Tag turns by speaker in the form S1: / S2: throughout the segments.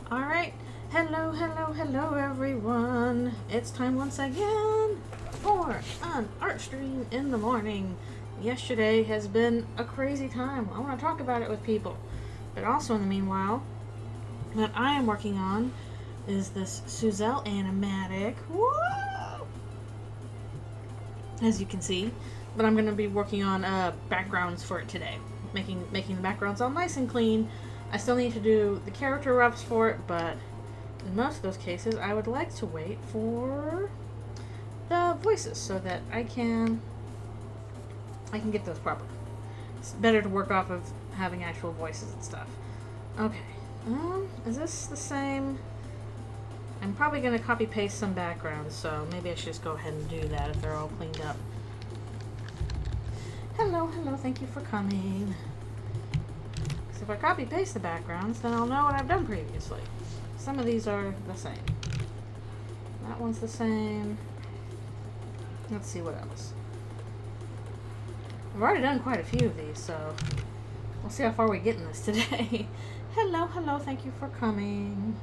S1: Alright, hello everyone. It's time once again for an art stream in the morning. Yesterday has been a crazy time. I want to talk about it with people. But also in the meanwhile, what I am working on is this Suselle animatic. Whoa! As you can see. But I'm going to be working on backgrounds for it today. Making the backgrounds all nice and clean. I still need to do the character reps for it, but in most of those cases, I would like to wait for the voices so that I can get those proper. It's better to work off of having actual voices and stuff. Okay, is this the same? I'm probably going to copy paste some backgrounds, so maybe I should just go ahead and do that if they're all cleaned up. Hello, thank you for coming. If I copy paste the backgrounds, then I'll know what I've done previously. Some of these are the same. That one's the same. Let's see what else. I've already done quite a few of these, so we'll see how far we get in this today. Hello, thank you for coming.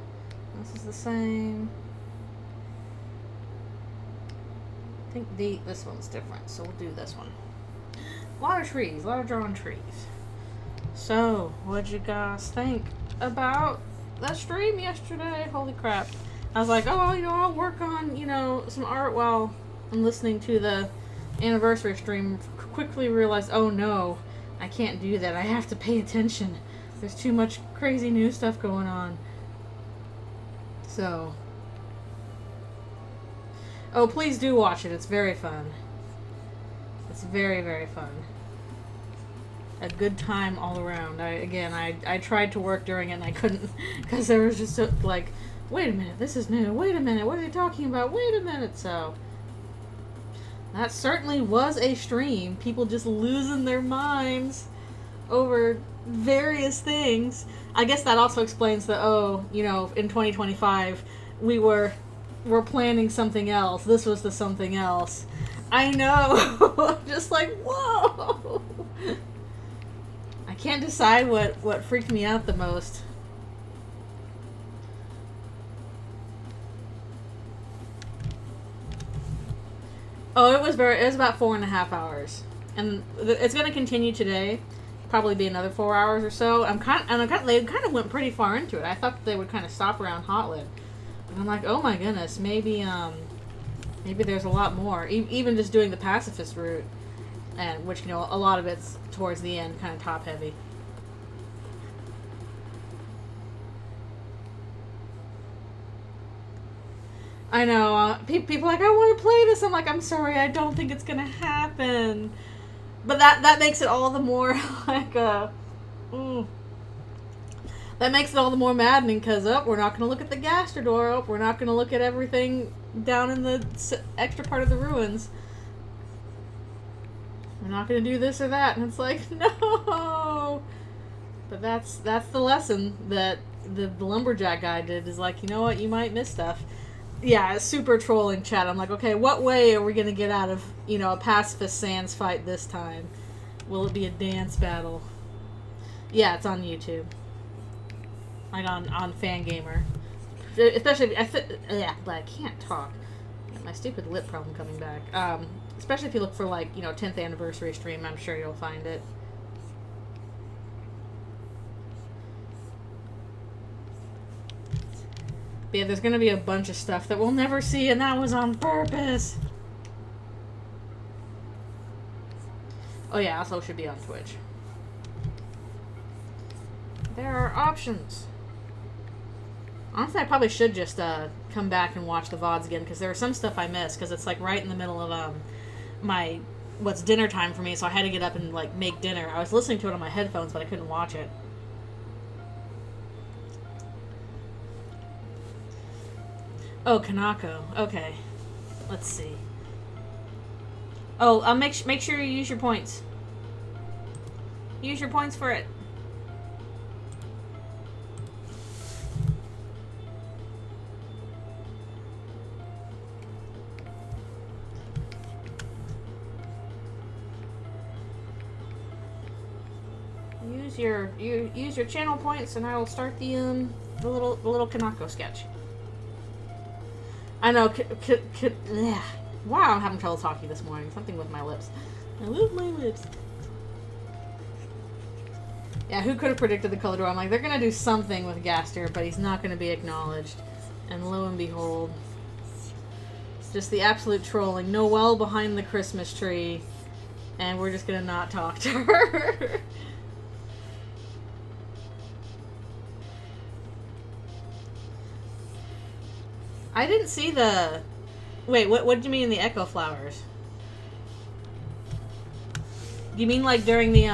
S1: This is the same. I think this one's different, so we'll do this one. A lot of drawing trees. So, what'd you guys think about the stream yesterday? Holy crap. I was like, oh, I'll work on, some art while I'm listening to the anniversary stream. Quickly realized, oh no, I can't do that. I have to pay attention. There's too much crazy new stuff going on. So. Oh, please do watch it. It's very fun. It's very, very fun. A good time all around. I tried to work during it and I couldn't because there was just like, wait a minute, this is new. Wait a minute, what are they talking about? Wait a minute. So that certainly was a stream. People just losing their minds over various things. I guess that also explains that, in 2025 we're planning something else. This was the something else. I know. Just like, whoa. I can't decide what freaked me out the most. Oh, it was about 4.5 hours, and it's going to continue today. Probably be another 4 hours or so. They kind of went pretty far into it. I thought they would kind of stop around Hotland, and I'm like, oh my goodness, maybe there's a lot more. Even just doing the pacifist route. And which, a lot of it's towards the end, kind of top heavy. I know, people are like, I want to play this. I'm like, I'm sorry, I don't think it's gonna happen. But that makes it all the more like that makes it all the more maddening because we're not gonna look at the Gaster door. We're not gonna look at everything down in the extra part of the ruins. We're not going to do this or that. And it's like, no. But that's the lesson that the lumberjack guy did. Is like, you know what? You might miss stuff. Yeah, super trolling chat. I'm like, okay, what way are we going to get out of, a pacifist Sans fight this time? Will it be a dance battle? Yeah, it's on YouTube. Like on Fangamer. Especially, but I can't talk. My stupid lip problem coming back. Especially if you look for, 10th anniversary stream, I'm sure you'll find it. But yeah, there's going to be a bunch of stuff that we'll never see, and that was on purpose. Oh yeah, also should be on Twitch. There are options. Honestly, I probably should just come back and watch the VODs again, because there was some stuff I missed, because it's right in the middle of what's dinner time for me, so I had to get up and make dinner. I was listening to it on my headphones, but I couldn't watch it. Oh, Kanako. Okay. Let's see. Oh, make sure you use your points. Use your points for it. Use your channel points, and I will start the The little Kanako sketch. I know. Wow, I'm having trouble talking this morning. Something with my lips. I love my lips. Yeah, who could have predicted the color door? I'm like, they're gonna do something with Gaster, but he's not gonna be acknowledged. And lo and behold, just the absolute trolling. Noelle behind the Christmas tree, and we're just gonna not talk to her. I didn't see the... Wait, what do you mean in the Echo Flowers? Do you mean like during the,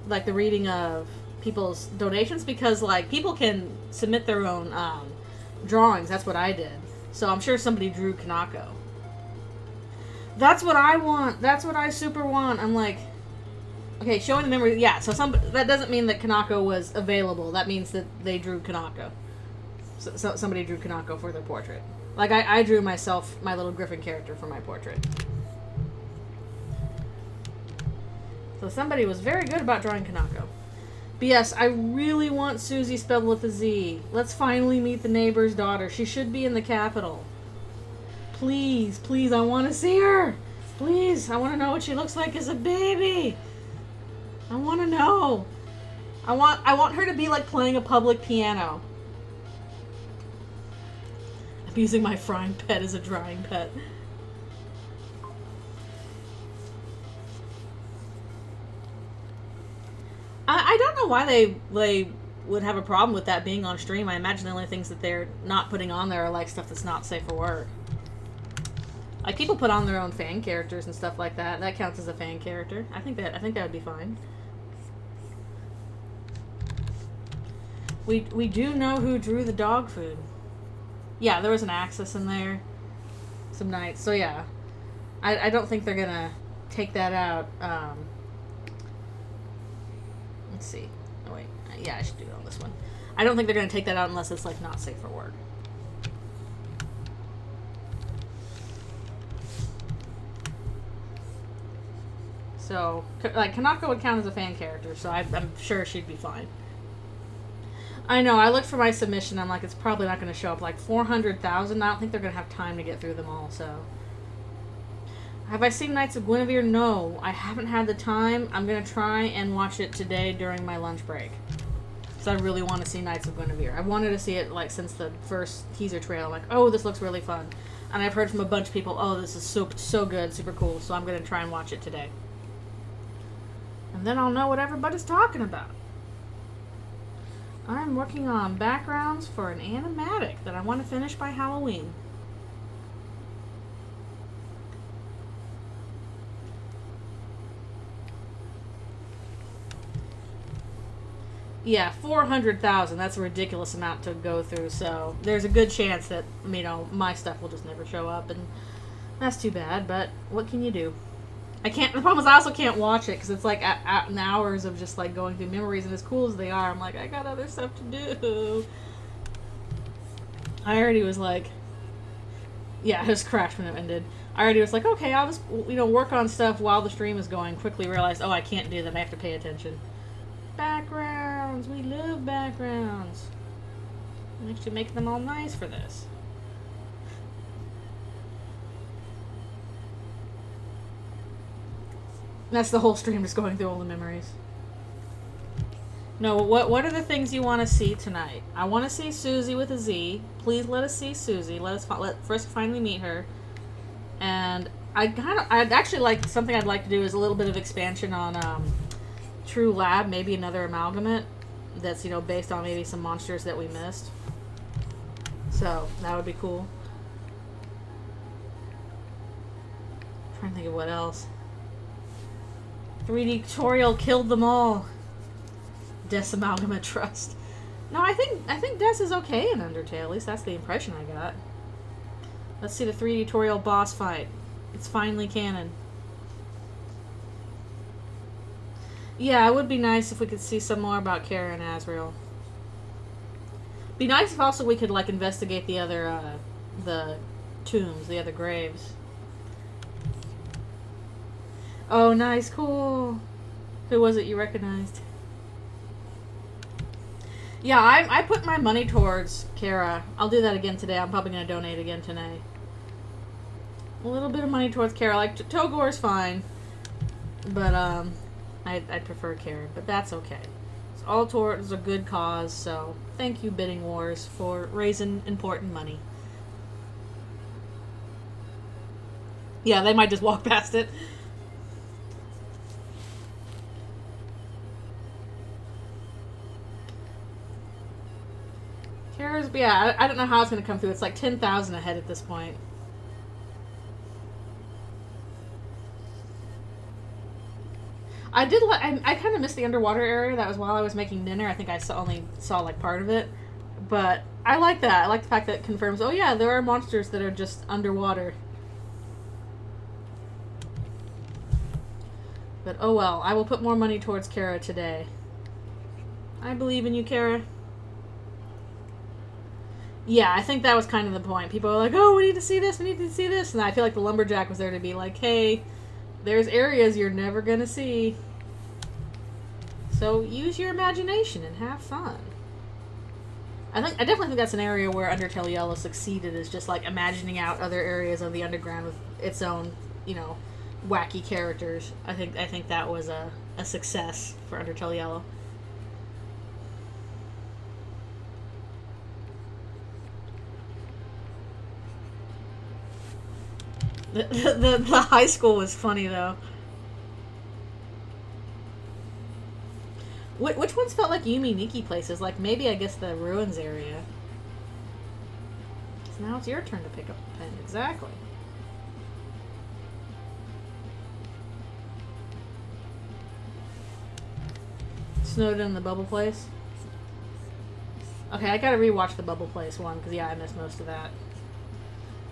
S1: like the reading of people's donations? Because, like, people can submit their own, drawings. That's what I did. So I'm sure somebody drew Kanako. That's what I want. That's what I super want. I'm like... Okay, showing the memory... Yeah, so that doesn't mean that Kanako was available. That means that they drew Kanako. So somebody drew Kanako for their portrait. Like, I drew myself, my little Griffin character for my portrait. So somebody was very good about drawing Kanako. But yes, I really want Susie spelled with a Z. Let's finally meet the neighbor's daughter. She should be in the capital. Please, please, I want to see her. Please, I want to know what she looks like as a baby. I want to know. I want her to be like playing a public piano. I'm using my frying pet as a drying pet. I don't know why they would have a problem with that being on stream. I imagine the only things that they're not putting on there are like stuff that's not safe for work. Like, people put on their own fan characters and stuff like that. That counts as a fan character. I think that would be fine. We do know who drew the dog food. Yeah, there was an Axis in there. Some knights. So yeah. I don't think they're gonna take that out. Let's see. Oh wait. Yeah, I should do it on this one. I don't think they're gonna take that out unless it's like not safe for work. So, like, Kanako would count as a fan character, so I'm sure she'd be fine. I know, I looked for my submission, I'm like, it's probably not going to show up. Like, 400,000, I don't think they're going to have time to get through them all, so. Have I seen Knights of Guinevere? No, I haven't had the time. I'm going to try and watch it today during my lunch break. So I really want to see Knights of Guinevere. I wanted to see it, like, since the first teaser trailer. I'm like, oh, this looks really fun. And I've heard from a bunch of people, oh, this is so good, super cool, so I'm going to try and watch it today. And then I'll know what everybody's talking about. I'm working on backgrounds for an animatic that I want to finish by Halloween. Yeah, 400,000. That's a ridiculous amount to go through, so there's a good chance that, you know, my stuff will just never show up, and that's too bad, but what can you do? I can't. The problem is I also can't watch it because it's like hours of just like going through memories, and as cool as they are, I'm like, I got other stuff to do. I already was like, yeah, it just crashed when it ended. I already was like, okay, I'll just, you know, work on stuff while the stream is going. Quickly realized, oh, I can't do that. I have to pay attention. Backgrounds. We love backgrounds. I'm actually making them all nice for this. That's the whole stream, just going through all the memories. No, what are the things you want to see tonight? I want to see Susie with a Z. Please let us see Susie. Let us finally meet her. And I'd actually like, something I'd like to do is a little bit of expansion on True Lab, maybe another amalgamate that's, you know, based on maybe some monsters that we missed. So that would be cool. I'm trying to think of what else. 3D tutorial killed them all. Des Amalgamate Trust. No, I think Des is okay in Undertale. At least that's the impression I got. Let's see the 3D tutorial boss fight. It's finally canon. Yeah, it would be nice if we could see some more about Kara and Azrael. Be nice if also we could like investigate the other the tombs, the other graves. Oh, nice, cool. Who was it you recognized? Yeah, I put my money towards Kara. I'll do that again today. I'm probably going to donate again today. A little bit of money towards Kara. Like, Togor's fine. But, I'd prefer Kara. But that's okay. It's all towards a good cause, so thank you, Bidding Wars, for raising important money. Yeah, they might just walk past it. Kara's, yeah, I don't know how it's going to come through. It's like 10,000 ahead at this point. I did. I kind of missed the underwater area. That was while I was making dinner. I think I only saw like part of it, but I like that. I like the fact that it confirms. Oh yeah, there are monsters that are just underwater. But oh well. I will put more money towards Kara today. I believe in you, Kara. Yeah, I think that was kind of the point. People are like, "Oh, we need to see this. We need to see this," and I feel like the lumberjack was there to be like, "Hey, there's areas you're never gonna see. So use your imagination and have fun." I definitely think that's an area where Undertale Yellow succeeded, is just like imagining out other areas of the underground with its own, wacky characters. I think that was a success for Undertale Yellow. The high school was funny though. Which ones felt like Yumi Nikki places? Like maybe I guess the ruins area. So now it's your turn to pick up the pen. Exactly. Snowed in the Bubble Place. Okay, I gotta rewatch the Bubble Place one because yeah, I missed most of that.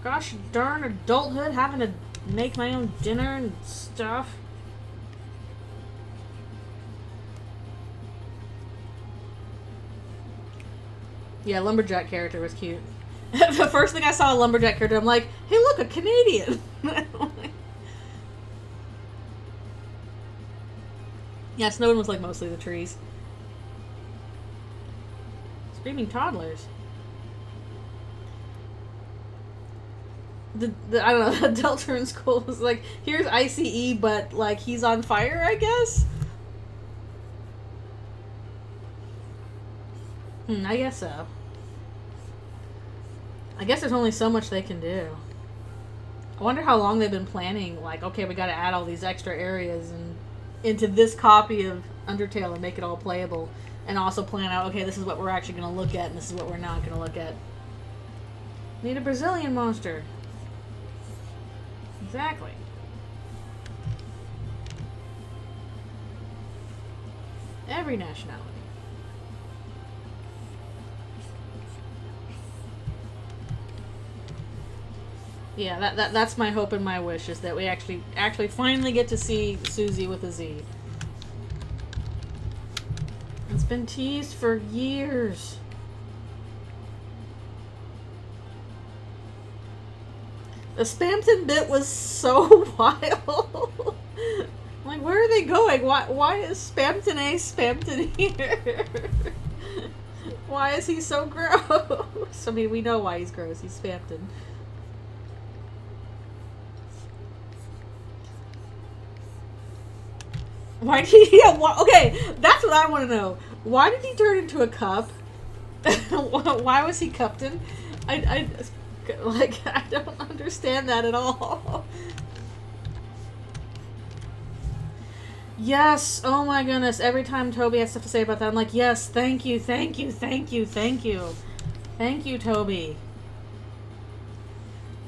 S1: Gosh darn adulthood, having to make my own dinner and stuff. Yeah, Lumberjack character was cute. The first thing I saw a Lumberjack character, I'm like, hey look, a Canadian! Yeah, Snowden was like mostly the trees. Screaming toddlers. The I don't know, the Deltarune school was like, here's ICE, but like he's on fire, I guess? I guess so. I guess there's only so much they can do. I wonder how long they've been planning, like, okay, we gotta add all these extra areas and into this copy of Undertale and make it all playable. And also plan out, okay, this is what we're actually gonna look at and this is what we're not gonna look at. Need a Brazilian monster. Exactly. Every nationality. Yeah, that's my hope and my wish, is that we actually finally get to see Susie with a Z. It's been teased for years. The Spamton bit was so wild. Like, where are they going? Why is Spamton A Spamton here? Why is he so gross? I mean, we know why he's gross. He's Spamton. Why did he... Yeah, okay, that's what I want to know. Why did he turn into a cup? Why was he Cupton? I don't understand that at all. Yes, oh my goodness. Every time Toby has stuff to say about that, I'm like, yes, thank you, thank you, thank you, thank you. Thank you, Toby.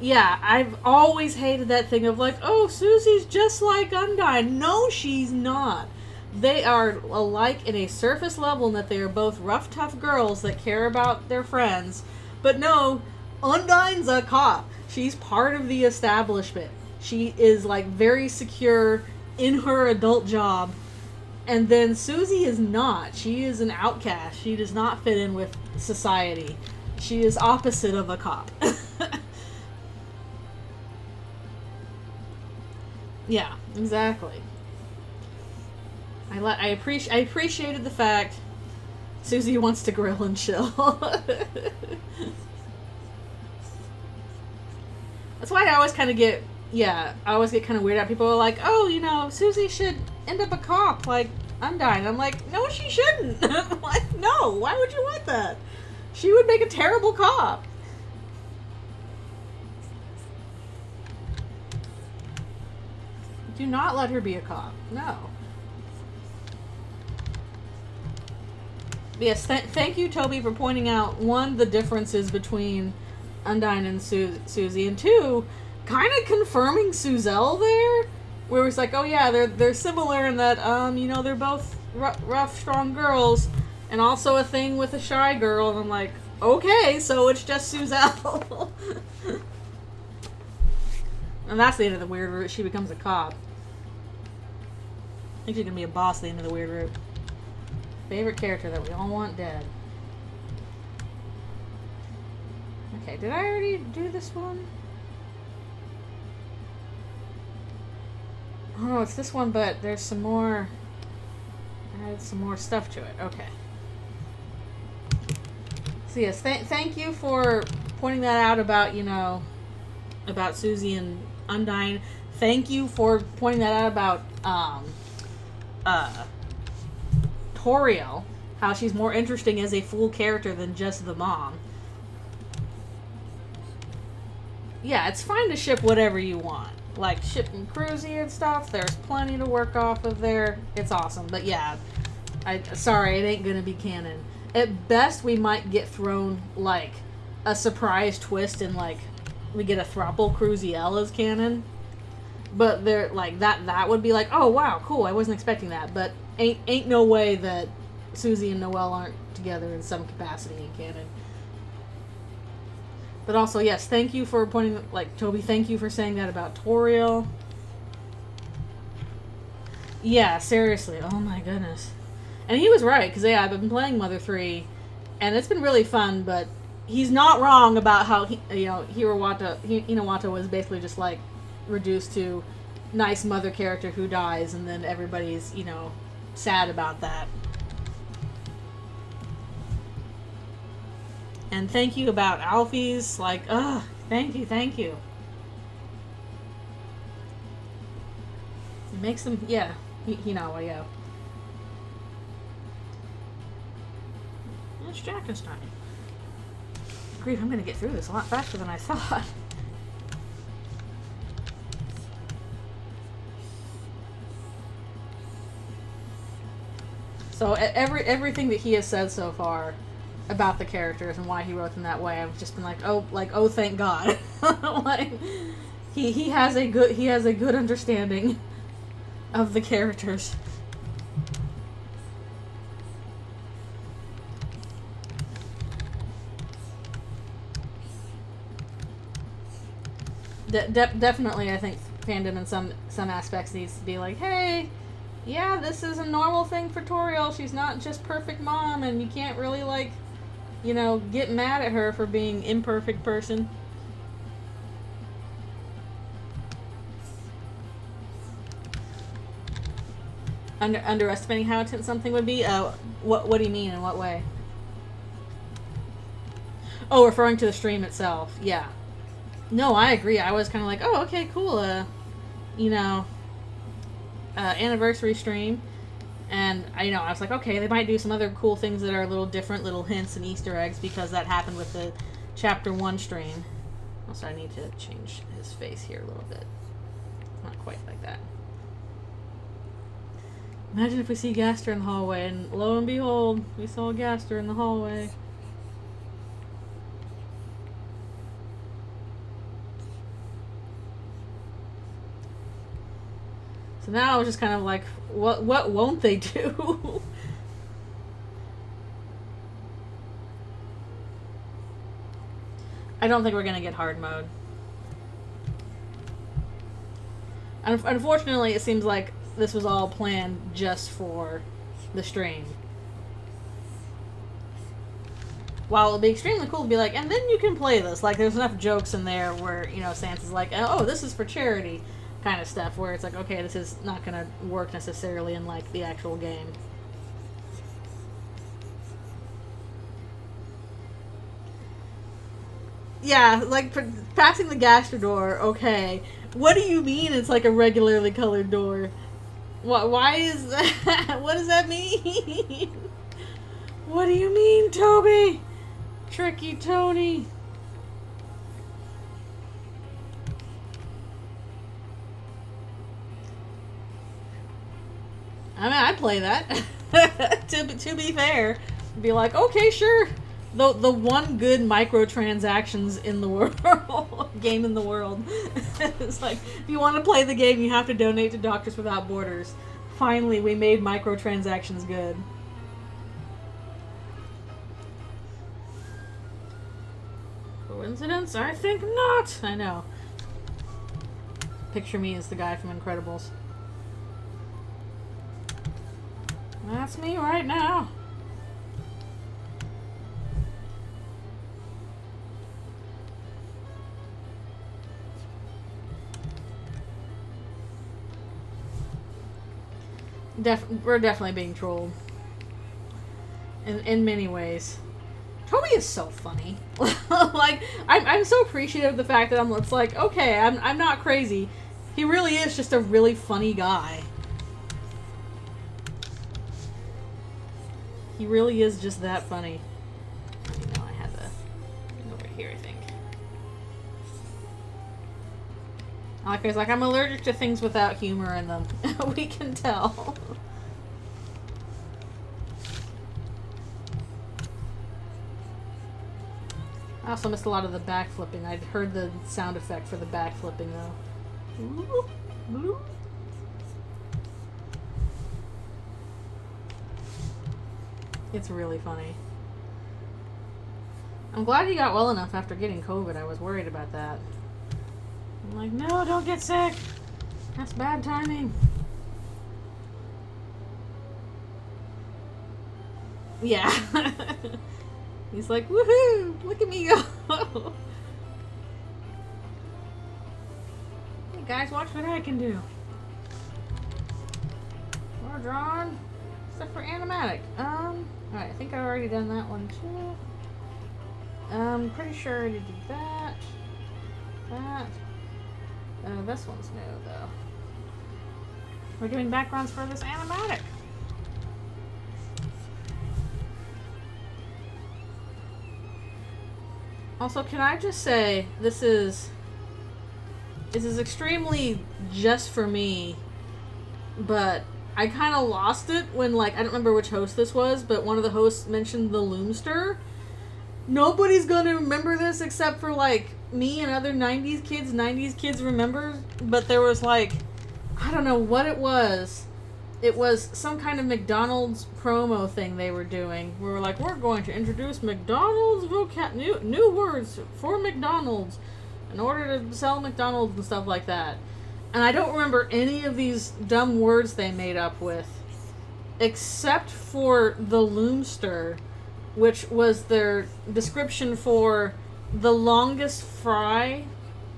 S1: Yeah, I've always hated that thing of like, oh, Susie's just like Undyne. No, she's not. They are alike in a surface level in that they are both rough, tough girls that care about their friends. But no, Undyne's a cop. She's part of the establishment. She is like very secure in her adult job. And then Susie is not. She is an outcast. She does not fit in with society. She is opposite of a cop. Yeah, exactly. I appreciated the fact Susie wants to grill and chill. That's why I always kind of get, I always get kind of weird out. People are like, oh, you know, Susie should end up a cop, like Undyne. I'm like, no, she shouldn't. Like, no, why would you want that? She would make a terrible cop. Do not let her be a cop. No. But yes, thank you, Toby, for pointing out, one, the differences between Undyne and Susie, and two, kind of confirming Suselle there, where it's like, oh yeah, they're similar in that, you know, they're both rough, strong girls, and also a thing with a shy girl, and I'm like, okay, so it's just Suselle. And that's the end of the weird route. She becomes a cop. I think she's gonna be a boss at the end of the weird route. Favorite character that we all want dead. Okay, did I already do this one? Oh, it's this one, but there's some more. I had some more stuff to it. Okay. So yes, thank you for pointing that out about, you know, about Susie and Undyne. Thank you for pointing that out about Toriel, how she's more interesting as a full character than just the mom. Yeah, it's fine to ship whatever you want. Like, shipping Cruzy and stuff, there's plenty to work off of there. It's awesome. But yeah, sorry, it ain't gonna be canon. At best, we might get thrown, like, a surprise twist and, like, we get a throuple Cruziel as canon. But they're, like, that would be like, oh, wow, cool, I wasn't expecting that. But ain't no way that Susie and Noelle aren't together in some capacity in canon. But also, yes, thank you for pointing, like, Toby, thank you for saying that about Toriel. Yeah, seriously, oh my goodness. And he was right, because, yeah, I've been playing Mother 3, and it's been really fun, but he's not wrong about how, Hinawata was basically just, like, reduced to nice mother character who dies, and then everybody's, you know, sad about that. And thank you about Alfie's, like, thank you. It makes them, yeah, yeah. It's Jackenstein. Grief, I'm gonna get through this a lot faster than I thought. So everything that he has said so far about the characters and why he wrote them that way, I've just been like, oh, thank God. Like, he has a good understanding of the characters. Definitely, I think fandom in some aspects needs to be like, hey, yeah, this is a normal thing for Toriel. She's not just perfect mom, and you can't really, like, you know, get mad at her for being imperfect person. Underestimating how intense something would be? What do you mean? In what way? Oh, referring to the stream itself. Yeah. No, I agree. I was kind of like, oh, okay, cool. You know, anniversary stream. And, I was like, okay, they might do some other cool things that are a little different, little hints and Easter eggs, because that happened with the Chapter 1 stream. Also, I need to change his face here a little bit. Not quite like that. Imagine if we see Gaster in the hallway, and lo and behold, we saw Gaster in the hallway. So now I was just kind of like, what won't they do? I don't think we're going to get hard mode. Unfortunately, it seems like this was all planned just for the stream. While it'd be extremely cool to be like, and then you can play this. Like, there's enough jokes in there where, Sansa's like, oh, this is for charity kind of stuff, where it's like, okay, this is not going to work necessarily in, like, the actual game. Yeah, like passing the gastrodor, okay. What do you mean it's like a regularly colored door? What? Why is that? What does that mean? What do you mean, Toby? Tricky Tony. I mean, I'd play that. to be fair, be like, okay, sure. The one good microtransactions in the world game in the world. It's like, if you want to play the game, you have to donate to Doctors Without Borders. Finally, we made microtransactions good. Coincidence? I think not. I know. Picture me as the guy from Incredibles. That's me right now. We're definitely being trolled. In many ways. Toby is so funny. Like, I'm so appreciative of the fact that it's like, okay, I'm not crazy. He really is just a really funny guy. He really is just that funny. You know, I had the over here, I think. Like, he's like, I'm allergic to things without humor in them. We can tell. I also missed a lot of the backflipping. I'd heard the sound effect for the backflipping, though. It's really funny. I'm glad he got well enough after getting COVID. I was worried about that. I'm like, no, don't get sick. That's bad timing. Yeah. He's like, woohoo! Look at me go! Hey guys, watch what I can do. More drawn. Except for animatic. Alright, I think I've already done that one too. Pretty sure I already did that. That. This one's new though. We're doing backgrounds for this animatic. Also, can I just say, this is extremely just for me, but I kind of lost it when, like, I don't remember which host this was, but one of the hosts mentioned the Loomster. Nobody's gonna remember this except for, like, me and other 90s kids. 90s kids remember, but there was, like, I don't know what it was. It was some kind of McDonald's promo thing they were doing. We were like, we're going to introduce McDonald's new words for McDonald's in order to sell McDonald's and stuff like that. And I don't remember any of these dumb words they made up with, except for the Loomster, which was their description for the longest fry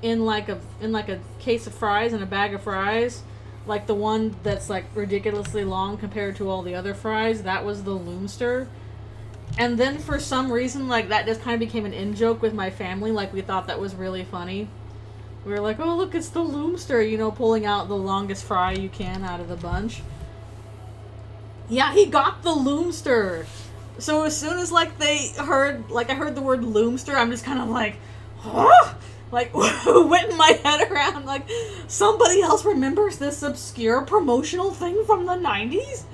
S1: in like a case of fries, in a bag of fries. Like the one that's like ridiculously long compared to all the other fries, that was the Loomster. And then for some reason, like, that just kind of became an in-joke with my family. Like, we thought that was really funny. We were like, oh, look, it's the Loomster, you know, pulling out the longest fry you can out of the bunch. Yeah, he got the Loomster. So as soon as, like, I heard the word Loomster, I'm just kind of like, huh? Like, whipping my head around, like, somebody else remembers this obscure promotional thing from the 90s?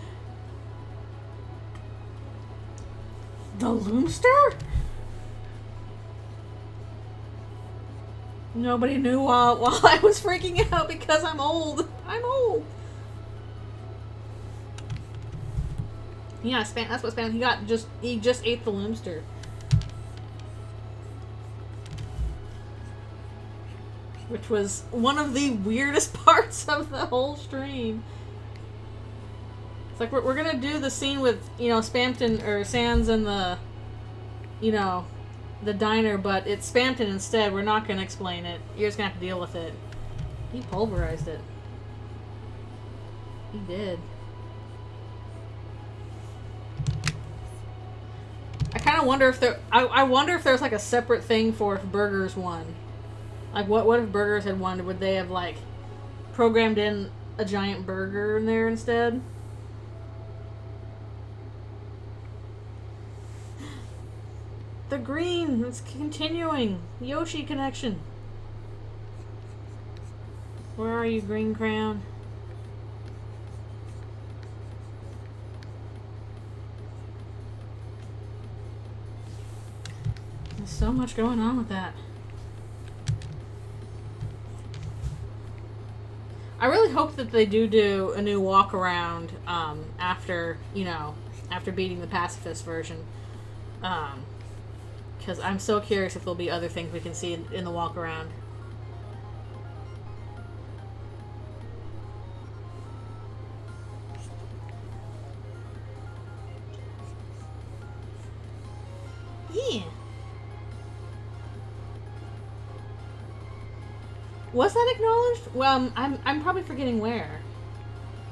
S1: The Loomster? Nobody knew while I was freaking out because I'm old. I'm old. Yeah, that's what Span. He just ate the Loomster. Which was one of the weirdest parts of the whole stream. It's like, we're gonna do the scene with, you know, Spampton, or Sans in the, you know, the diner, but it's Spampton instead. We're not gonna explain it. You're just gonna have to deal with it. He pulverized it. He did. I kind kind of wonder if there. I wonder if there's like a separate thing for if burgers won. Like, what if burgers had won? Would they have like programmed in a giant burger in there instead? The green, it's continuing. Yoshi connection. Where are you, Green Crown? There's so much going on with that. I really hope that they do a new walk around after, you know, after beating the pacifist version. Because I'm so curious if there'll be other things we can see in the walk around. Yeah. Was that acknowledged? Well, I'm probably forgetting where.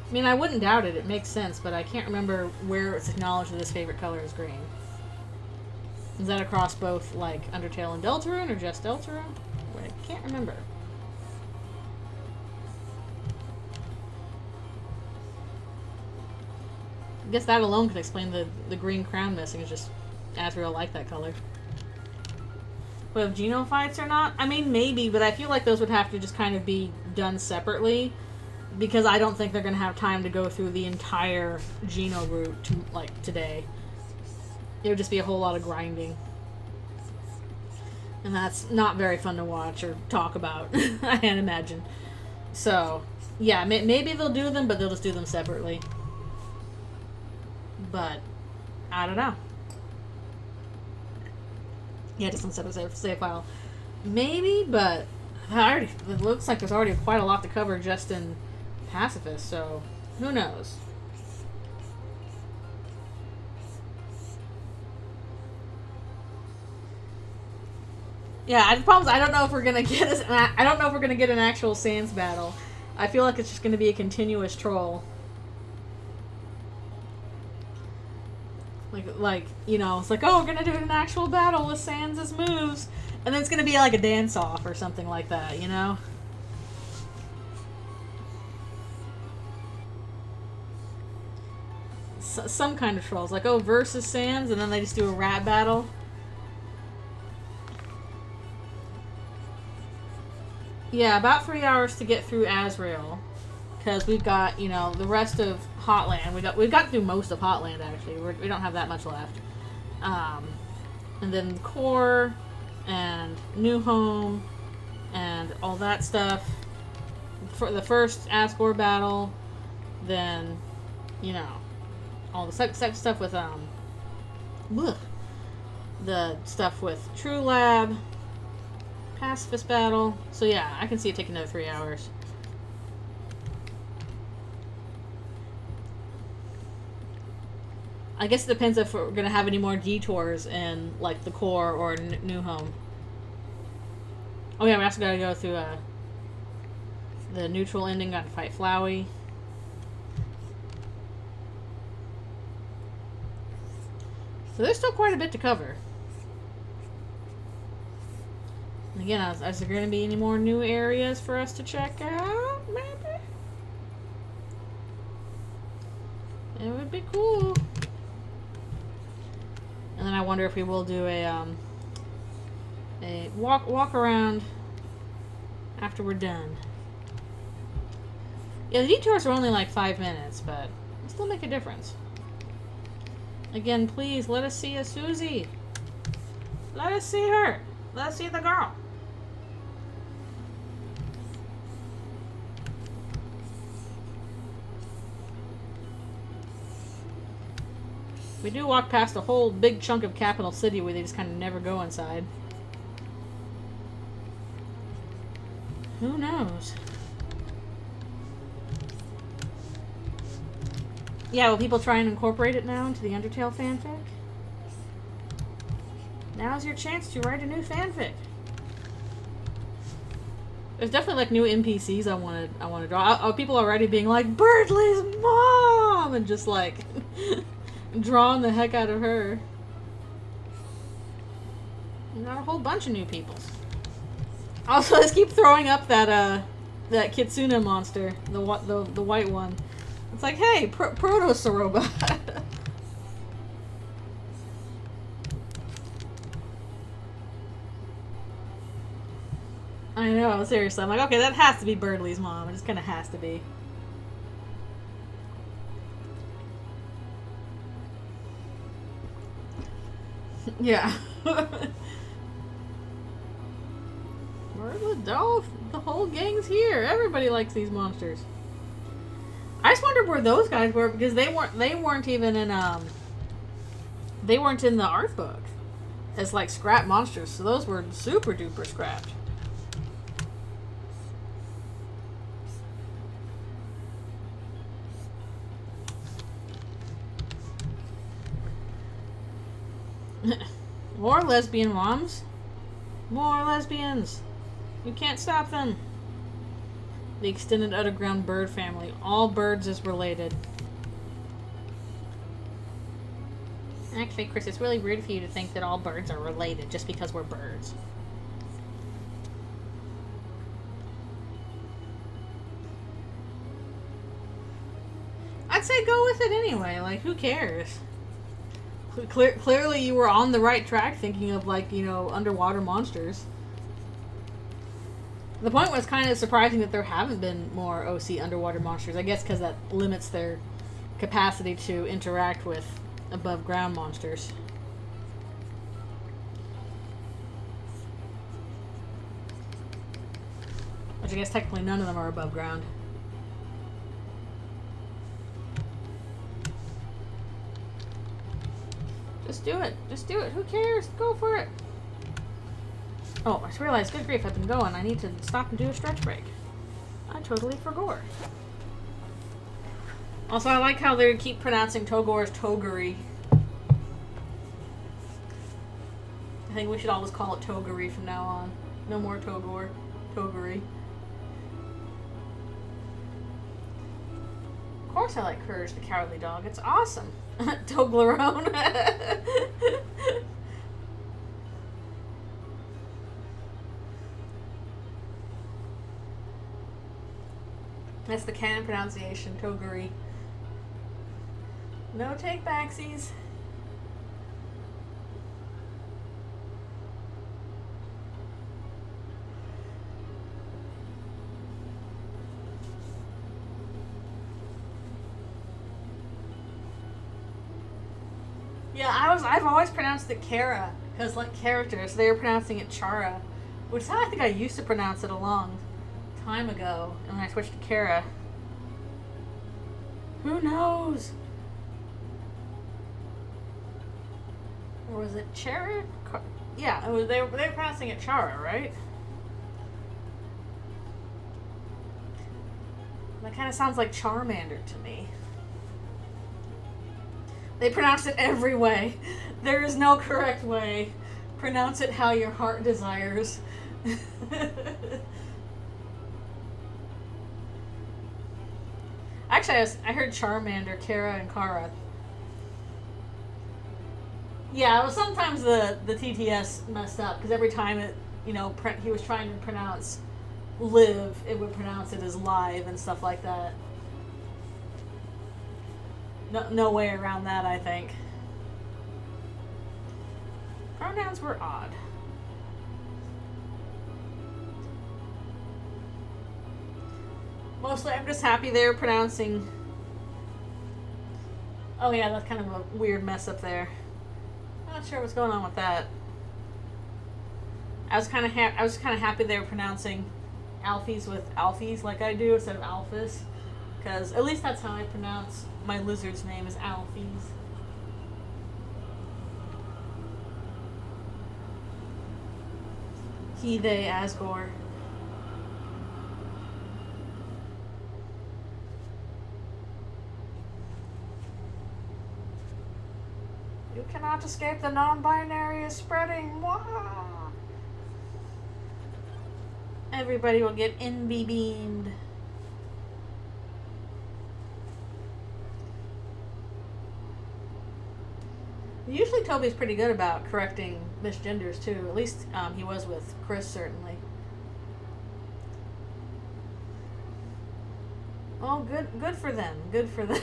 S1: I mean, I wouldn't doubt it. It makes sense, but I can't remember where it's acknowledged that his favorite color is green. Is that across both, like, Undertale and Deltarune, or just Deltarune? I can't remember. I guess that alone could explain the green crown missing. It's just Asriel liked that color. But if Geno fights or not? I mean, maybe, but I feel like those would have to just kind of be done separately. Because I don't think they're going to have time to go through the entire Geno route, today. It would just be a whole lot of grinding. And that's not very fun to watch or talk about, I can't imagine. So, yeah, maybe they'll do them, but they'll just do them separately. But, I don't know. Yeah, just instead of save file. Maybe, but it looks like there's already quite a lot to cover just in Pacifist, so who knows? Yeah, the problem is I don't know if we're gonna get an actual Sans battle. I feel like it's just gonna be a continuous troll. Like, you know, it's like, oh, we're gonna do an actual battle with Sans' moves, and then it's gonna be like a dance-off or something like that, you know? Some kind of trolls, like, oh, versus Sans, and then they just do a rap battle. Yeah, about 3 hours to get through Asriel, because we've got, you know, the rest of Hotland. We've got through most of Hotland, actually. We don't have that much left. And then Core and New Home and all that stuff for the first Asgore battle. Then, you know, all the stuff with the stuff with True Lab, Pacifist battle. So yeah, I can see it taking another 3 hours. I guess it depends if we're gonna have any more detours in like the Core or New Home. Oh yeah, we also gotta go through the neutral ending. Got to fight Flowey. So there's still quite a bit to cover. And again, is there going to be any more new areas for us to check out? Maybe? It would be cool. And then I wonder if we will do a walk around after we're done. Yeah, the detours are only like 5 minutes, but they still make a difference. Again, please, let us see a Susie. Let us see her. Let's see the girl. We do walk past a whole big chunk of Capital City where they just kind of never go inside. Who knows? Yeah, will people try and incorporate it now into the Undertale fanfic? Now's your chance to write a new fanfic. There's definitely like new NPCs I want to draw. People already being like Birdley's mom and just like drawing the heck out of her. You got a whole bunch of new peoples. Also, let's keep throwing up that that Kitsune monster, the white one. It's like, hey, Proto-Sorobot. I know, seriously. I'm like, okay, that has to be Birdley's mom. It just kind of has to be. Yeah. The whole gang's here. Everybody likes these monsters. I just wondered where those guys were because they weren't even in they weren't in the art book as like scrap monsters. So those were super duper scrapped. More lesbian moms. More lesbians. You can't stop them. The extended underground bird family. All birds is related. Actually, Chris, it's really rude for you to think that all birds are related just because we're birds. I'd say go with it anyway. Like, who cares? Clearly you were on the right track thinking of, like, you know, underwater monsters. The point was kind of surprising that there haven't been more OC underwater monsters. I guess because that limits their capacity to interact with above ground monsters. Which I guess technically none of them are above ground. Just do it. Just do it. Who cares? Go for it. Oh, I just realized, good grief, I've been going. I need to stop and do a stretch break. I totally forgot. Also, I like how they keep pronouncing Togor as Toguri. I think we should always call it Toguri from now on. No more Togor. Toguri. Of course I like Courage the Cowardly Dog. It's awesome. Toblerone. That's the canon pronunciation, Toguri. No take backsies. Yeah, I've always pronounced it Kara, because like characters, they were pronouncing it Chara, which is how I think I used to pronounce it a long time ago, and when I switched to Kara. Who knows? Or was it Chara? Yeah, it was. They were pronouncing it Chara, right? That kind of sounds like Charmander to me. They pronounce it every way. There is no correct way. Pronounce it how your heart desires. Actually, I heard Charmander, Kara, and Kara. Yeah, well, sometimes the TTS messed up because every time it, you know, he was trying to pronounce live, it would pronounce it as live and stuff like that. No way around that, I think. Pronouns were odd. Mostly, I'm just happy they're pronouncing. Oh yeah, that's kind of a weird mess up there. Not sure what's going on with that. I was kind of happy they were pronouncing Alfies with Alfies like I do instead of Alphas, because at least that's how I pronounce my lizard's name is Alfies. He, they, Asgore. You cannot escape the non-binary is spreading. Wah! Everybody will get NB beamed. Usually Toby's pretty good about correcting misgenders too. At least he was with Chris, certainly. Oh, good for them. Good for them.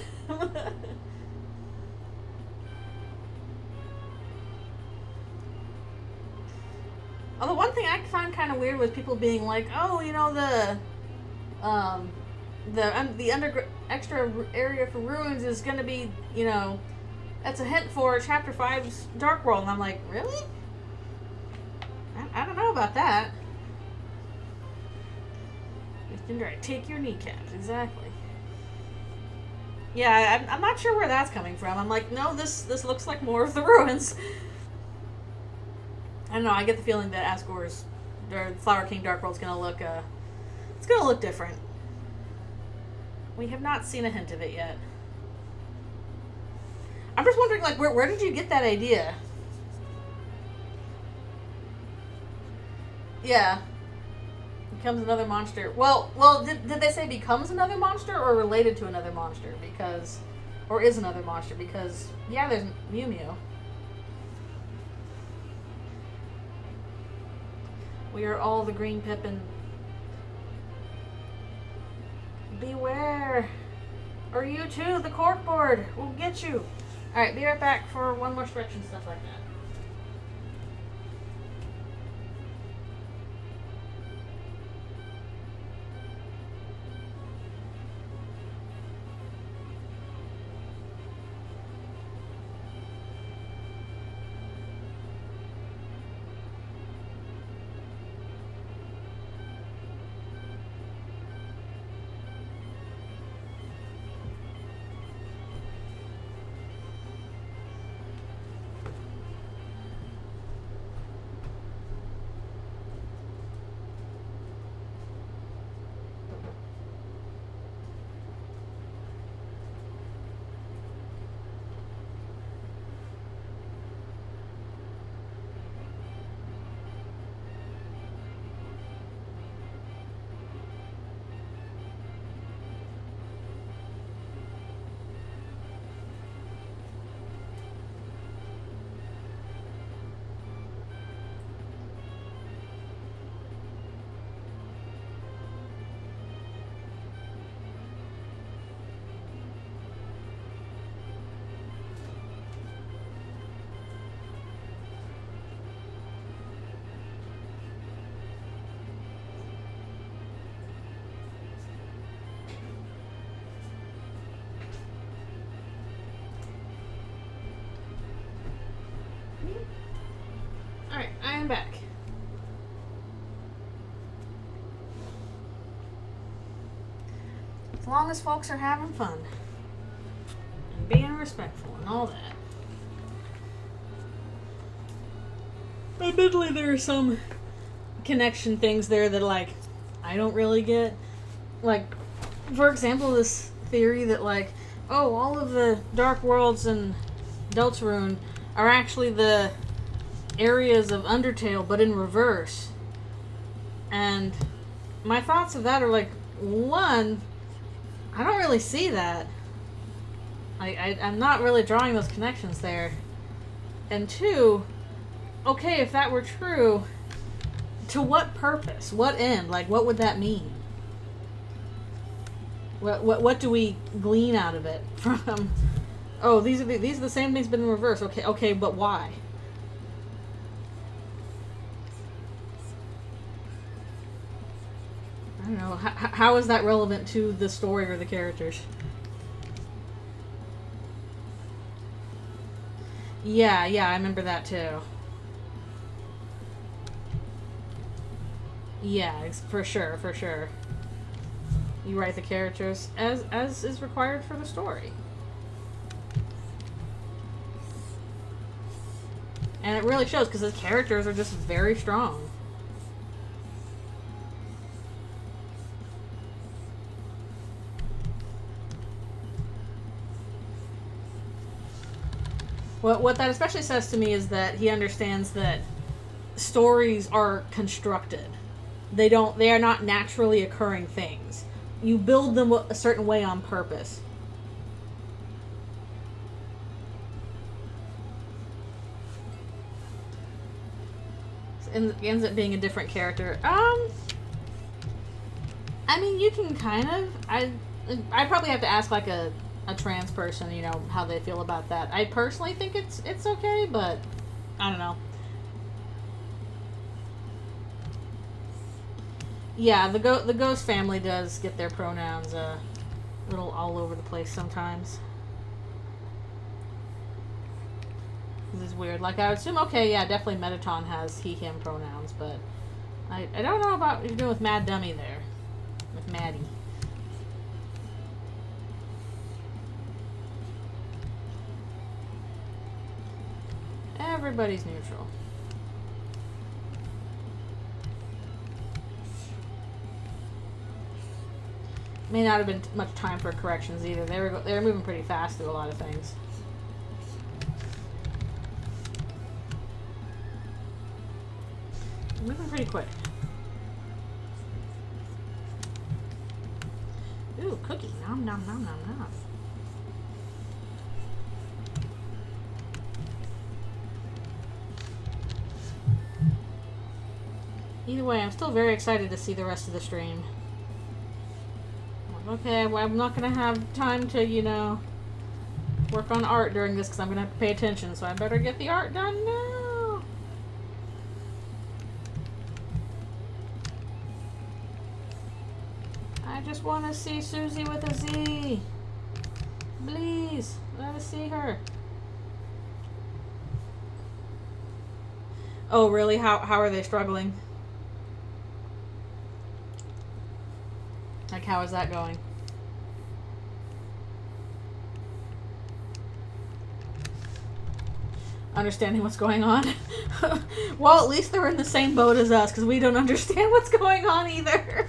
S1: Although one thing I find kind of weird was people being like, "Oh, you know the extra area for ruins is going to be, you know, that's a hint for Chapter 5's Dark World," and I'm like, really? I don't know about that. Right, take your kneecaps, exactly. Yeah, I'm not sure where that's coming from. I'm like, no, this looks like more of the ruins. I don't know. I get the feeling that Asgore's, or Flower King Dark World's gonna look, it's gonna look different. We have not seen a hint of it yet. I'm just wondering, like, where did you get that idea? Yeah. Becomes another monster. Well, did they say becomes another monster or related to another monster? Because, or is another monster? Because, yeah, there's Mew Mew. We are all the green Pippin. Beware. Or you too, the corkboard will get you. Alright, be right back for one more stretch and stuff like that. Alright, I am back. As long as folks are having fun and being respectful and all that. Admittedly, there are some connection things there that, like, I don't really get. Like, for example, this theory that, like, oh, all of the Dark Worlds in Deltarune are actually the areas of Undertale, but in reverse. And my thoughts of that are like, one, I don't really see that. I'm not really drawing those connections there. And two, okay, if that were true, to what purpose? What end? Like, what would that mean? What do we glean out of it from? Oh, these are the same things, but in reverse. Okay, but why? I don't know. How is that relevant to the story or the characters? Yeah, I remember that too. Yeah, for sure. You write the characters as is required for the story. And it really shows because the characters are just very strong. What that especially says to me is that he understands that stories are constructed. They are not naturally occurring things. You build them a certain way on purpose. ends up being a different character. I mean, you can kind of. I probably have to ask like a trans person, you know, how they feel about that. I personally think it's okay, but I don't know. Yeah, the ghost family does get their pronouns a little all over the place sometimes. This is weird. Like, I would assume, okay, yeah, definitely Metaton has he, him pronouns, but I don't know about what you're doing with Mad Dummy there. With Maddie. Everybody's neutral. May not have been much time for corrections either. They were moving pretty fast through a lot of things. Moving pretty quick. Ooh, cookie. Nom nom nom nom nom. Either way, I'm still very excited to see the rest of the stream. Okay, well, I'm not going to have time to, you know, work on art during this because I'm going to have to pay attention, so I better get the art done now. I just want to see Susie with a Z. Please, let us see her. Oh, really? How are they struggling? Like, how is that going? Understanding what's going on? Well, at least they're in the same boat as us, because we don't understand what's going on either.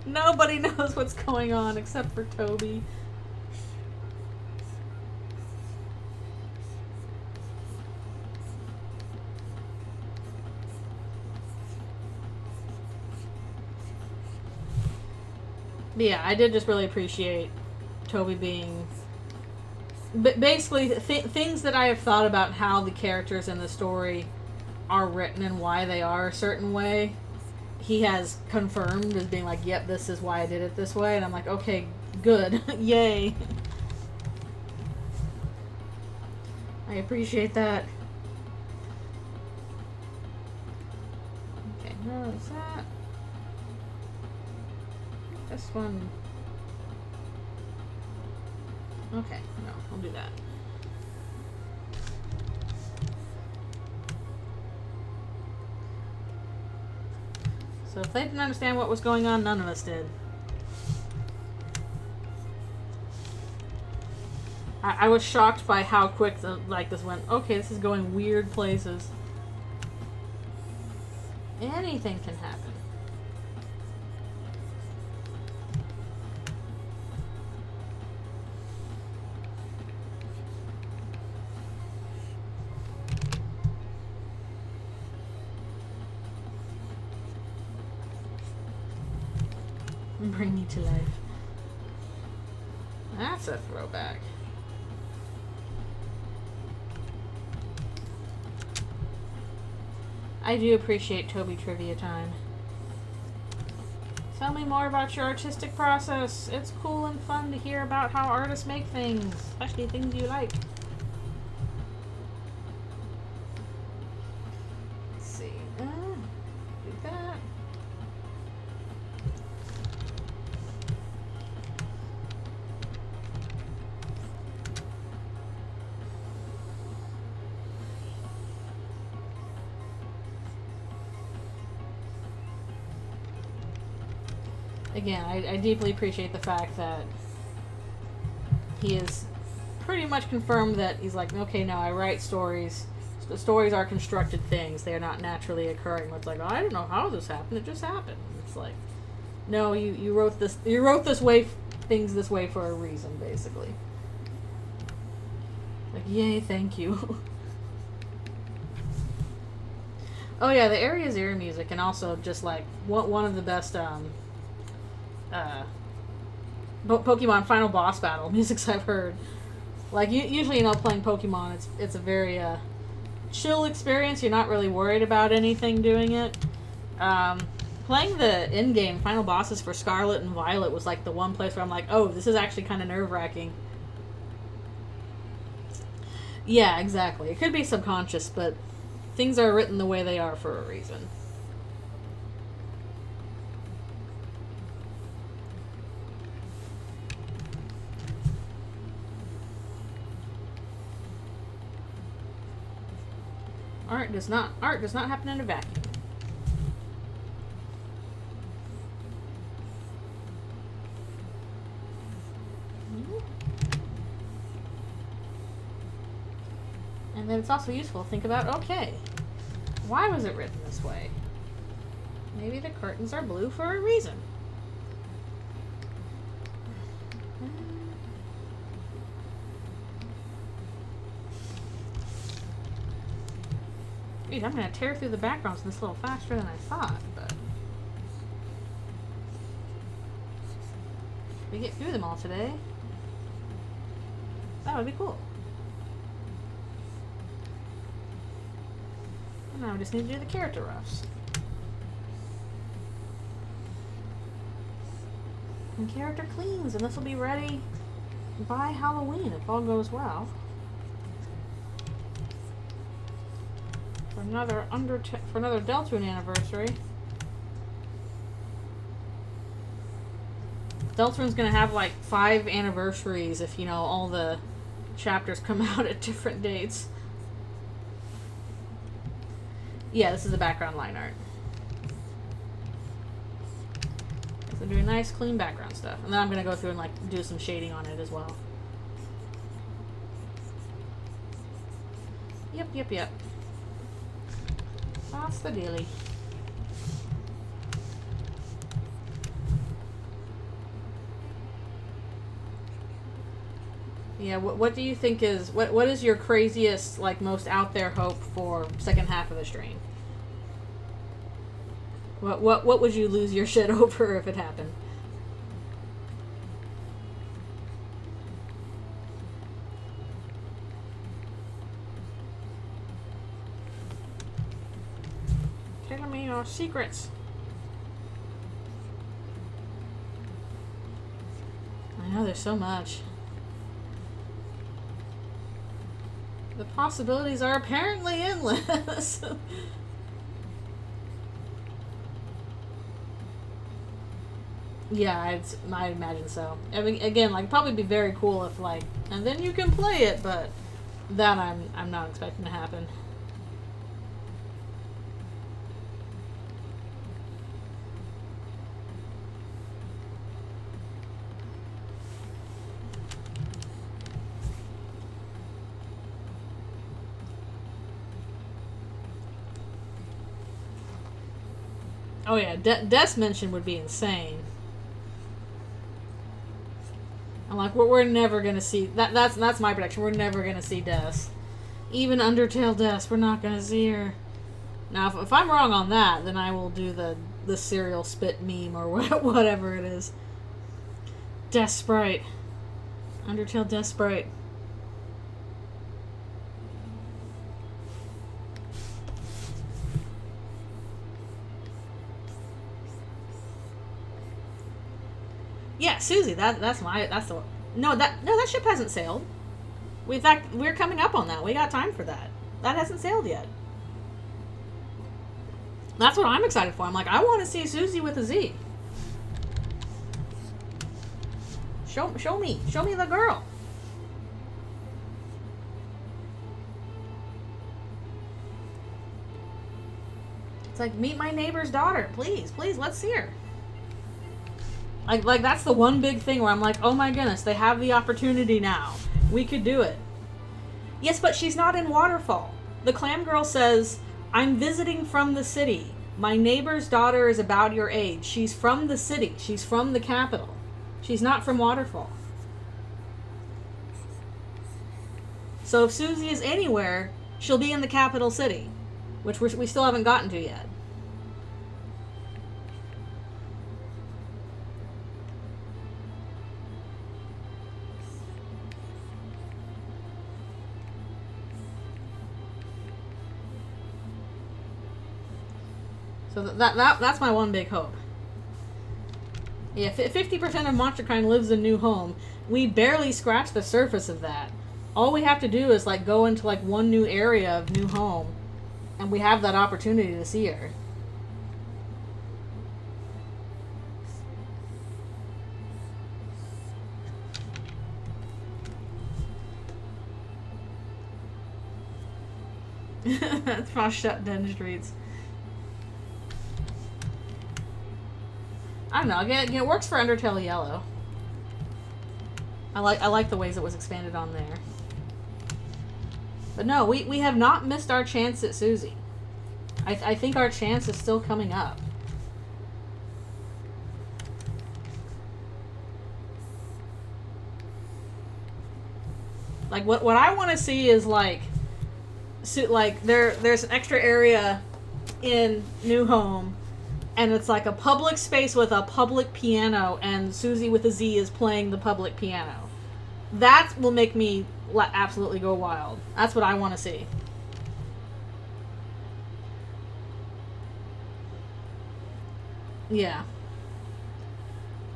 S1: Nobody knows what's going on except for Toby. But yeah, I did just really appreciate Toby being... basically, things that I have thought about how the characters in the story are written and why they are a certain way, he has confirmed as being like, yep, this is why I did it this way. And I'm like, okay, good. Yay. I appreciate that. Okay, no, is that... This one... Okay, no, I'll do that. So if they didn't understand what was going on, none of us did. I was shocked by how quick this went. Okay, this is going weird places. Anything can happen. Bring me to life. That's a throwback. I do appreciate Toby trivia time. Tell me more about your artistic process. It's cool and fun to hear about how artists make things, especially things you like. Let's see. Do that. Again, I deeply appreciate the fact that he is pretty much confirmed that he's like, okay, now I write stories. The stories are constructed things. They are not naturally occurring. It's like, oh, I don't know how this happened. It just happened. It's like, no, you wrote this. You wrote things this way for a reason, basically. Like, yay, thank you. Oh yeah, the Area Zero music, and also just like one of the best Pokemon final boss battle musics I've heard. Like usually, playing Pokemon, it's a very chill experience. You're not really worried about anything doing it. Playing the in-game final bosses for Scarlet and Violet was like the one place where I'm like, oh, this is actually kind of nerve-wracking. Yeah, exactly. It could be subconscious, but things are written the way they are for a reason. Art does not happen in a vacuum. And then it's also useful to think about, okay, why was it written this way? Maybe the curtains are blue for a reason. Dude, I'm gonna tear through the backgrounds this a little faster than I thought, but if we get through them all today, that would be cool. And now we just need to do the character roughs. And character cleans, and this will be ready by Halloween if all goes well. For another Deltoon anniversary. Deltoon's gonna have like 5 anniversaries if, you know, all the chapters come out at different dates. Yeah, this is the background line art. So doing nice, clean background stuff. And then I'm gonna go through and like do some shading on it as well. Yep. That's the dealie. Yeah, what do you think is what is your craziest, like, most out there hope for second half of the stream? What would you lose your shit over if it happened? Tell me your secrets. I know there's so much. The possibilities are apparently endless. Yeah, I imagine so. I mean, again, like, probably be very cool if, like, and then you can play it, but that I'm not expecting to happen. Oh yeah, Death's mention would be insane. I'm like, we're never gonna see that's my prediction. We're never gonna see Death. Even Undertale Death, we're not gonna see her. Now, if I'm wrong on that, then I will do the cereal spit meme or whatever it is. Death Sprite. Undertale Death Sprite. Yeah, Susie. That's the no that ship hasn't sailed. In fact, we're coming up on that. We got time for that. That hasn't sailed yet. That's what I'm excited for. I'm like, I want to see Susie with a Z. Show me the girl. It's like, meet my neighbor's daughter, please, let's see her. Like that's the one big thing where I'm like, oh my goodness, they have the opportunity now. We could do it. Yes, but she's not in Waterfall. The clam girl says, I'm visiting from the city. My neighbor's daughter is about your age. She's from the city. She's from the capital. She's not from Waterfall. So if Susie is anywhere, she'll be in the capital city, which we still haven't gotten to yet. So that's my one big hope. Yeah, 50% of MonsterKind lives in New Home. We barely scratch the surface of that. All we have to do is like go into like one new area of New Home, and we have that opportunity to see her. That's Frost Shut Den Streets. I don't know. Again, it works for Undertale Yellow. I like the ways it was expanded on there. But no, we have not missed our chance at Susie. I think our chance is still coming up. Like what I want to see is like there's an extra area in New Home, and it's like a public space with a public piano, and Susie with a Z is playing the public piano. That will make me absolutely go wild. That's what I want to see. Yeah.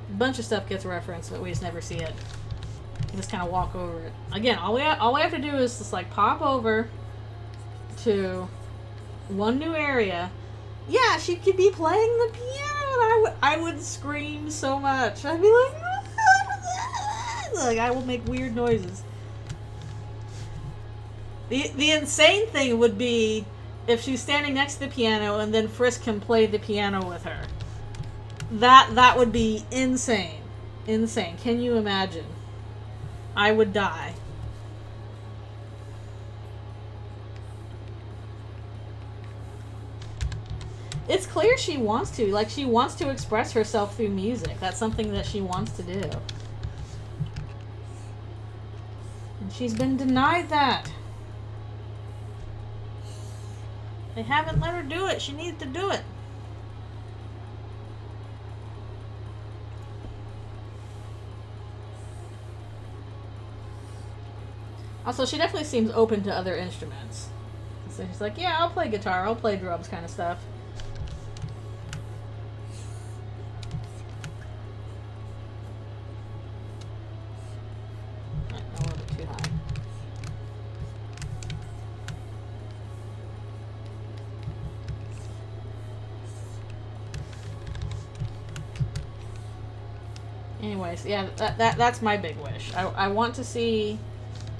S1: A bunch of stuff gets referenced, but we just never see it. You just kind of walk over it. Again, all we have to do is just like pop over to one new area. Yeah, she could be playing the piano, and I would scream so much. I'd be like, I will make weird noises. The insane thing would be if she's standing next to the piano and then Frisk can play the piano with her. That would be insane. Insane. Can you imagine? I would die. It's clear she wants to. Like, she wants to express herself through music. That's something that she wants to do. And she's been denied that. They haven't let her do it. She needs to do it. Also, she definitely seems open to other instruments. So she's like, yeah, I'll play guitar, I'll play drums kind of stuff. A little bit too high. Anyways, yeah, that's my big wish. I want to see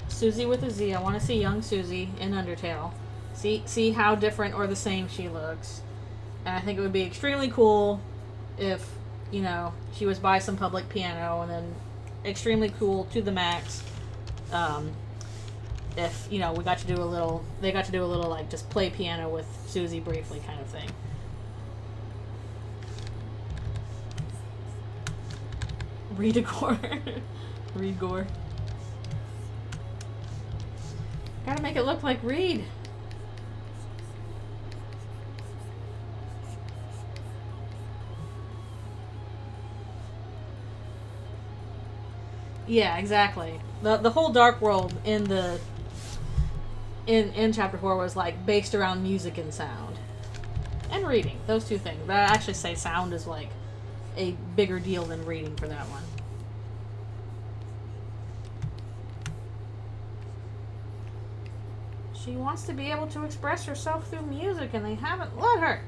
S1: Susie with a Z. I want to see young Susie in Undertale. See how different or the same she looks. And I think it would be extremely cool if, you know, she was by some public piano, and then extremely cool to the max if, you know, they got to do a little like just play piano with Susie briefly kind of thing. Reed Gore. Gotta make it look like Reed. Yeah, exactly. The whole Dark World in chapter 4 was like based around music and sound. And reading. Those two things. But I actually say sound is like a bigger deal than reading for that one. She wants to be able to express herself through music, and they haven't let her.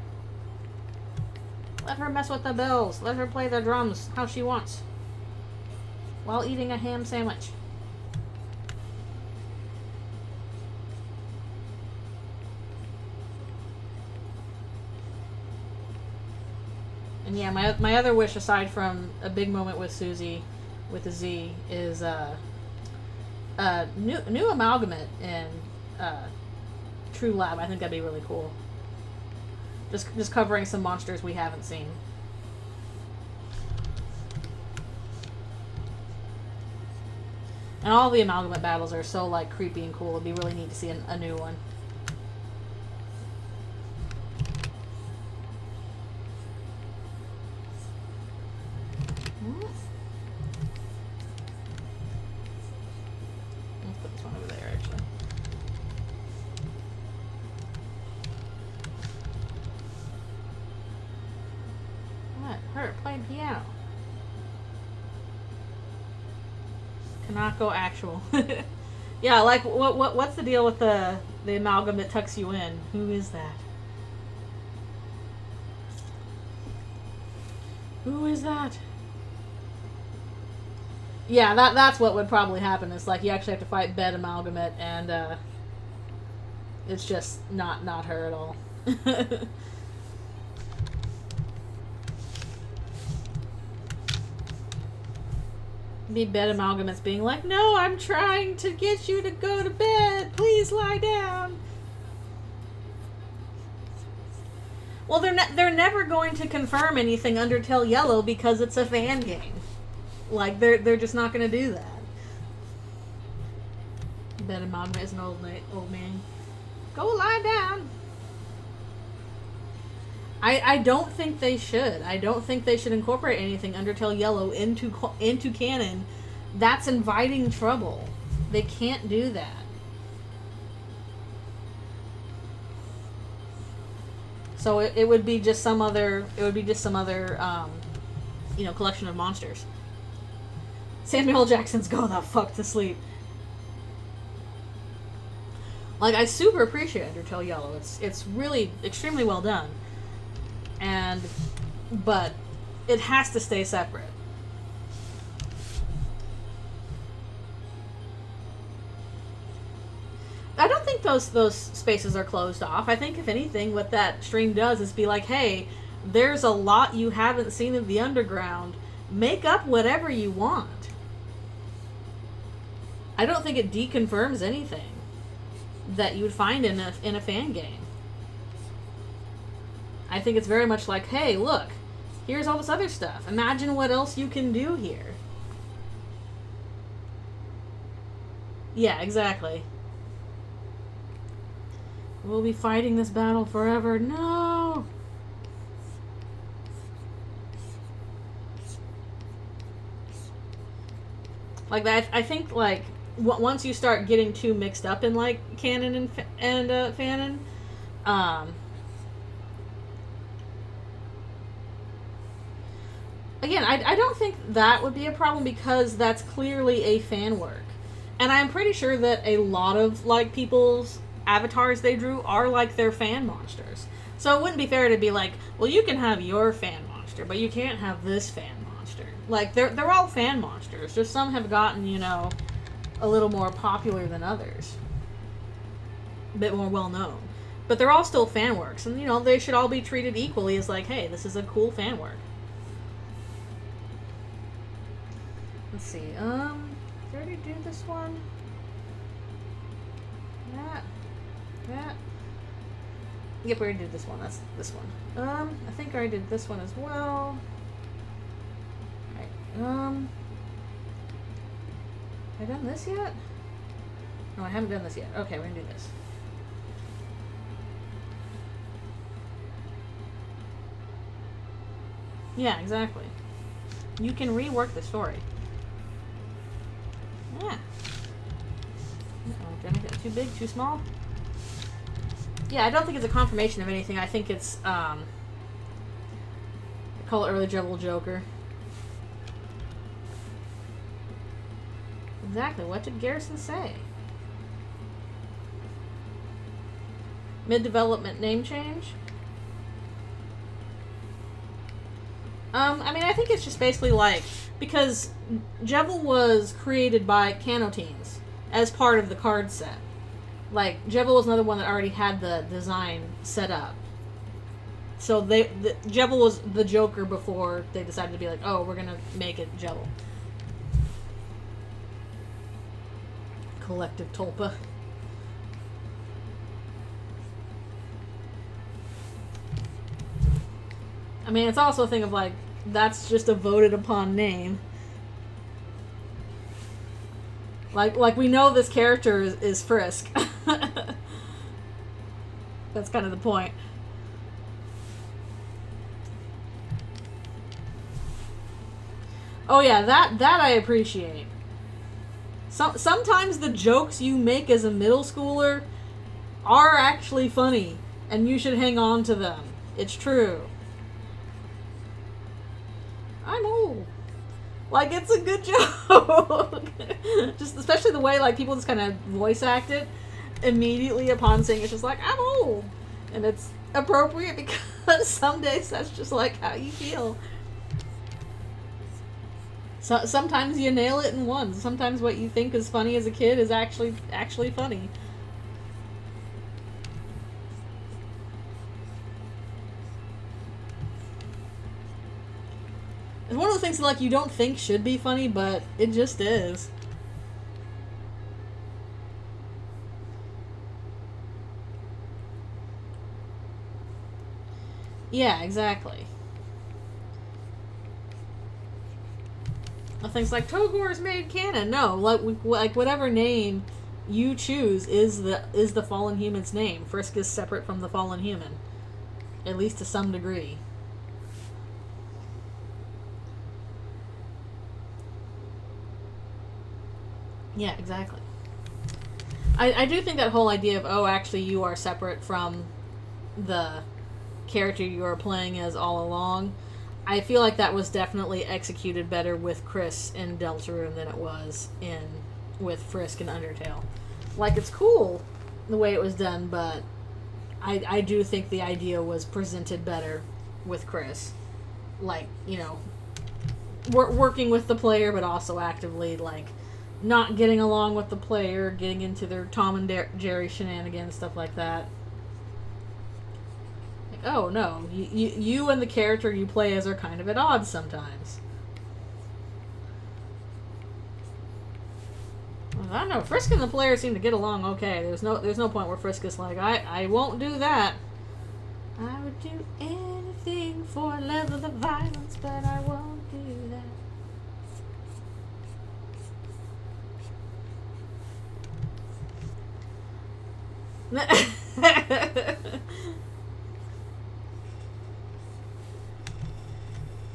S1: Let her mess with the bells. Let her play the drums how she wants. While eating a ham sandwich. And yeah, my other wish, aside from a big moment with Susie with a Z, is new amalgamate in True Lab. I think that'd be really cool. Just covering some monsters we haven't seen. And all the amalgamate battles are so like creepy and cool. It'd be really neat to see a new one. Let's put this one over there, actually. not go actual. Yeah, like what's the deal with the amalgam that tucks you in? Who is that? Who is that? Yeah, that's what would probably happen. Is like you actually have to fight Bed Amalgamate, and it's just not her at all. Be Bed Amalgamate's being like, no, I'm trying to get you to go to bed. Please lie down. Well, they're never going to confirm anything Undertale Yellow because it's a fan game. Like they're just not going to do that. Bed Amalgamate is an old man. Go lie down. I don't think they should. I don't think they should incorporate anything Undertale Yellow into canon. That's inviting trouble. They can't do that. So it would be just some other. It would be just some other, collection of monsters. Samuel Jackson's go the fuck to sleep. Like, I super appreciate Undertale Yellow. It's really extremely well done. But it has to stay separate. I don't think those spaces are closed off. I think if anything, what that stream does is be like, hey, there's a lot you haven't seen of the underground. Make up whatever you want. I don't think it deconfirms anything that you would find in a fan game. I think it's very much like, hey, look, here's all this other stuff. Imagine what else you can do here. Yeah, exactly. We'll be fighting this battle forever. No! Like that, I think, like, once you start getting too mixed up in, like, canon and fanon, again, I don't think that would be a problem because that's clearly a fan work. And I'm pretty sure that a lot of, like, people's avatars they drew are, like, their fan monsters. So it wouldn't be fair to be like, well, you can have your fan monster, but you can't have this fan monster. Like, they're all fan monsters. Just some have gotten, a little more popular than others. A bit more well-known. But they're all still fan works. And, they should all be treated equally as, like, hey, this is a cool fan work. Let's see, did I already do this one? That. Yep, we already did this one. That's this one. I think I already did this one as well. Alright, have I done this yet? No, I haven't done this yet. Okay, we're gonna do this. Yeah, exactly. You can rework the story. Yeah. Did I make that too big, too small? Yeah, I don't think it's a confirmation of anything. I think it's, I call it early Jevil Joker. Exactly. What did Garrison say? Mid-development name change? I mean, I think it's just basically like, because Jevil was created by Canoteens as part of the card set. Like, Jevil was another one that already had the design set up. So Jevil was the Joker before they decided to be like, oh, we're gonna make it Jevil. Collective Tulpa. I mean, it's also a thing of, like, that's just a voted upon name. Like we know this character is Frisk. That's kind of the point. Oh yeah, that I appreciate. Sometimes the jokes you make as a middle schooler are actually funny, and you should hang on to them. It's true. I'm old. Like, it's a good joke. Just especially the way, like, people just kind of voice act it immediately upon saying it's just like, I'm old. And it's appropriate because some days that's just like how you feel. So sometimes you nail it in one. Sometimes what you think is funny as a kid is actually funny. It's one of the things that, like, you don't think should be funny, but it just is. Yeah, exactly. Things like Togor's made canon. No, like whatever name you choose is the fallen human's name. Frisk is separate from the fallen human, at least to some degree. Yeah, exactly. I do think that whole idea of, oh, actually you are separate from the character you are playing as all along, I feel like that was definitely executed better with Chris in Deltarune than it was with Frisk and Undertale. Like, it's cool the way it was done, but I do think the idea was presented better with Chris. Like, you know, working with the player, but also actively, like, not getting along with the player, getting into their Tom and Jerry shenanigans, stuff like that. Like, oh no, you and the character you play as are kind of at odds sometimes. Well, I don't know. Frisk and the player seem to get along okay. There's no point where Frisk is like, I won't do that. I would do anything for a level of violence, but I won't do that.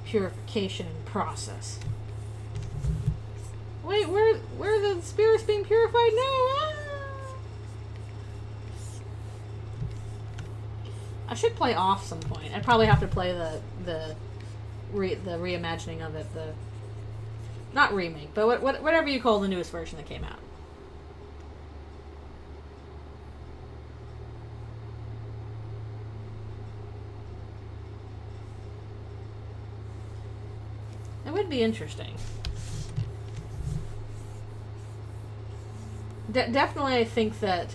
S1: Purification process. Wait, where are the spirits being purified now? Ah! I should play off some point. I'd probably have to play the reimagining of it, the not remake, but whatever you call the newest version that came out. It would be interesting. Definitely, I think that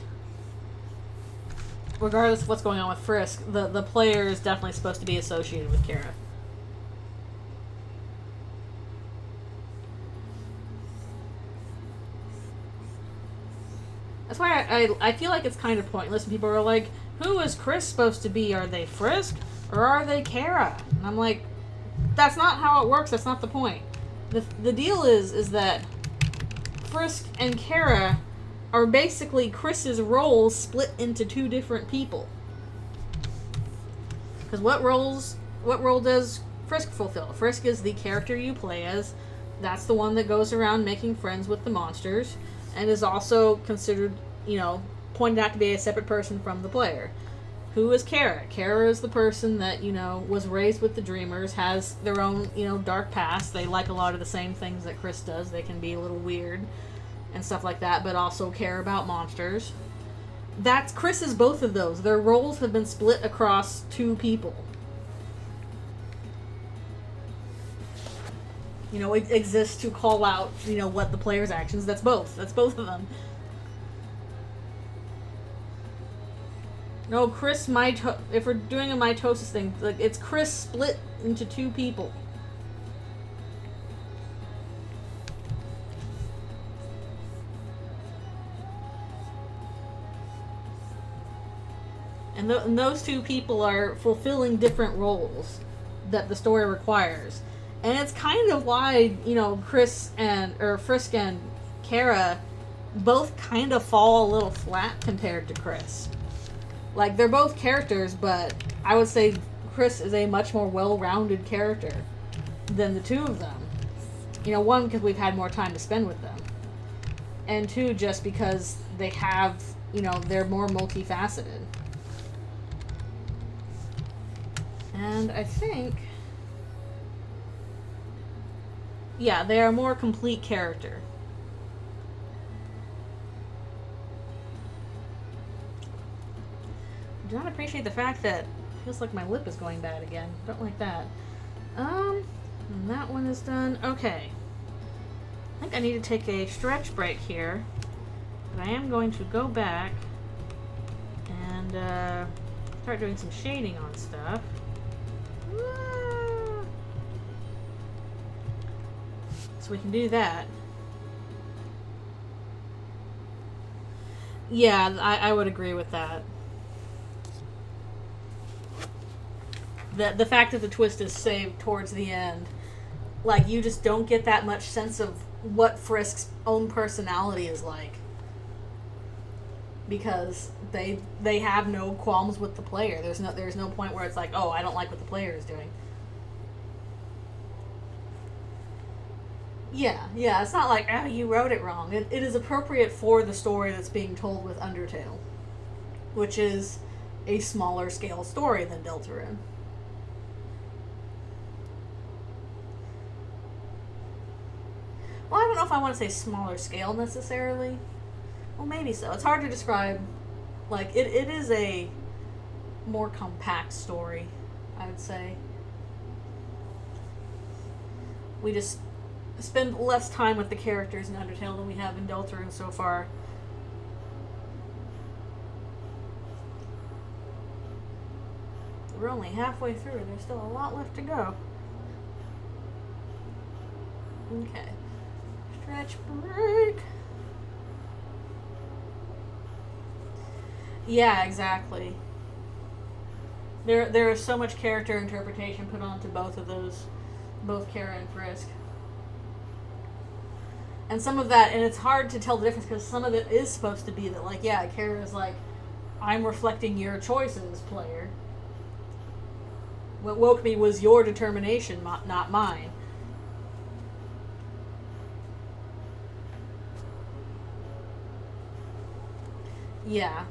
S1: regardless of what's going on with Frisk, the player is definitely supposed to be associated with Kara. That's why I feel like it's kind of pointless when people are like, who is Chris supposed to be? Are they Frisk or are they Kara? And I'm like, that's not how it works. That's not the point. The deal is that Frisk and Kara are basically Chris's roles split into two different people. Because what role does Frisk fulfill? Frisk is the character you play as. That's the one that goes around making friends with the monsters, and is also considered, pointed out to be a separate person from the player. Who is Kara? Kara is the person that, was raised with the Dreamers, has their own, dark past. They like a lot of the same things that Chris does. They can be a little weird and stuff like that, but also care about monsters. Chris is both of those. Their roles have been split across two people. It exists to call out, what the player's actions. That's both of them. No, Chris if we're doing a mitosis thing, like, it's Chris split into two people. And those two people are fulfilling different roles that the story requires. And it's kind of why, Frisk and Kara both kind of fall a little flat compared to Chris. Like, they're both characters, but I would say Chris is a much more well-rounded character than the two of them. One, because we've had more time to spend with them. And two, just because they have, they're more multifaceted. And I think... Yeah, they are a more complete character. Do not appreciate the fact that it feels like my lip is going bad again. Don't like that. And that one is done. Okay. I think I need to take a stretch break here. But I am going to go back and start doing some shading on stuff. So we can do that. Yeah, I would agree with that. The fact that the twist is saved towards the end, like, you just don't get that much sense of what Frisk's own personality is like, because they have no qualms with the player. There's no point where it's like, oh, I don't like what the player is doing. Yeah, it's not like, oh, you wrote it wrong. It is appropriate for the story that's being told with Undertale, which is a smaller scale story than Deltarune. Well, I don't know if I want to say smaller scale necessarily. Well, maybe so. It's hard to describe. Like, it is a more compact story, I would say. We just spend less time with the characters in Undertale than we have in Deltarune so far. We're only halfway through. There's still a lot left to go. Okay. Stretch break. Yeah, exactly. There is so much character interpretation put onto both of those, both Kara and Frisk. And some of that, and it's hard to tell the difference because some of it is supposed to be that, like, yeah, Kara is like, I'm reflecting your choices, player. What woke me was your determination, not mine. Yeah.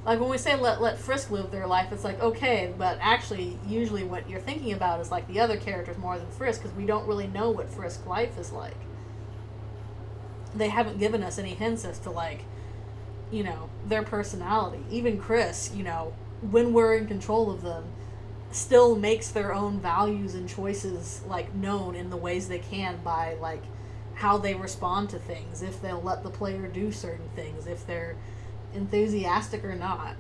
S1: Like, when we say let Frisk live their life, it's like, okay, but actually, usually what you're thinking about is, like, the other characters more than Frisk, because we don't really know what Frisk's life is like. They haven't given us any hints as to, like, you know, their personality. Even Chris, you know, when we're in control of them, still makes their own values and choices, like, known in the ways they can by, like, how they respond to things, if they'll let the player do certain things, if they're enthusiastic or not.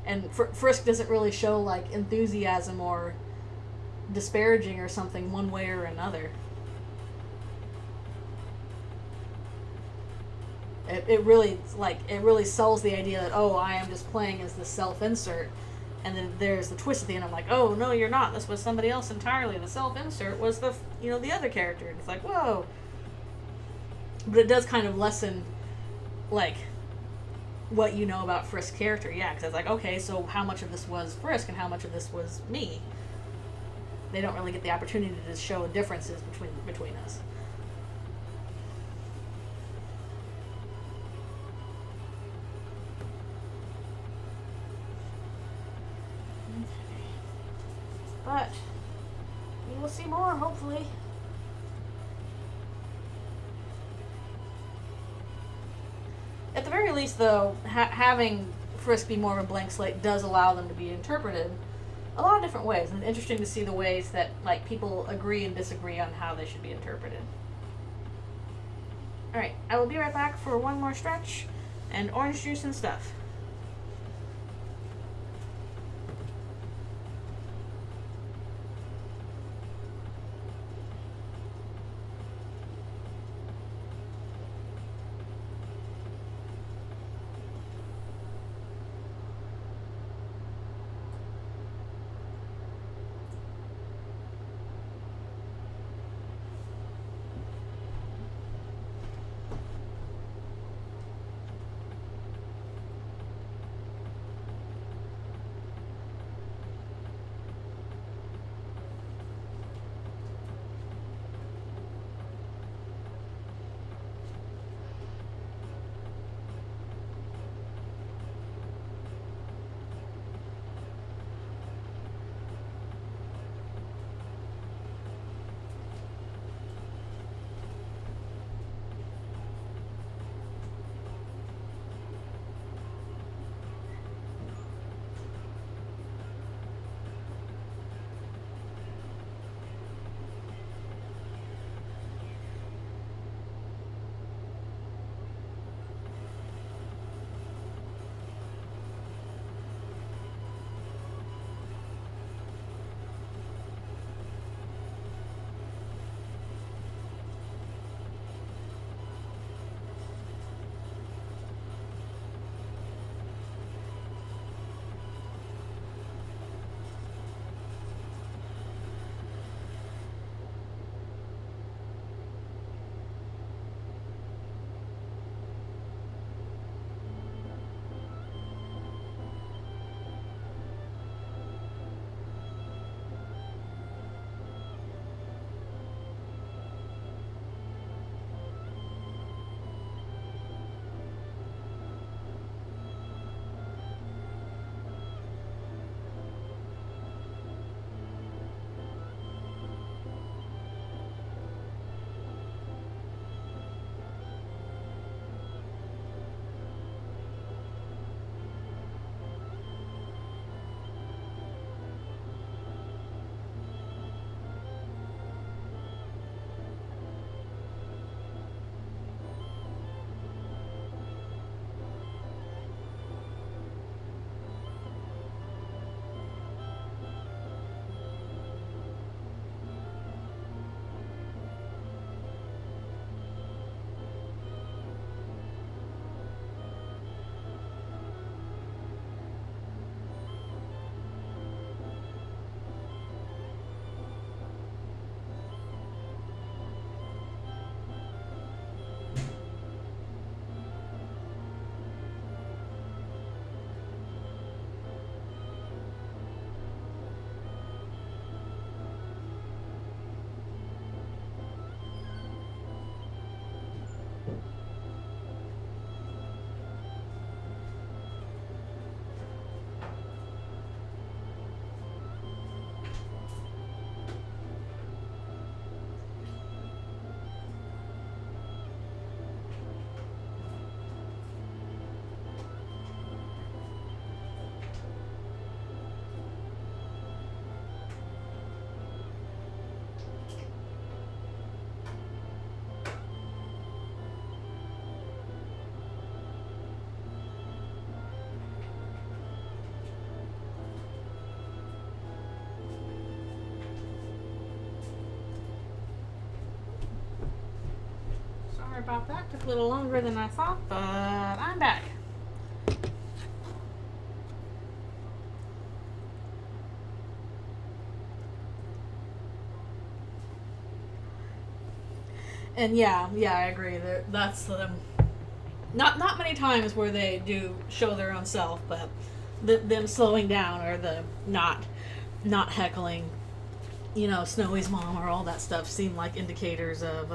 S1: And Frisk doesn't really show, like, enthusiasm or disparaging or something one way or another. It really, like, it really sells the idea that, oh, I am just playing as the self-insert, and then there's the twist at the end. I'm like, oh, no, you're not. This was somebody else entirely. The self-insert was the, you know, the other character. And it's like, whoa. But it does kind of lessen, like, what you know about Frisk's character. Yeah, because it's like, okay, so how much of this was Frisk and how much of this was me? They don't really get the opportunity to show differences between us. But we will see more, hopefully. At the very least, though, having Frisk be more of a blank slate does allow them to be interpreted a lot of different ways. And it's interesting to see the ways that, like, people agree and disagree on how they should be interpreted. Alright, I will be right back for one more stretch and orange juice and stuff. Sorry about that. Took a little longer than I thought, but I'm back. And yeah, I agree. That's not many times where they do show their own self, but them slowing down or the not heckling, Snowy's mom or all that stuff seem like indicators of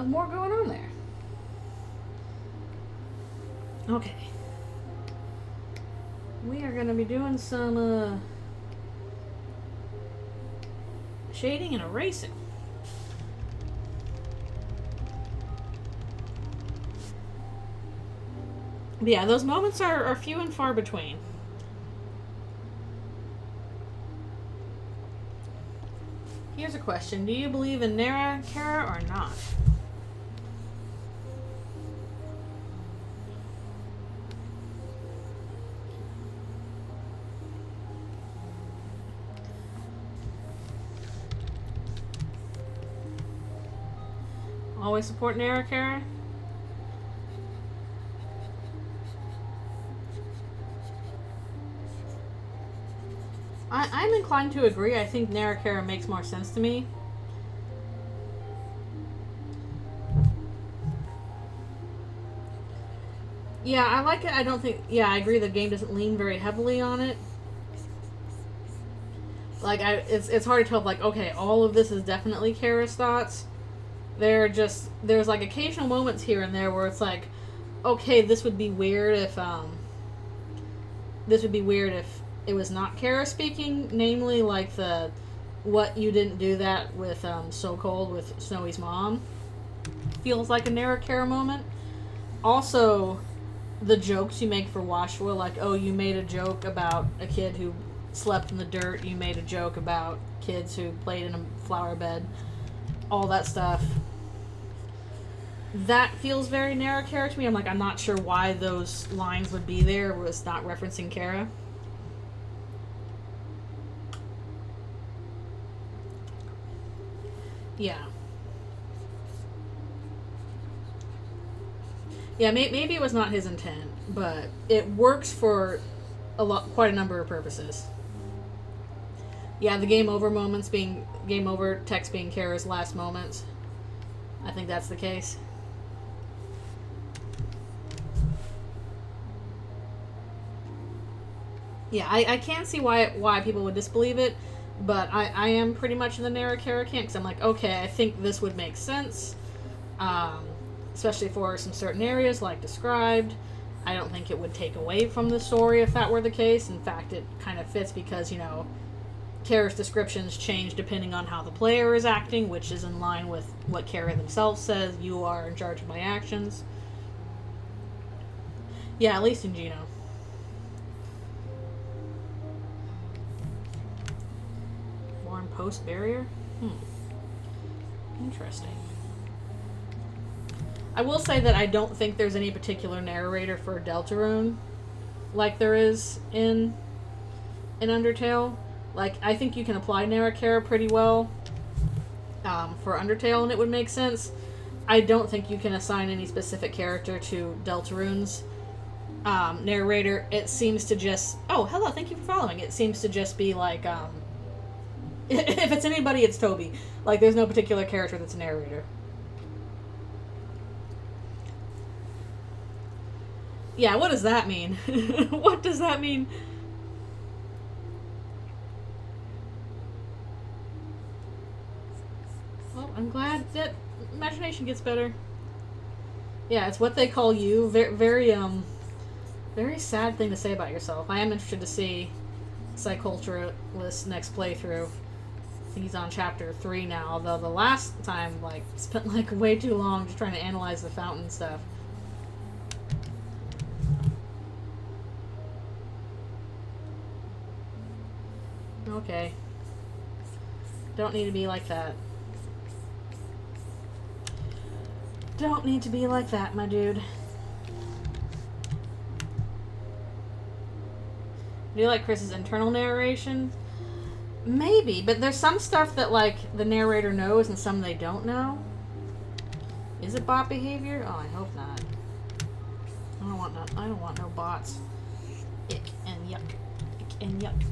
S1: more going on there. Okay. We are going to be doing some shading and erasing. But yeah, those moments are few and far between. Here's a question. Do you believe in Nera Kara or not? Always support Nera Kara? I'm inclined to agree. I think Nera Kara makes more sense to me. Yeah, I like it. I don't think... Yeah, I agree the game doesn't lean very heavily on it. Like, it's hard to tell, like, okay, all of this is definitely Kara's thoughts. There's, like, occasional moments here and there where it's like, okay, this would be weird if it was not Kara speaking, namely, like, what you didn't do that with, So Cold with Snowy's mom. Feels like a Nera Kara moment. Also, the jokes you make for Washua, like, oh, you made a joke about a kid who slept in the dirt, you made a joke about kids who played in a flower bed, all that stuff. That feels very Nera Kara to me. I'm like, I'm not sure why those lines would be there where it's not referencing Kara. Yeah. Yeah, maybe it was not his intent, but it works for quite a number of purposes. Yeah, the game over text being Kara's last moments. I think that's the case. Yeah, I can't see why people would disbelieve it, but I am pretty much in the Nera Kara camp, because I'm like, okay, I think this would make sense, especially for some certain areas, like described. I don't think it would take away from the story if that were the case. In fact, it kind of fits because, Kara's descriptions change depending on how the player is acting, which is in line with what Kara themselves says, you are in charge of my actions. Yeah, at least in Geno. Warm post barrier? Interesting. I will say that I don't think there's any particular narrator for Deltarune like there is in Undertale. Like, I think you can apply Nera Kara pretty well for Undertale, and it would make sense. I don't think you can assign any specific character to Deltarune's narrator. It seems to just... Oh, hello, thank you for following. It seems to just be like... if it's anybody, it's Toby. Like, there's no particular character that's a narrator. Yeah, what does that mean? What does that mean? Well, I'm glad that imagination gets better. Yeah, it's what they call you. Very sad thing to say about yourself. I am interested to see Psyculturalist's next playthrough. I think he's on chapter 3 now, although the last time, spent, way too long just trying to analyze the fountain stuff. Okay. Don't need to be like that. Don't need to be like that, my dude. Do you like Chris's internal narration? Maybe, but there's some stuff that, the narrator knows and some they don't know. Is it bot behavior? Oh, I hope not. I don't want no bots. Ick and yuck. Ick and yuck.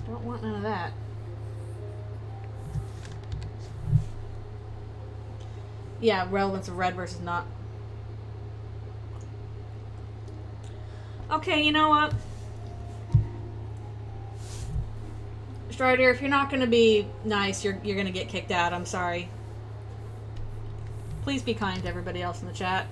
S1: Don't want none of that. Yeah, relevance of red versus not. Okay, you know what? Strider, if you're not going to be nice, you're going to get kicked out. I'm sorry. Please be kind to everybody else in the chat.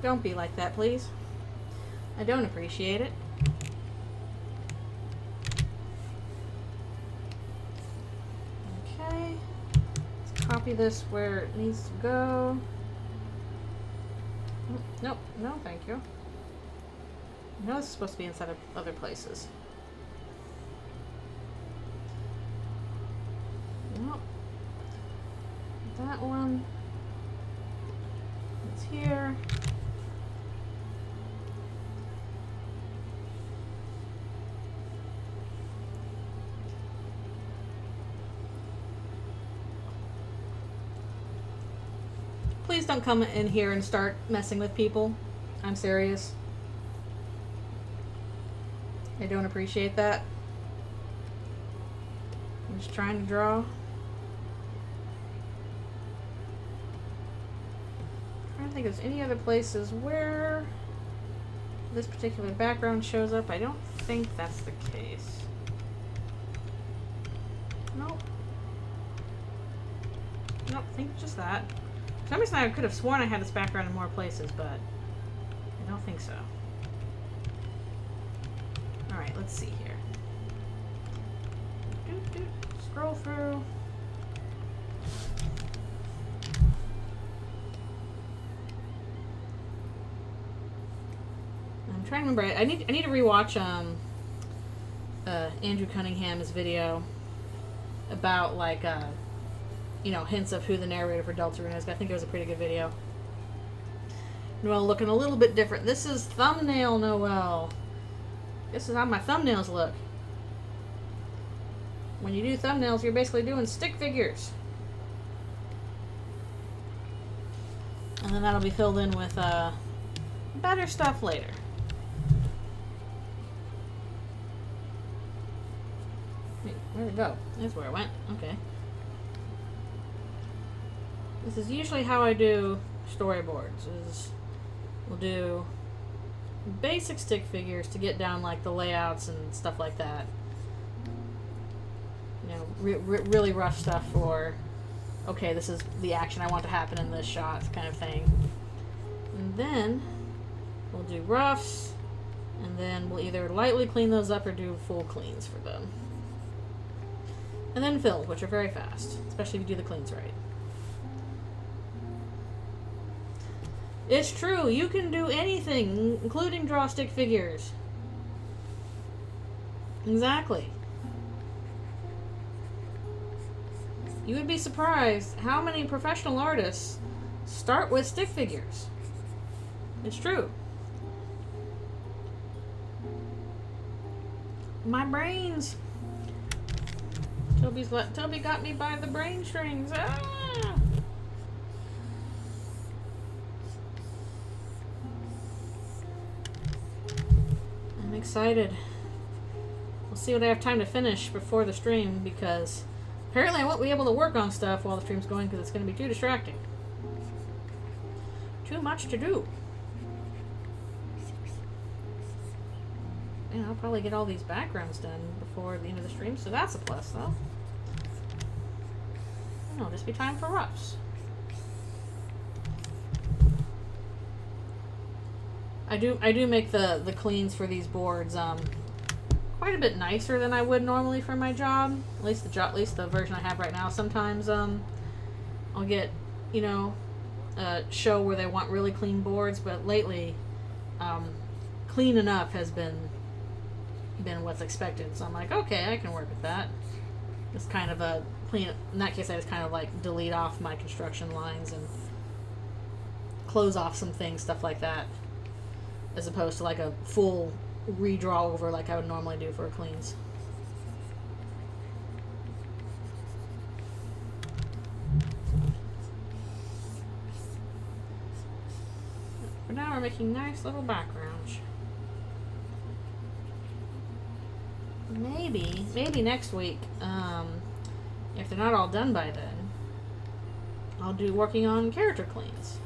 S1: Don't be like that, please. I don't appreciate it. Okay. Let's copy this where it needs to go. Nope. No, thank you. No, this is supposed to be inside of other places. Nope. That one is here. Please don't come in here and start messing with people. I'm serious. I don't appreciate that. I'm just trying to draw. I'm trying to think if there's any other places where this particular background shows up. I don't think that's the case. Nope. Nope, I think just that. For some reason I could have sworn I had this background in more places, but I don't think so. Alright, let's see here. Scroll through. I'm trying to remember. I need to rewatch Andrew Cunningham's video about like you know, hints of who the narrator for Deltarune is. I think it was a pretty good video. Noelle looking a little bit different. This is thumbnail Noelle. This is how my thumbnails look. When you do thumbnails, you're basically doing stick figures. And then that'll be filled in with better stuff later. Wait, where'd it go? That's where it went. Okay. This is usually how I do storyboards. We'll do basic stick figures to get down like the layouts and stuff like that. You know, really rough stuff for, okay, this is the action I want to happen in this shot kind of thing. And then we'll do roughs, and then we'll either lightly clean those up or do full cleans for them. And then fills, which are very fast, especially if you do the cleans right. It's true, you can do anything, including draw stick figures. Exactly. You would be surprised how many professional artists start with stick figures. It's true. My brains. Toby got me by the brain strings. Ah! I'm excited. We'll see what I have time to finish before the stream, because apparently I won't be able to work on stuff while the stream's going because it's going to be too distracting. Too much to do. And I'll probably get all these backgrounds done before the end of the stream, so that's a plus, though. And it'll just be time for roughs. I do make the cleans for these boards quite a bit nicer than I would normally for my job. At least the version I have right now. Sometimes I'll get, you know, a show where they want really clean boards, but lately clean enough has been what's expected. So I'm like, okay, I can work with that. Just kind of a clean. In that case, I just kind of like delete off my construction lines and close off some things, stuff like that, as opposed to like a full redraw over like I would normally do for a cleans. But now we're making nice little backgrounds. Maybe next week, if they're not all done by then, I'll do working on character cleans.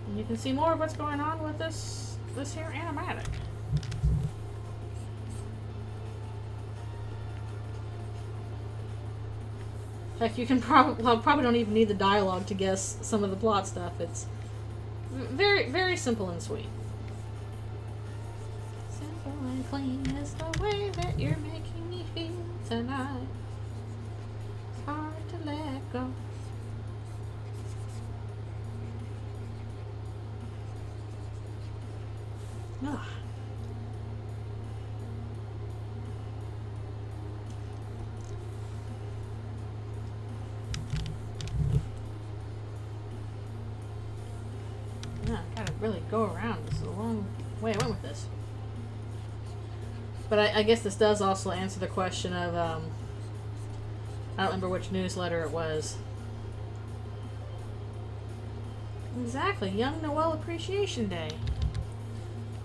S1: And you can see more of what's going on with this here animatic. Heck, you can probably don't even need the dialogue to guess some of the plot stuff. It's very, very simple and sweet. Simple and clean is the way that you're making me feel tonight. It's hard to let go. Ugh. Yeah, I gotta really go around. This is a long way I went with this. But I guess this does also answer the question of, I don't remember which newsletter it was. Exactly, Young Noel Appreciation Day.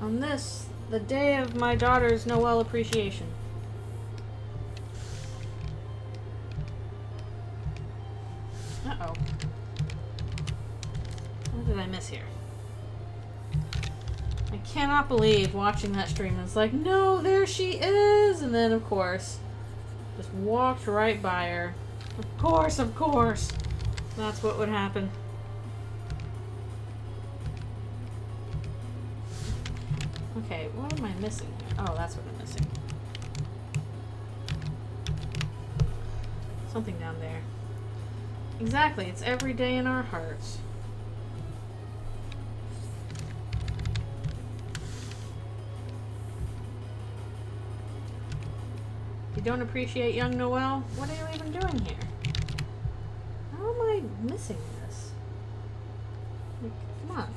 S1: On this, the day of my daughter's Noel appreciation. Uh-oh. What did I miss here? I cannot believe watching that stream. It's like, no, there she is! And then, of course, just walked right by her. Of course. That's what would happen. Okay, what am I missing here? Oh, that's what I'm missing. Something down there. Exactly, it's every day in our hearts. You don't appreciate Young Noel? What are you even doing here? How am I missing this? Like, come on.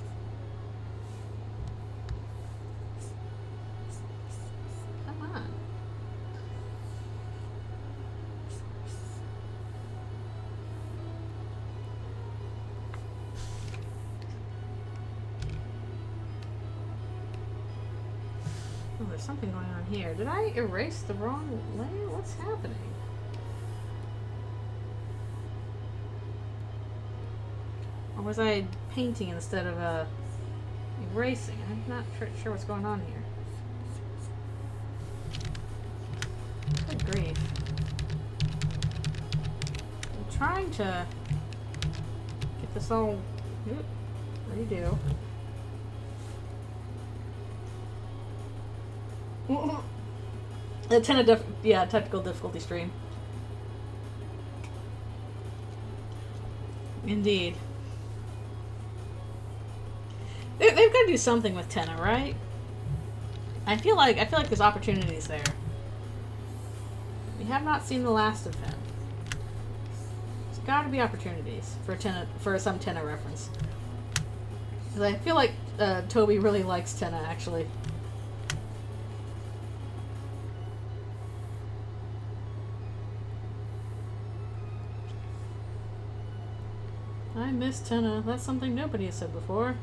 S1: Oh, there's something going on here. Did I erase the wrong layer? What's happening? Or was I painting instead of erasing? I'm not sure what's going on here. Good grief. I'm trying to get this all redo. A technical difficulty stream. Indeed. They've got to do something with Tenna, right? I feel like there's opportunities there. We have not seen the last of him. There's got to be opportunities for some Tenna reference. Because I feel like Toby really likes Tenna, actually. I miss Tenna. That's something nobody has said before.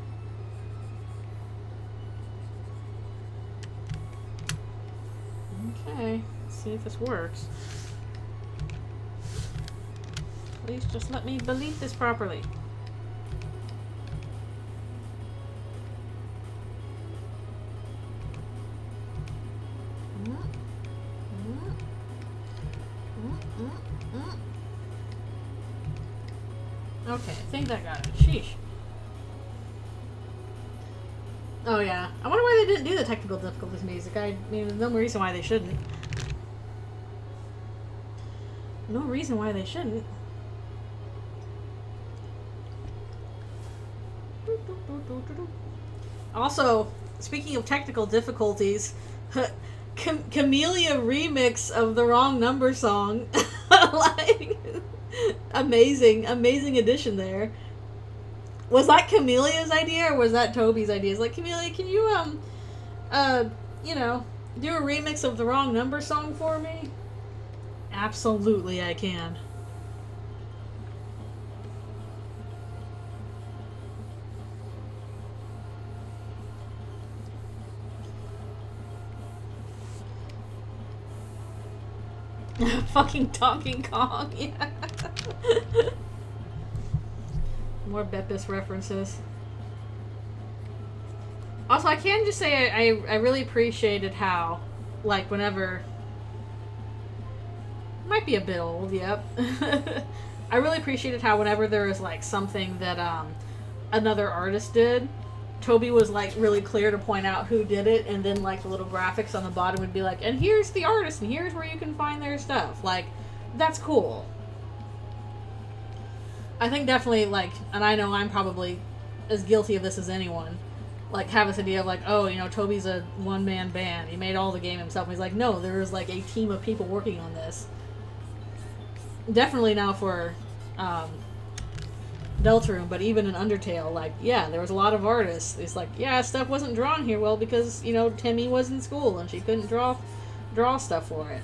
S1: Okay, let's see if this works. Please just let me delete this properly. Okay, I think that got it. Sheesh. Oh yeah. I wonder why they didn't do the technical difficulties music. I mean, there's no reason why they shouldn't. No reason why they shouldn't. Also, speaking of technical difficulties, Camellia remix of the Wrong Number song. Like, amazing addition there. Was that Camelia's idea or was that Toby's idea? It's like, Camelia, can you you know, do a remix of the Wrong Number song for me? Absolutely, I can. Fucking Donkey Kong, yeah. More Beppis references. Also, I can just say I really appreciated how, like, whenever... Might be a bit old, yep. I really appreciated how whenever there was, like, something that another artist did, Toby was, like, really clear to point out who did it, and then, like, the little graphics on the bottom would be like, and here's the artist, and here's where you can find their stuff. Like, that's cool. I think definitely, like, and I know I'm probably as guilty of this as anyone, like, have this idea of, like, oh, you know, Toby's a one-man band. He made all the game himself. And he's like, no, there was, like, a team of people working on this. Definitely now for Deltarune, but even in Undertale, like, yeah, there was a lot of artists. It's like, yeah, stuff wasn't drawn here well because, you know, Timmy was in school and she couldn't draw stuff for it.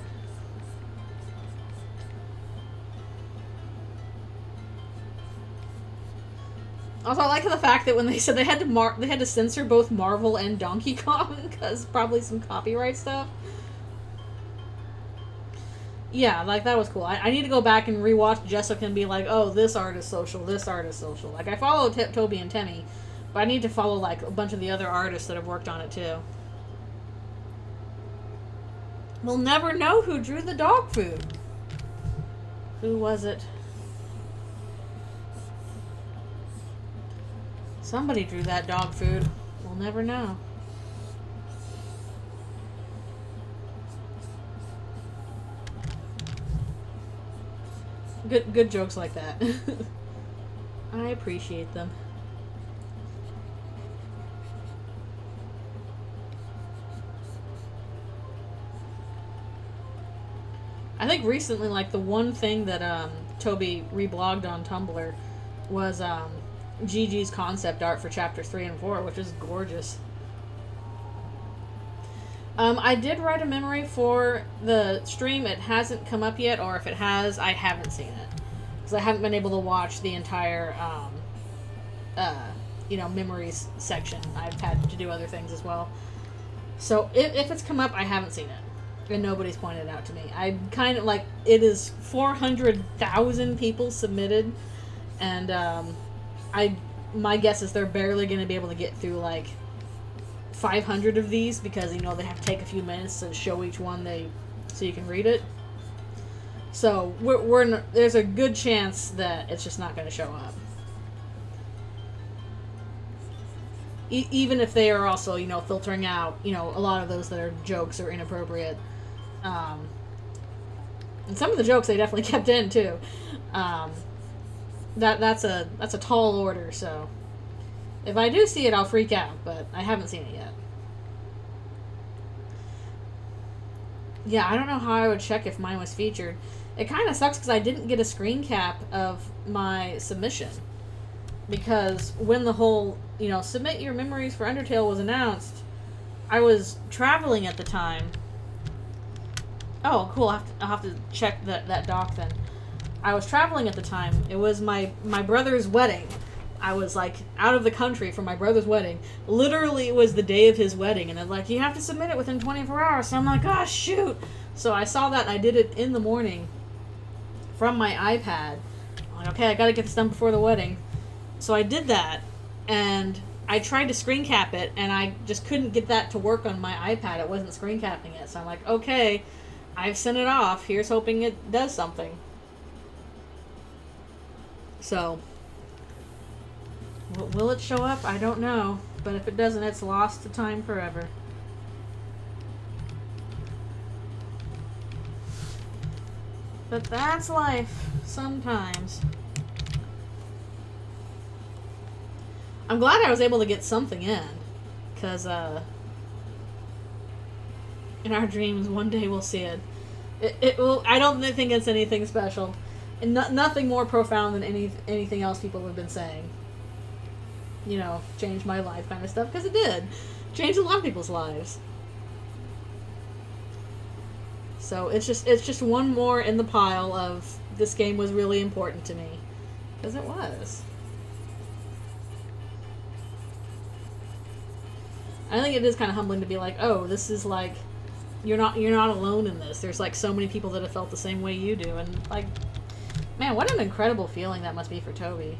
S1: Also, I like the fact that when they said they had to censor both Marvel and Donkey Kong because probably some copyright stuff. Yeah, like, that was cool. I need to go back and rewatch Jessica and be like, oh, this art is social, this art is social. Like, I follow Toby and Timmy, but I need to follow, like, a bunch of the other artists that have worked on it, too. We'll never know who drew the dog food. Who was it? Somebody drew that dog food. We'll never know. Good jokes like that. I appreciate them. I think recently, like, the one thing that Toby reblogged on Tumblr was Gigi's concept art for chapters 3 and 4, which is gorgeous. I did write a memory for the stream. It hasn't come up yet, or if it has, I haven't seen it. Because I haven't been able to watch the entire, you know, memories section. I've had to do other things as well. So, if it's come up, I haven't seen it. And nobody's pointed it out to me. I kind of, like, it is 400,000 people submitted, and, my guess is they're barely going to be able to get through, like, 500 of these because, you know, they have to take a few minutes to show each one so you can read it. So there's a good chance that it's just not going to show up. Even if they are also, you know, filtering out, you know, a lot of those that are jokes or inappropriate. And some of the jokes they definitely kept in too. That's a tall order, so if I do see it, I'll freak out, but I haven't seen it yet. Yeah, I don't know how I would check if mine was featured. It kind of sucks because I didn't get a screen cap of my submission. Because when the whole, you know, submit your memories for Undertale was announced, I was traveling at the time. Oh, cool, I'll have to check that doc then. I was traveling at the time. It was my brother's wedding. I was, like, out of the country for my brother's wedding. Literally, it was the day of his wedding, and they're like, you have to submit it within 24 hours. So I'm like, oh, shoot. So I saw that, and I did it in the morning from my iPad. I'm like, okay, I gotta get this done before the wedding. So I did that, and I tried to screen cap it, and I just couldn't get that to work on my iPad. It wasn't screen capping it. So I'm like, okay, I've sent it off. Here's hoping it does something. So, will it show up? I don't know. But if it doesn't, it's lost to time forever. But that's life, sometimes. I'm glad I was able to get something in. Because, in our dreams, one day we'll see it. Well, I don't think it's anything special, and nothing more profound than anything else people have been saying. You know, change my life kind of stuff, because it did. Changed a lot of people's lives. So it's just one more in the pile of this game was really important to me, because it was. I think it is kind of humbling to be like, oh, this is like, you're not alone in this. There's like so many people that have felt the same way you do, and like, man, what an incredible feeling that must be for Toby.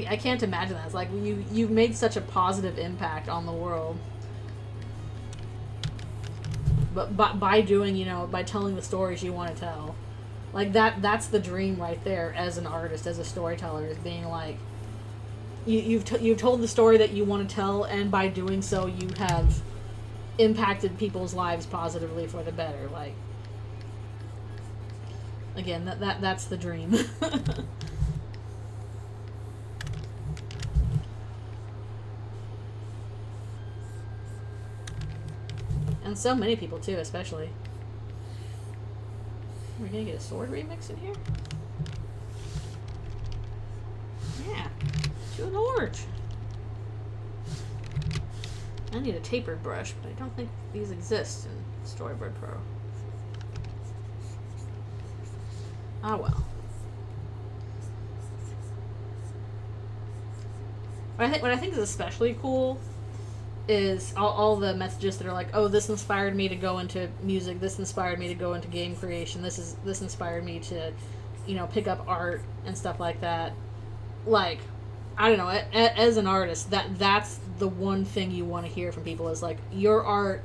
S1: I can't imagine that. It's like you've made such a positive impact on the world, but by doing, you know, by telling the stories you want to tell, like that's the dream right there as an artist, as a storyteller, is being like, you've told the story that you want to tell, and by doing so you have impacted people's lives positively for the better. Like, again, that's the dream. And so many people too, especially. We're gonna get a sword remix in here? Yeah. To an orange. I need a tapered brush, but I don't think these exist in Storyboard Pro. Ah, well. What I think is especially cool is all the messages that are like, oh, this inspired me to go into music, this inspired me to go into game creation, this inspired me to, you know, pick up art and stuff like that. Like, I don't know, as an artist, that's the one thing you want to hear from people, is like, your art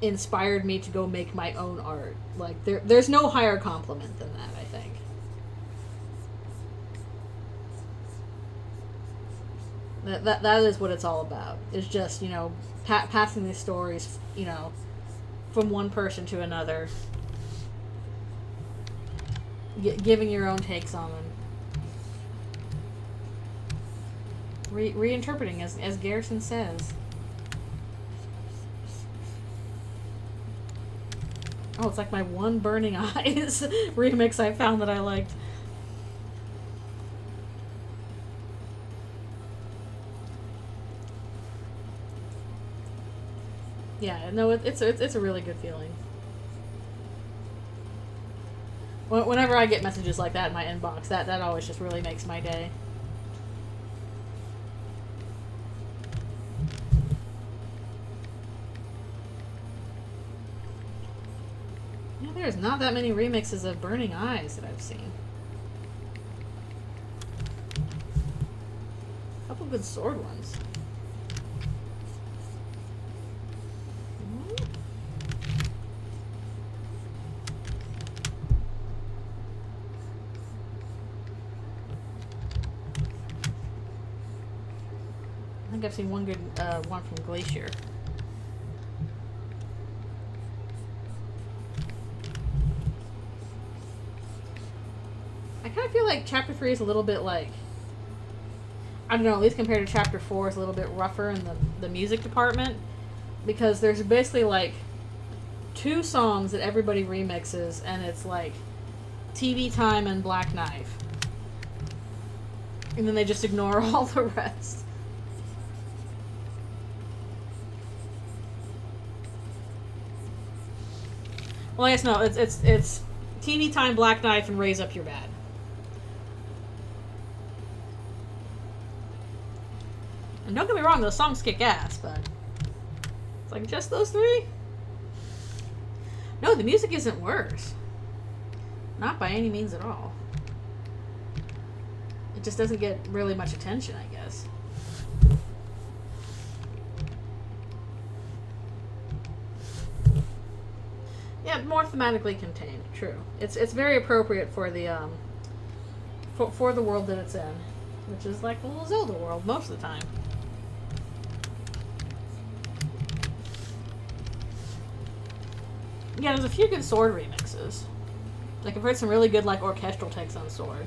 S1: inspired me to go make my own art. Like, there's no higher compliment than that, I think. That is what it's all about. It's just, you know, passing these stories, you know, from one person to another, giving your own takes on them, reinterpreting, as Garrison says. Oh, it's like my one Burning Eyes remix I found that I liked. Yeah, no, it's a really good feeling. Whenever I get messages like that in my inbox, that always just really makes my day. Yeah, there's not that many remixes of Burning Eyes that I've seen. A couple good sword ones. I think I've seen one good one from Glacier. I kind of feel like Chapter 3 is a little bit like, I don't know, at least compared to Chapter 4, is a little bit rougher in the music department, because there's basically like 2 songs that everybody remixes, and it's like TV Time and Black Knife. And then they just ignore all the rest. Well, I guess no, it's TV Time, Black Knife, and Raise Up Your Bad. And don't get me wrong, those songs kick ass, but it's like, just those 3? No, the music isn't worse. Not by any means at all. It just doesn't get really much attention, I guess. Yeah, more thematically contained. True. It's very appropriate for the for the world that it's in, which is like the little Zelda world most of the time. Yeah, there's a few good Sword remixes. Like, I've heard some really good, like, orchestral takes on Sword.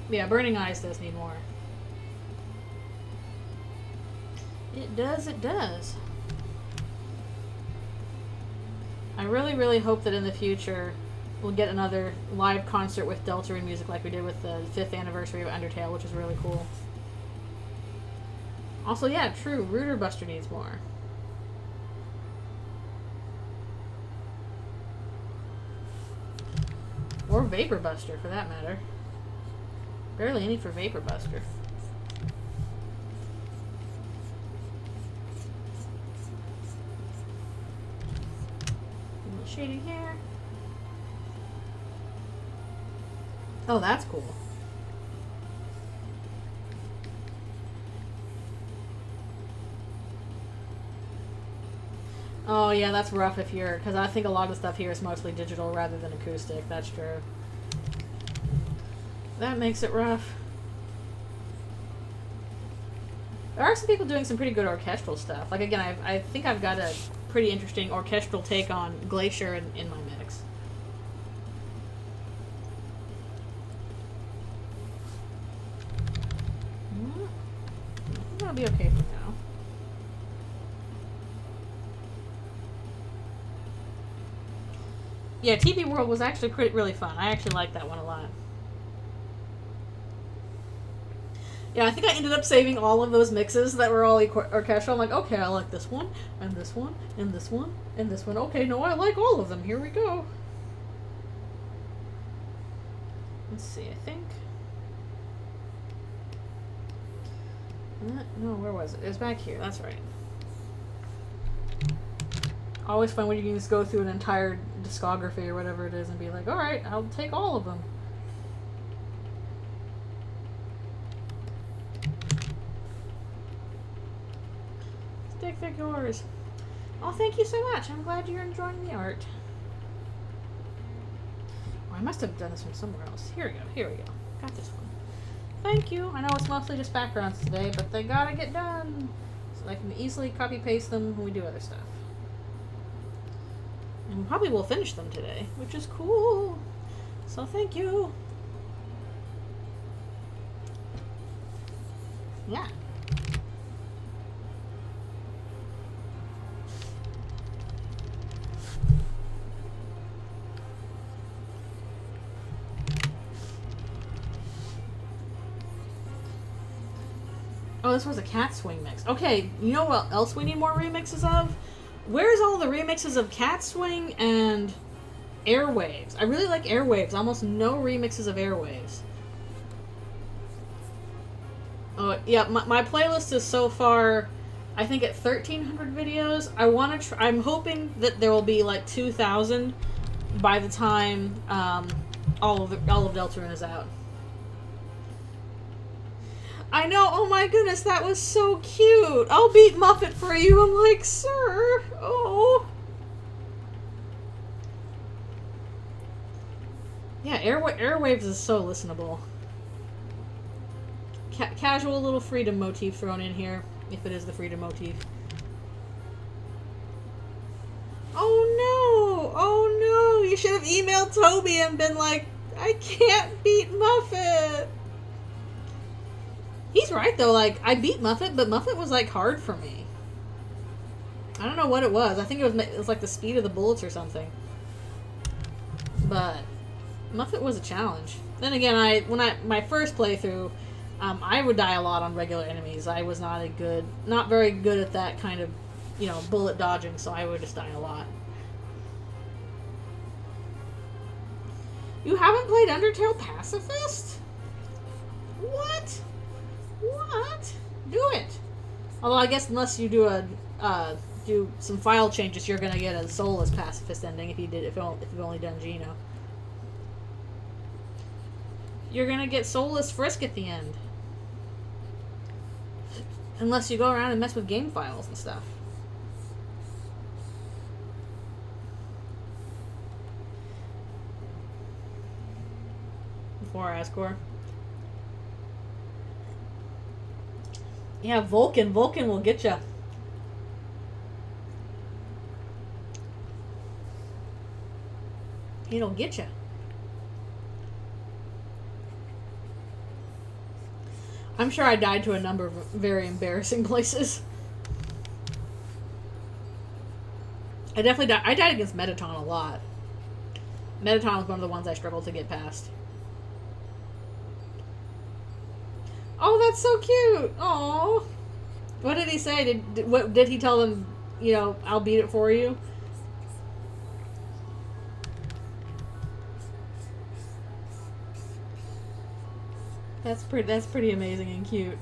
S1: Yeah, Burning Eyes does need more. It does, it does. I really, really hope that in the future we'll get another live concert with Deltarune music like we did with the 5th anniversary of Undertale, which is really cool. Also, yeah, true, Rooter Buster needs more. Or Vapor Buster, for that matter. Barely any for Vapor Buster. A little shading here. Oh, that's cool. Oh, yeah, that's rough if you're... Because I think a lot of stuff here is mostly digital rather than acoustic. That's true. That makes it rough. There are some people doing some pretty good orchestral stuff. Like, again, I think I've got a pretty interesting orchestral take on Glacier in my mix. That'll be okay for now. Yeah, TP World was actually really fun. I actually liked that one a lot. Yeah, I think I ended up saving all of those mixes that were all orchestral. I'm like, okay, I like this one, and this one, and this one, and this one. Okay, no, I like all of them. Here we go. Let's see, I think... No, where was it? It was back here. That's right. Always fun when you can just go through an entire discography or whatever it is and be like, alright, I'll take all of them. Stick figures. Oh, thank you so much. I'm glad you're enjoying the art. Oh, I must have done this one somewhere else. Here we go. Here we go. Got this one. Thank you. I know it's mostly just backgrounds today, but they gotta get done. So I can easily copy-paste them when we do other stuff. And probably will finish them today, which is cool. So thank you. Yeah. Oh, this was a Cat Swing mix. Okay, you know what else we need more remixes of? Where's all the remixes of Cat Swing and Airwaves? I really like Airwaves. Almost no remixes of Airwaves. Oh, yeah, my playlist is so far, I think, at 1,300 videos. I want to I'm hoping that there will be like 2,000 by the time all of Deltarune is out. I know, oh my goodness, that was so cute. I'll beat Muffet for you. I'm like, sir, oh. Yeah, Airwaves is so listenable. Casual little freedom motif thrown in here, if it is the freedom motif. Oh no, oh no, you should have emailed Toby and been like, I can't beat Muffet. He's right, though. Like, I beat Muffet, but Muffet was, like, hard for me. I don't know what it was. I think it was like, the speed of the bullets or something. But Muffet was a challenge. Then again, my first playthrough, I would die a lot on regular enemies. I was not very good at that kind of, bullet dodging, so I would just die a lot. You haven't played Undertale Pacifist? What? What? Do it. Although I guess unless you do do some file changes, you're gonna get a soulless pacifist ending if you've only done Geno. You're gonna get soulless Frisk at the end. Unless you go around and mess with game files and stuff. Before Asgore. Yeah, Vulcan will get ya. It'll get ya. I'm sure I died to a number of very embarrassing places. I definitely died. I died against Metaton a lot. Metaton was one of the ones I struggled to get past. Oh, that's so cute. Oh, what did he say? What did he tell them? You know, I'll beat it for you. That's pretty amazing and cute.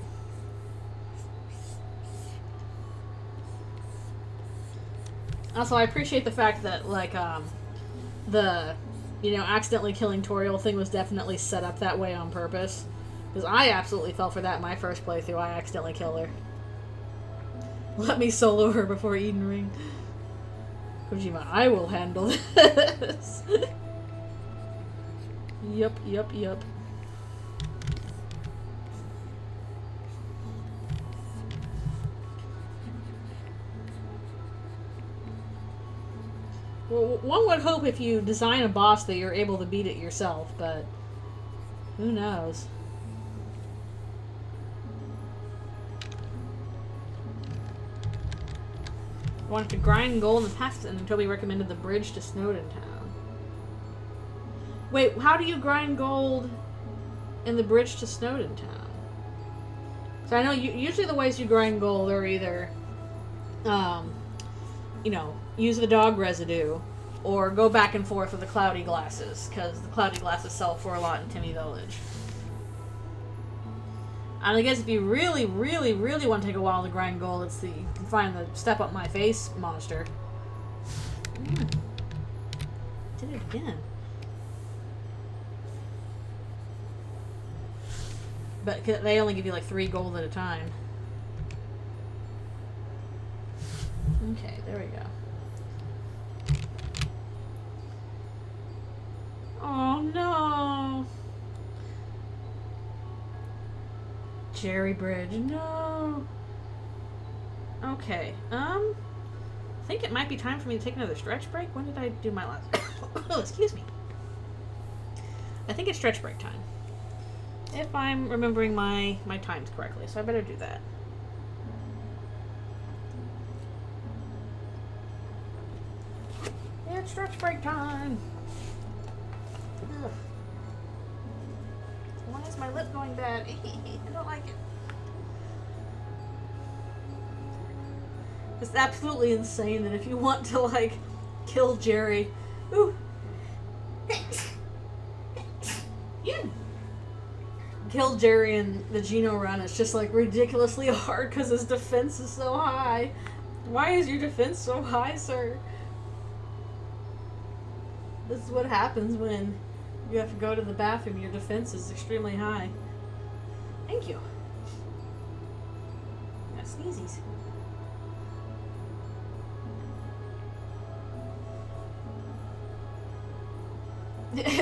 S1: Also, I appreciate the fact that like the accidentally killing Toriel thing was definitely set up that way on purpose. Because I absolutely fell for that in my first playthrough. I accidentally killed her. Let me solo her before Eden Ring. Kojima, I will handle this. Yup. Well, one would hope if you design a boss that you're able to beat it yourself, but who knows? I wanted to grind gold in the past, and then Toby recommended the bridge to Snowden Town. Wait, how do you grind gold in the bridge to Snowden Town? So I know usually the ways you grind gold are either, use the dog residue, or go back and forth with the cloudy glasses, because the cloudy glasses sell for a lot in Timmy Village. And I guess if you really, really, really want to take a while to grind gold, you can find the Step Up My Face monster. Did it again. But they only give you like 3 gold at a time. Okay, there we go. Oh no! Jerry Bridge, no! Okay, I think it might be time for me to take another stretch break. When did I do my last... Oh, excuse me. I think it's stretch break time. If I'm remembering my times correctly, so I better do that. It's stretch break time! Ugh. Why is my lip going bad? I don't like it. It's absolutely insane that if you want to, like, kill Jerry... Ooh! Kill Jerry in the Geno run, it's just, like, ridiculously hard because his defense is so high. Why is your defense so high, sir? This is what happens when you have to go to the bathroom. Your defense is extremely high. Thank you. Got sneezies.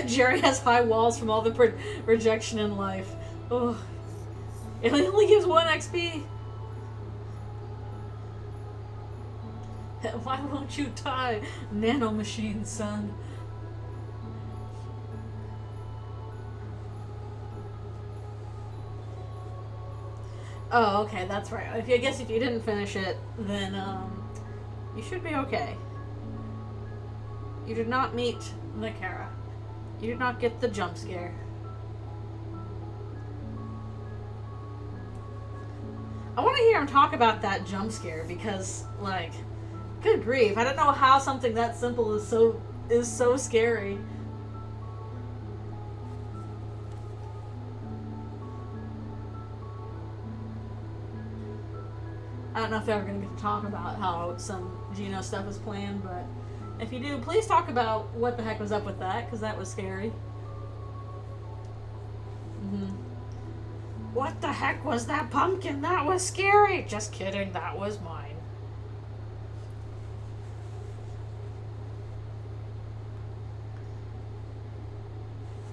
S1: Jerry has high walls from all the rejection in life. Oh, it only gives 1 XP. Why won't you die, nanomachine, son? Oh, okay, that's right. I guess if you didn't finish it, then you should be okay. You did not meet Nakara. You did not get the jump scare. I want to hear him talk about that jump scare because, like, good grief! I don't know how something that simple is so scary. I don't know if they're ever going to get to talk about how some Geno stuff is planned, but if you do, please talk about what the heck was up with that, because that was scary. What the heck was that pumpkin? That was scary! Just kidding, that was mine.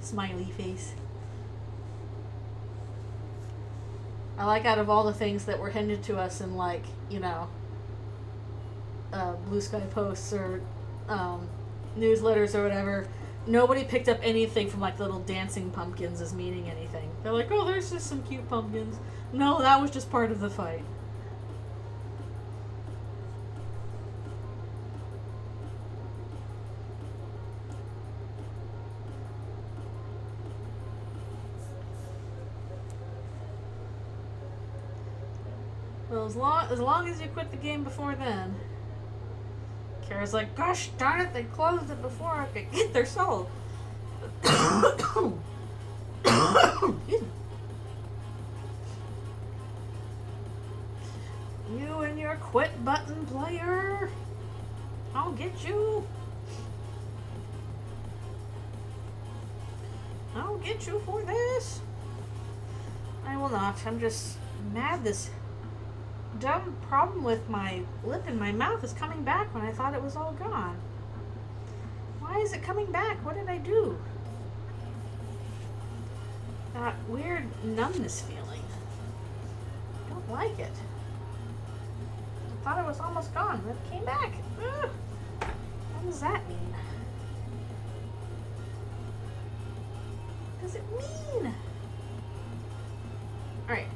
S1: Smiley face. I like out of all the things that were handed to us in, like, Blue Sky posts or newsletters or whatever, nobody picked up anything from, like, little dancing pumpkins as meaning anything. They're like, oh, there's just some cute pumpkins. No, that was just part of the fight. So as long as you quit the game before then. Kara's like, gosh darn it, they closed it before I could get their soul. You and your quit button player. I'll get you. I'll get you for this. I will not. I'm just mad this dumb problem with my lip and my mouth is coming back when I thought it was all gone. Why is it coming back? What did I do? That weird numbness feeling. Don't like it. I thought it was almost gone, but it came back. Ugh. What does that mean? What does it mean? Alright.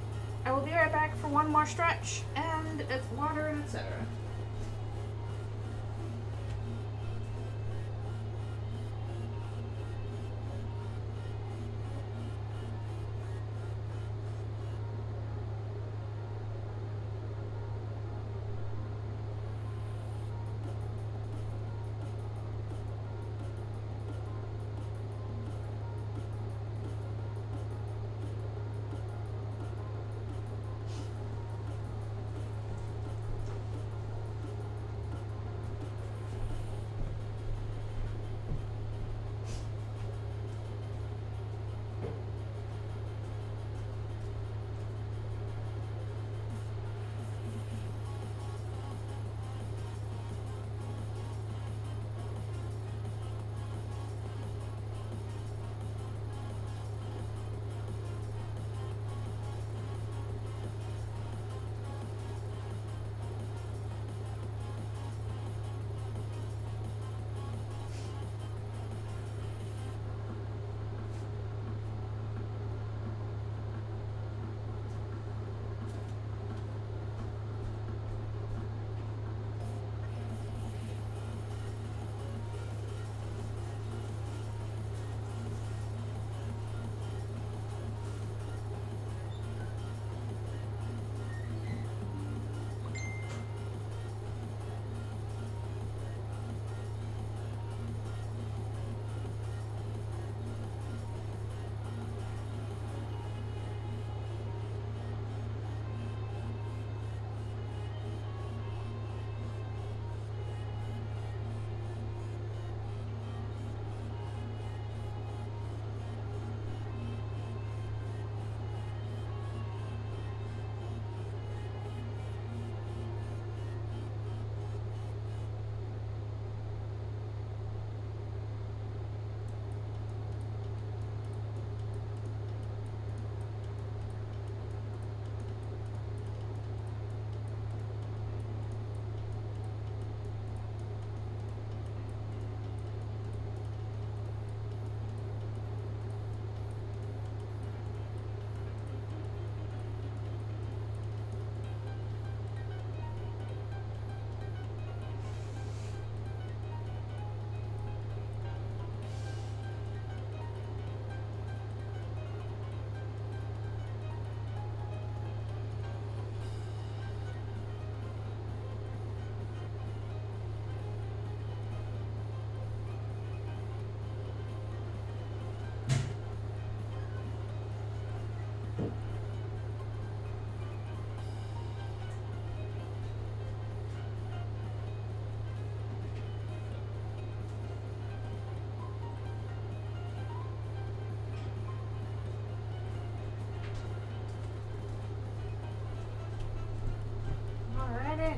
S1: I will be right back for one more stretch and water and etc.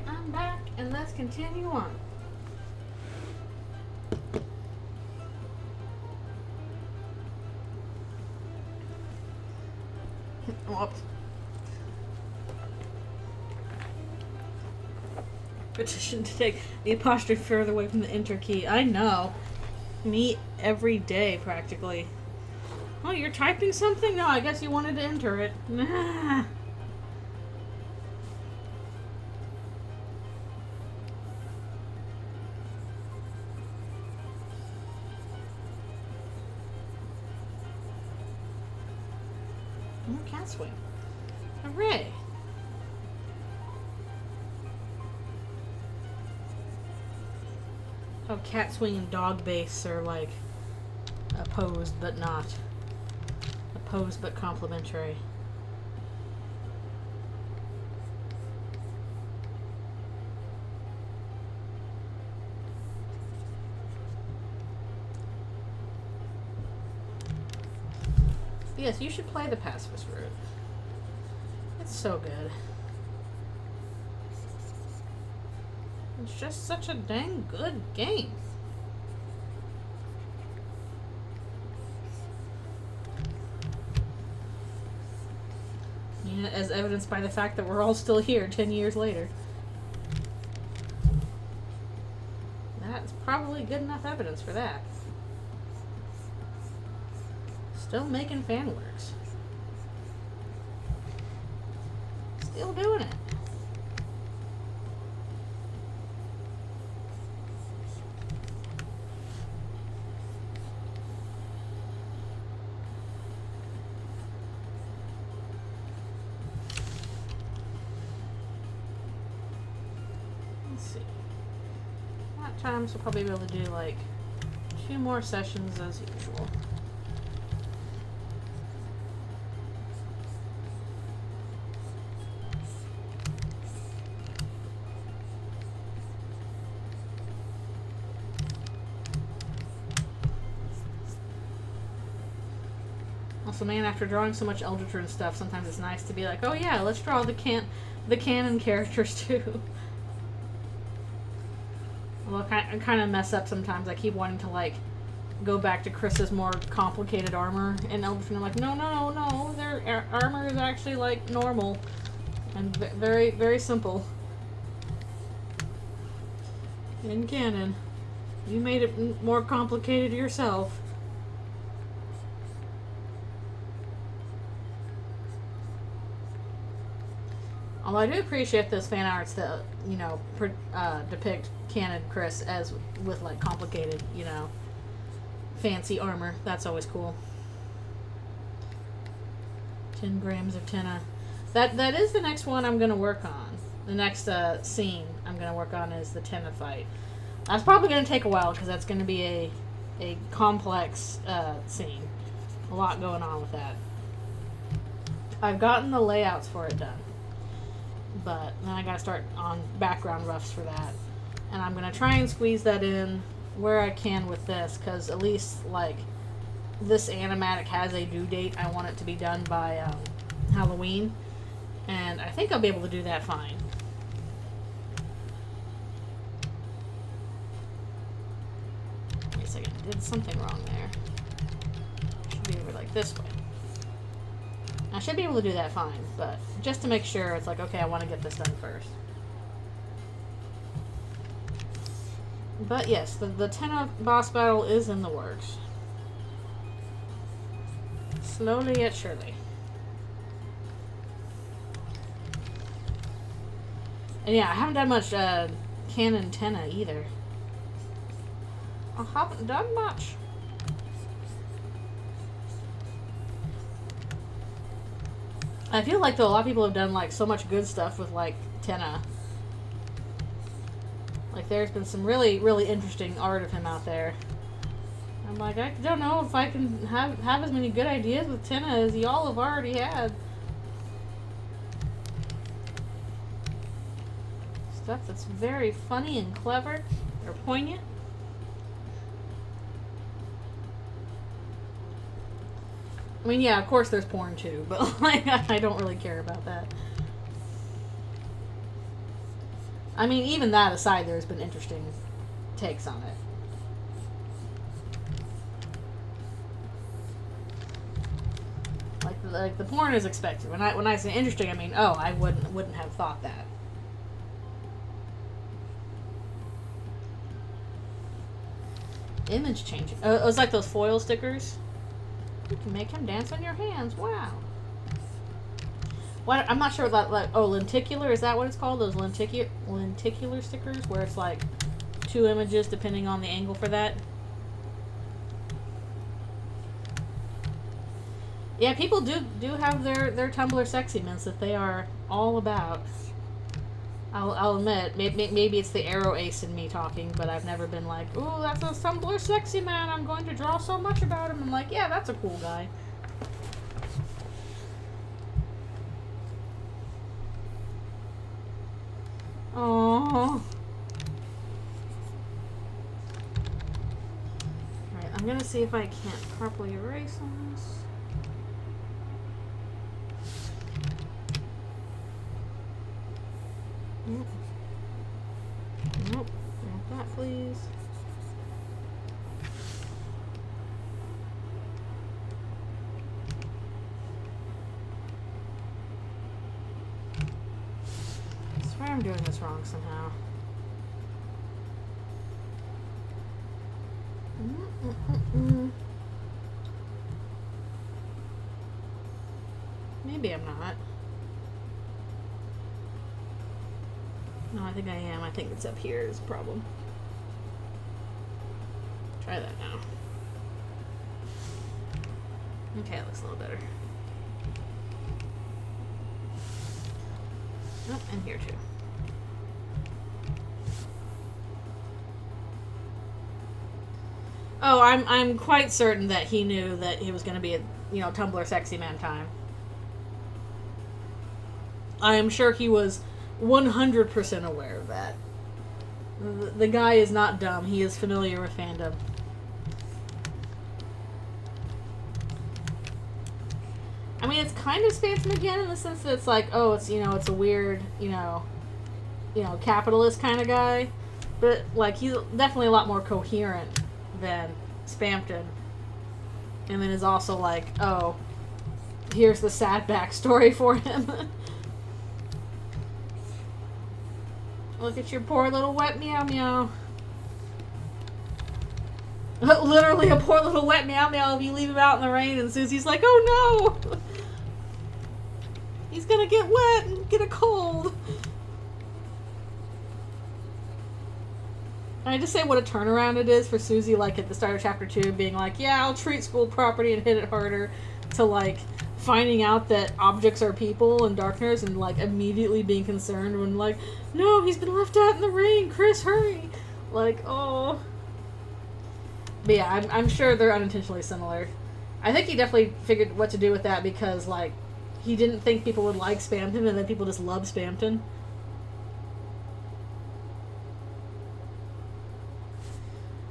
S1: I'm back, and let's continue on. Whoops. Petition to take the apostrophe further away from the enter key. I know. Me every day, practically. Oh, you're typing something? No, I guess you wanted to enter it. Nah. More cat swing. Hooray. Oh, cat swing and dog bass are like opposed but not. Opposed but complementary. Yes, you should play the pacifist route. It's so good. It's just such a dang good game. Yeah, as evidenced by the fact that we're all still here 10 years later. That's probably good enough evidence for that. Still making fan works. Still doing it. Let's see. That times we'll probably be able to do like 2 more sessions as usual. Also, man, after drawing so much Eldritch and stuff, sometimes it's nice to be like, oh yeah, let's draw the canon characters too. Well, I kind of mess up sometimes. I keep wanting to like go back to Chris's more complicated armor in Eldritch, and I'm like, no, their armor is actually like normal and very, very simple. In canon, you made it more complicated yourself. Although I do appreciate those fan arts that, you know, depict canon Chris as with like complicated, you know, fancy armor. That's always cool. 10 grams of tenna. That is the next one I'm gonna work on. The next scene I'm gonna work on is the tenna fight. That's probably gonna take a while because that's gonna be a complex scene. A lot going on with that. I've gotten the layouts for it done. But then I gotta start on background roughs for that. And I'm gonna try and squeeze that in where I can with this, because at least, like, this animatic has a due date. I want it to be done by Halloween. And I think I'll be able to do that fine. Wait a second, I did something wrong there. Should be over like this way. I should be able to do that fine, but just to make sure, it's like, okay, I want to get this done first. But yes, the tenna boss battle is in the works. Slowly yet surely. And yeah, I haven't done much canon tenna either. I haven't done much. I feel like, though, a lot of people have done, like, so much good stuff with, like, tenna. Like, there's been some really, really interesting art of him out there. I'm like, I don't know if I can have as many good ideas with tenna as y'all have already had. Stuff that's very funny and clever, or poignant. I mean, yeah, of course there's porn too, but like, I don't really care about that. I mean, even that aside, there's been interesting takes on it. Like the porn is expected. When I say interesting, I mean, oh, I wouldn't have thought that. Image changing. It was like those foil stickers. You can make him dance on your hands. Wow. What? I'm not sure about, like, oh, lenticular, is that what it's called? Those lenticular stickers where it's like 2 images depending on the angle for that. Yeah, people do have their Tumblr sexy mints that they are all about. I'll admit, maybe it's the arrow ace in me talking, but I've never been like, ooh, that's a Tumblr sexy man, I'm going to draw so much about him. I'm like, yeah, that's a cool guy. Oh. Alright, I'm gonna see if I can't properly erase on this. Nope. Nope. Not that, please. I swear I'm doing this wrong somehow. Maybe I'm not. No, I think I am. I think it's up here is the problem. Try that now. Okay, it looks a little better. Oh, and here too. Oh, I'm quite certain that he knew that he was going to be a, you know, Tumblr sexy man time. I am sure he was 100% aware of that. The guy is not dumb. He is familiar with fandom. I mean, it's kind of Spamton again in the sense that it's like, oh, it's, you know, it's a weird, you know, capitalist kind of guy. But, like, he's definitely a lot more coherent than Spamton. And then is also like, oh, here's the sad backstory for him. Look at your poor little wet meow meow. Literally a poor little wet meow meow if you leave him out in the rain and Susie's like, oh no! He's gonna get wet and get a cold. And I just say what a turnaround it is for Susie, like at the start of chapter 2, being like, yeah, I'll treat school property and hit it harder, to like finding out that objects are people and darkness and like immediately being concerned when like, no, he's been left out in the rain, Chris, hurry. Like, oh. But yeah, I'm sure they're unintentionally similar. I think he definitely figured what to do with that because like he didn't think people would like Spamton and then people just love Spamton.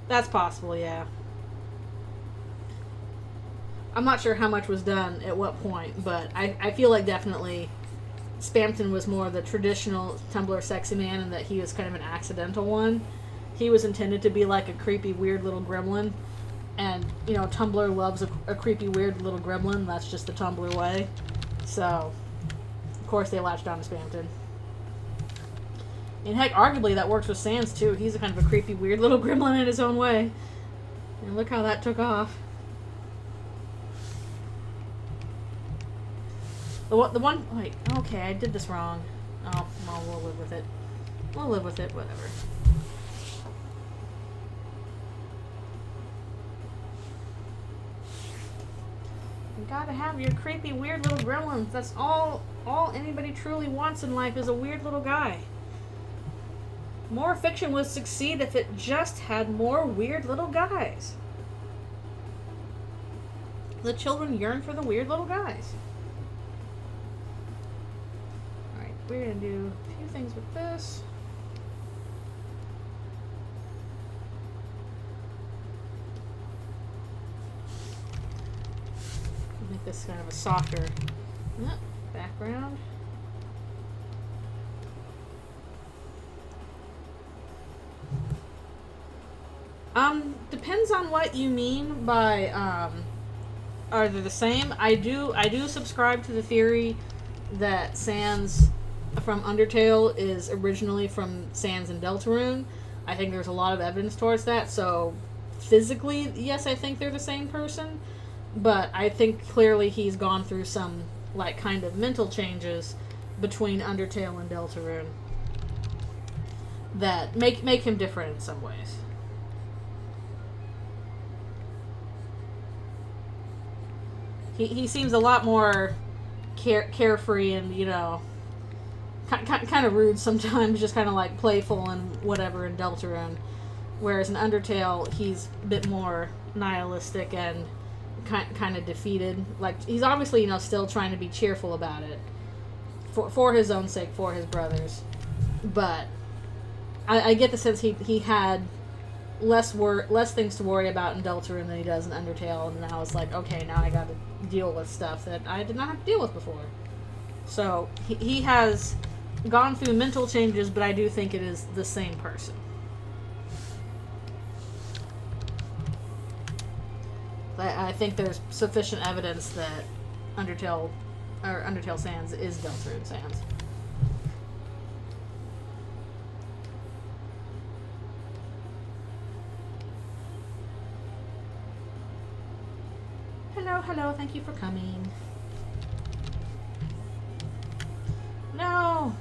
S1: That's possible, yeah. I'm not sure how much was done at what point, but I feel like definitely Spamton was more the traditional Tumblr sexy man and that he was kind of an accidental one. He was intended to be like a creepy, weird little gremlin. And, you know, Tumblr loves a creepy, weird little gremlin. That's just the Tumblr way. So, of course, they latched on to Spamton. And heck, arguably that works with Sans too. He's a kind of a creepy, weird little gremlin in his own way. And look how that took off. The one, wait, okay, I did this wrong. Oh, well, we'll live with it. We'll live with it, whatever. You gotta have your creepy, weird little gremlins. That's all anybody truly wants in life is a weird little guy. More fiction would succeed if it just had more weird little guys. The children yearn for the weird little guys. Alright, we're gonna do a few things with this. Make this kind of a softer background. Depends on what you mean by are they the same? I do subscribe to the theory that Sans from Undertale is originally from Sans and Deltarune. I think there's a lot of evidence towards that, so physically, yes, I think they're the same person, but I think clearly he's gone through some like kind of mental changes between Undertale and Deltarune that make him different in some ways. He seems a lot more carefree and, you know, kind of rude sometimes, just kind of like playful and whatever in Deltarune. Whereas in Undertale, he's a bit more nihilistic and kind of defeated. Like, he's obviously, still trying to be cheerful about it. For his own sake, for his brothers. But I get the sense he had less things to worry about in Deltarune than he does in Undertale. And now it's like, okay, now I gotta deal with stuff that I did not have to deal with before. So, he has gone through mental changes, but I do think it is the same person. I think there's sufficient evidence that Undertale Sans is Deltarune Sans. Hello, thank you for coming. No!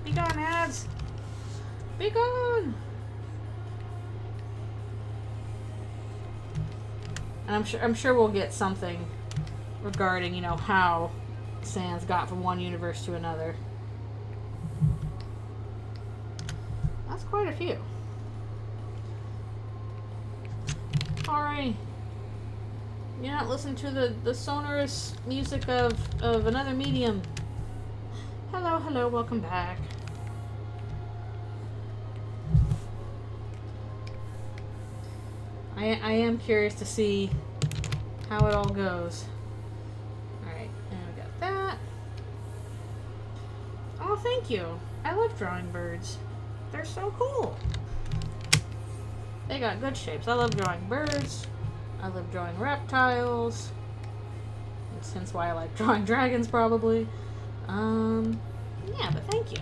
S1: Be gone, ads! Be gone! And I'm sure we'll get something regarding, how Sans got from one universe to another. That's quite a few. Sorry. You're not listening to the sonorous music of another medium. Hello, welcome back. I am curious to see how it all goes. Alright, and we got that. Oh, thank you. I love drawing birds. They're so cool. They got good shapes. I love drawing birds. I love drawing reptiles. That's hence why I like drawing dragons, probably. Yeah, but thank you.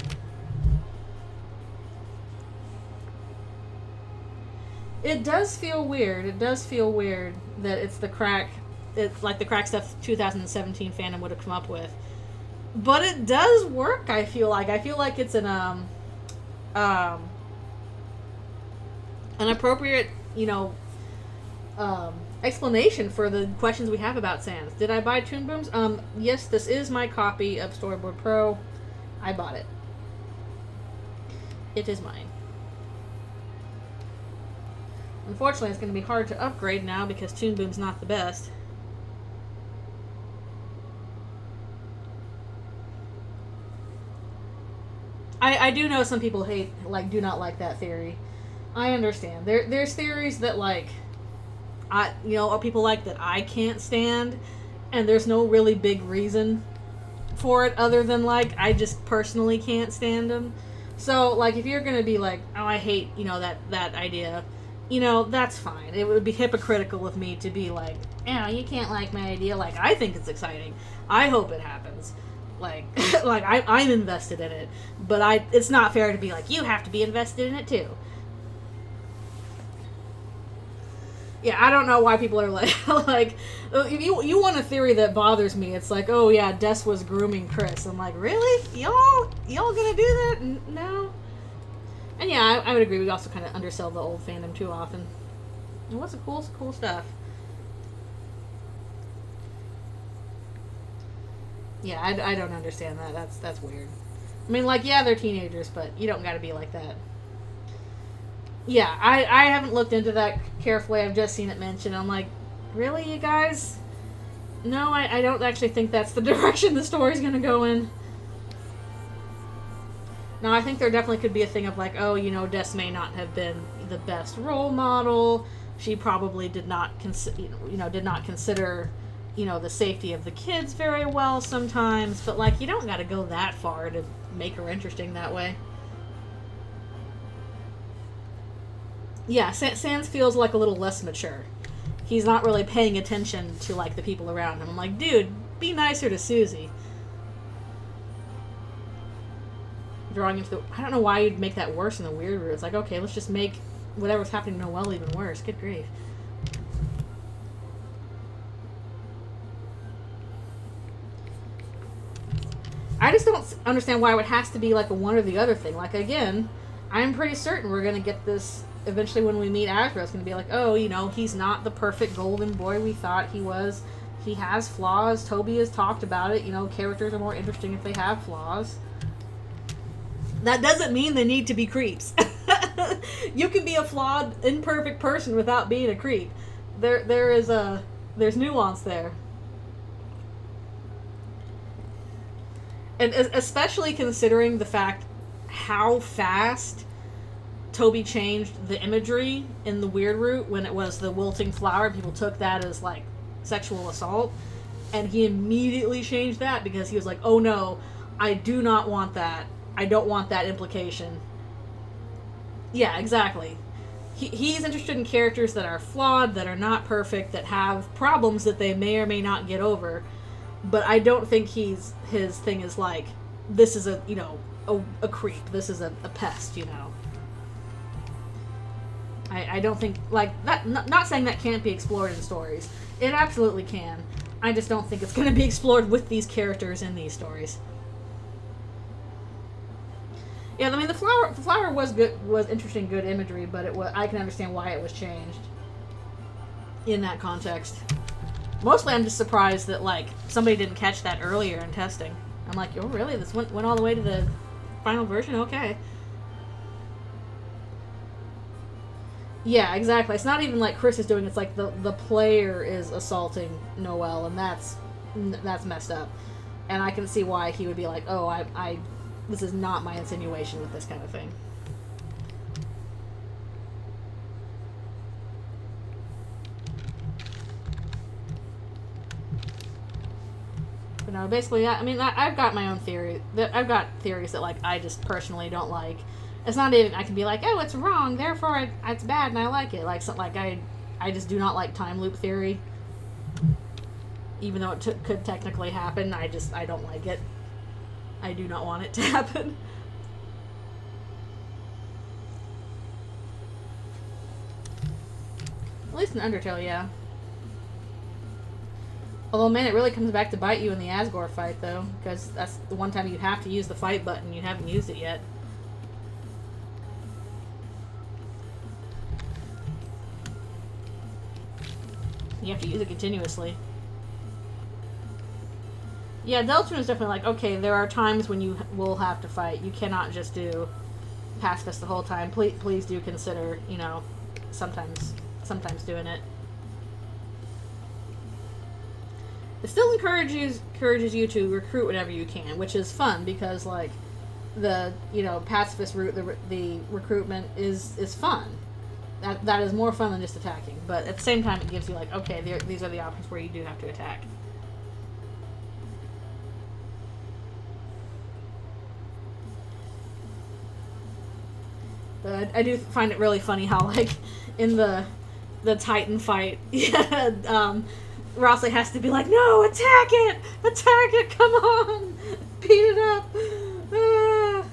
S1: It does feel weird. It does feel weird that it's the crack. It's like the crack stuff 2017 fandom would have come up with. But it does work, I feel like. I feel like it's an appropriate, explanation for the questions we have about Sans. Did I buy Toon Booms? Yes, this is my copy of Storyboard Pro. I bought it. It is mine. Unfortunately, it's going to be hard to upgrade now because Toon Boom's not the best. I do know some people do not like that theory. I understand. There's theories that, or people like that I can't stand, and there's no really big reason for it other than, I just personally can't stand them. So, if you're going to be like, oh, I hate, that idea, that's fine. It would be hypocritical of me to be like, you can't like my idea. I think it's exciting. I hope it happens. I'm invested in it. But it's not fair to be like, you have to be invested in it too. Yeah, I don't know why people are if you want a theory that bothers me, it's like, oh yeah, Des was grooming Chris. I'm like, really? Y'all gonna do that? No. And yeah, I would agree. We also kind of undersell the old fandom too often. And what's cool stuff. Yeah, I don't understand that. That's weird. I mean, yeah, they're teenagers, but you don't gotta be like that. Yeah, I haven't looked into that carefully. I've just seen it mentioned. I'm like, really, you guys? No, I don't actually think that's the direction the story's gonna go in. Now, I think there definitely could be a thing of Des may not have been the best role model. She probably did not consider, the safety of the kids very well sometimes. But, you don't gotta go that far to make her interesting that way. Yeah, Sans feels a little less mature. He's not really paying attention to, the people around him. I'm like, dude, be nicer to Susie. Drawing into the... I don't know why you'd make that worse in the weird route. It's like, okay, let's just make whatever's happening to Noelle even worse. Good grief. I just don't understand why it has to be a one or the other thing. Again, I'm pretty certain we're going to get this eventually when we meet Asra. It's going to be oh, he's not the perfect golden boy we thought he was. He has flaws. Toby has talked about it. Characters are more interesting if they have flaws. That doesn't mean they need to be creeps. You can be a flawed, imperfect person without being a creep. There's nuance there. And especially considering the fact how fast Toby changed the imagery in the weird route when it was the wilting flower. People took that as like sexual assault, and he immediately changed that because he was like, oh no, I do not want that. I don't want that implication. Yeah, exactly. He's interested in characters that are flawed, that are not perfect, that have problems that they may or may not get over. But I don't think his thing is like, this is a creep. This is a pest, I don't think, like, that. Not saying that can't be explored in stories. It absolutely can. I just don't think it's going to be explored with these characters in these stories. Yeah, I mean, the flower was good, was interesting, good imagery, but I can understand why it was changed in that context. Mostly, I'm just surprised that, like, somebody didn't catch that earlier in testing. I'm like, oh, really? This went all the way to the final version? Okay. Yeah, exactly. It's not even like Chris is doing it. It's like the player is assaulting Noelle, and that's messed up. And I can see why he would be like, oh, I this is not my insinuation with this kind of thing. But no, basically, I mean, I've got my own theory. I've got theories that, like, I just personally don't like. It's not even, I can be like, oh, it's wrong, therefore it's bad and I like it. Like, I just do not like time loop theory. Even though it could technically happen, I don't like it. I do not want it to happen. At least in Undertale, yeah. Although, man, it really comes back to bite you in the Asgore fight, though. Because that's the one time you have to use the fight button. You haven't used it yet. You have to use it continuously. Yeah, Deltron is definitely like, okay, there are times when you will have to fight. You cannot just do pacifist the whole time. Please do consider, sometimes doing it. It still encourages you to recruit whenever you can, which is fun because, like, the pacifist route, the recruitment is fun. That is more fun than just attacking. But at the same time, it gives you like, okay, these are the options where you do have to attack. But I do find it really funny how, like, in the Titan fight, Rossley has to be like, no, attack it, come on, beat it up. Ah.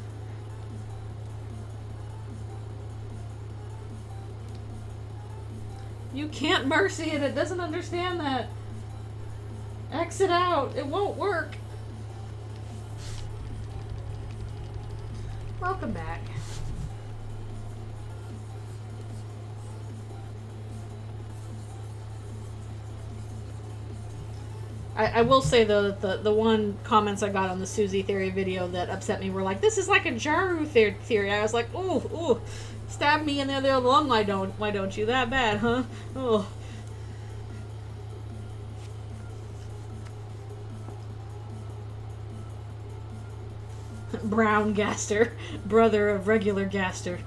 S1: You can't mercy it doesn't understand that. Exit out, it won't work. Welcome back. I will say, though, that the one comments I got on the Susie theory video that upset me were like, this is like a Jaru theory. I was like, ooh, stab me in the other lung, why don't you? That bad, huh? Oh. Brown Gaster, brother of regular Gaster.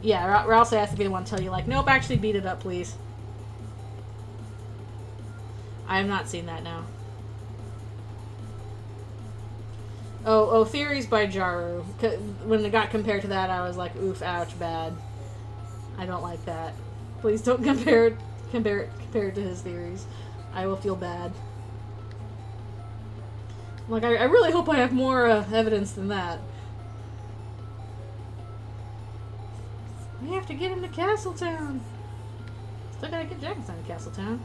S1: Yeah, Rouse has to be the one to tell you, like, nope, actually beat it up, please. I have not seen that now. Oh, theories by Jaru. When it got compared to that, I was like, oof, ouch, bad. I don't like that. Please don't compare it to his theories. I will feel bad. Like, I really hope I have more evidence than that. We have to get into Castletown. Still gotta get Jackson to Castletown.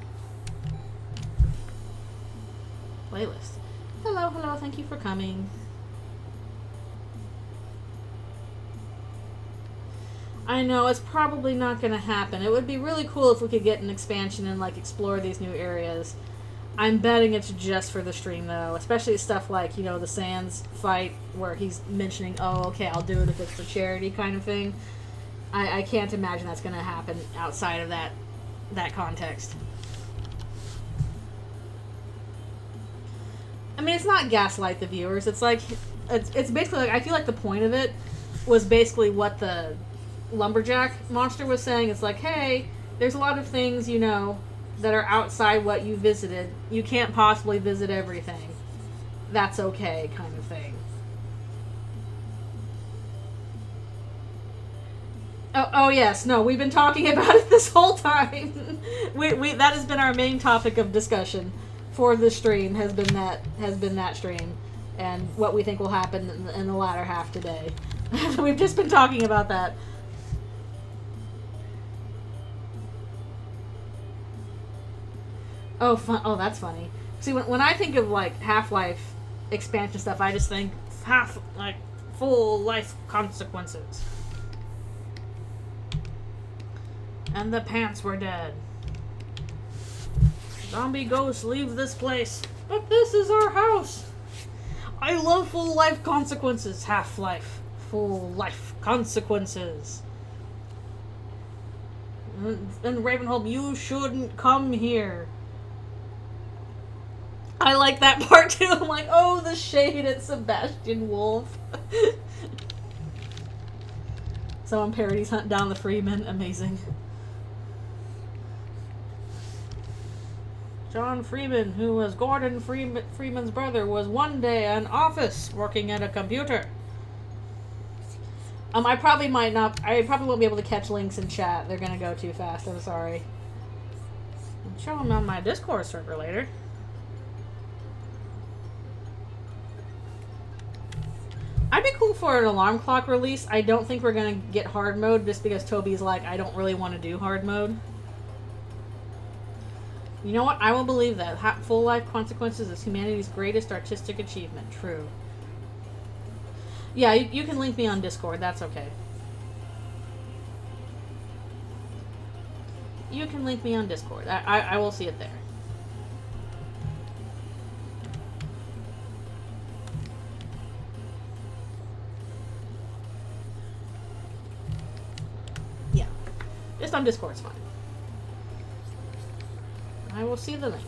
S1: Playlist. Hello, thank you for coming. I know, it's probably not gonna happen. It would be really cool if we could get an expansion and, like, explore these new areas. I'm betting it's just for the stream, though. Especially stuff like, you know, the Sans fight, where he's mentioning, oh, okay, I'll do it if it's for charity kind of thing. I can't imagine that's going to happen outside of that context. I mean, it's not gaslight the viewers. It's like, it's basically like, I feel like the point of it was basically what the lumberjack monster was saying. It's like, hey, there's a lot of things, you know, that are outside what you visited. You can't possibly visit everything. That's okay, kind of thing. Oh yes, no, we've been talking about it this whole time. we that has been our main topic of discussion for the stream, has been that stream, and what we think will happen in the latter half today. We've just been talking about that. Oh, fun. Oh, that's funny. See, when I think of like Half-Life expansion stuff, I just think full life consequences. And the pants were dead. Zombie ghosts leave this place, but this is our house. I love full life consequences. Half-Life. Full life consequences. And Ravenholm, you shouldn't come here. I like that part too. I'm like, oh, the shade at Sebastian Wolf. Someone parodies Hunt Down the Freeman. Amazing. John Freeman, who was Gordon Freeman's brother, was one day in office working at a computer. I probably won't be able to catch links in chat. They're gonna go too fast. I'm sorry. I'll show them on my Discord server later. I'd be cool for an alarm clock release. I don't think we're gonna get hard mode just because Toby's like, I don't really want to do hard mode. You know what? I will believe that. Full life consequences is humanity's greatest artistic achievement. True. Yeah, you can link me on Discord. That's okay. You can link me on Discord. I will see it there. Yeah. Just on Discord is fine. I will see the link.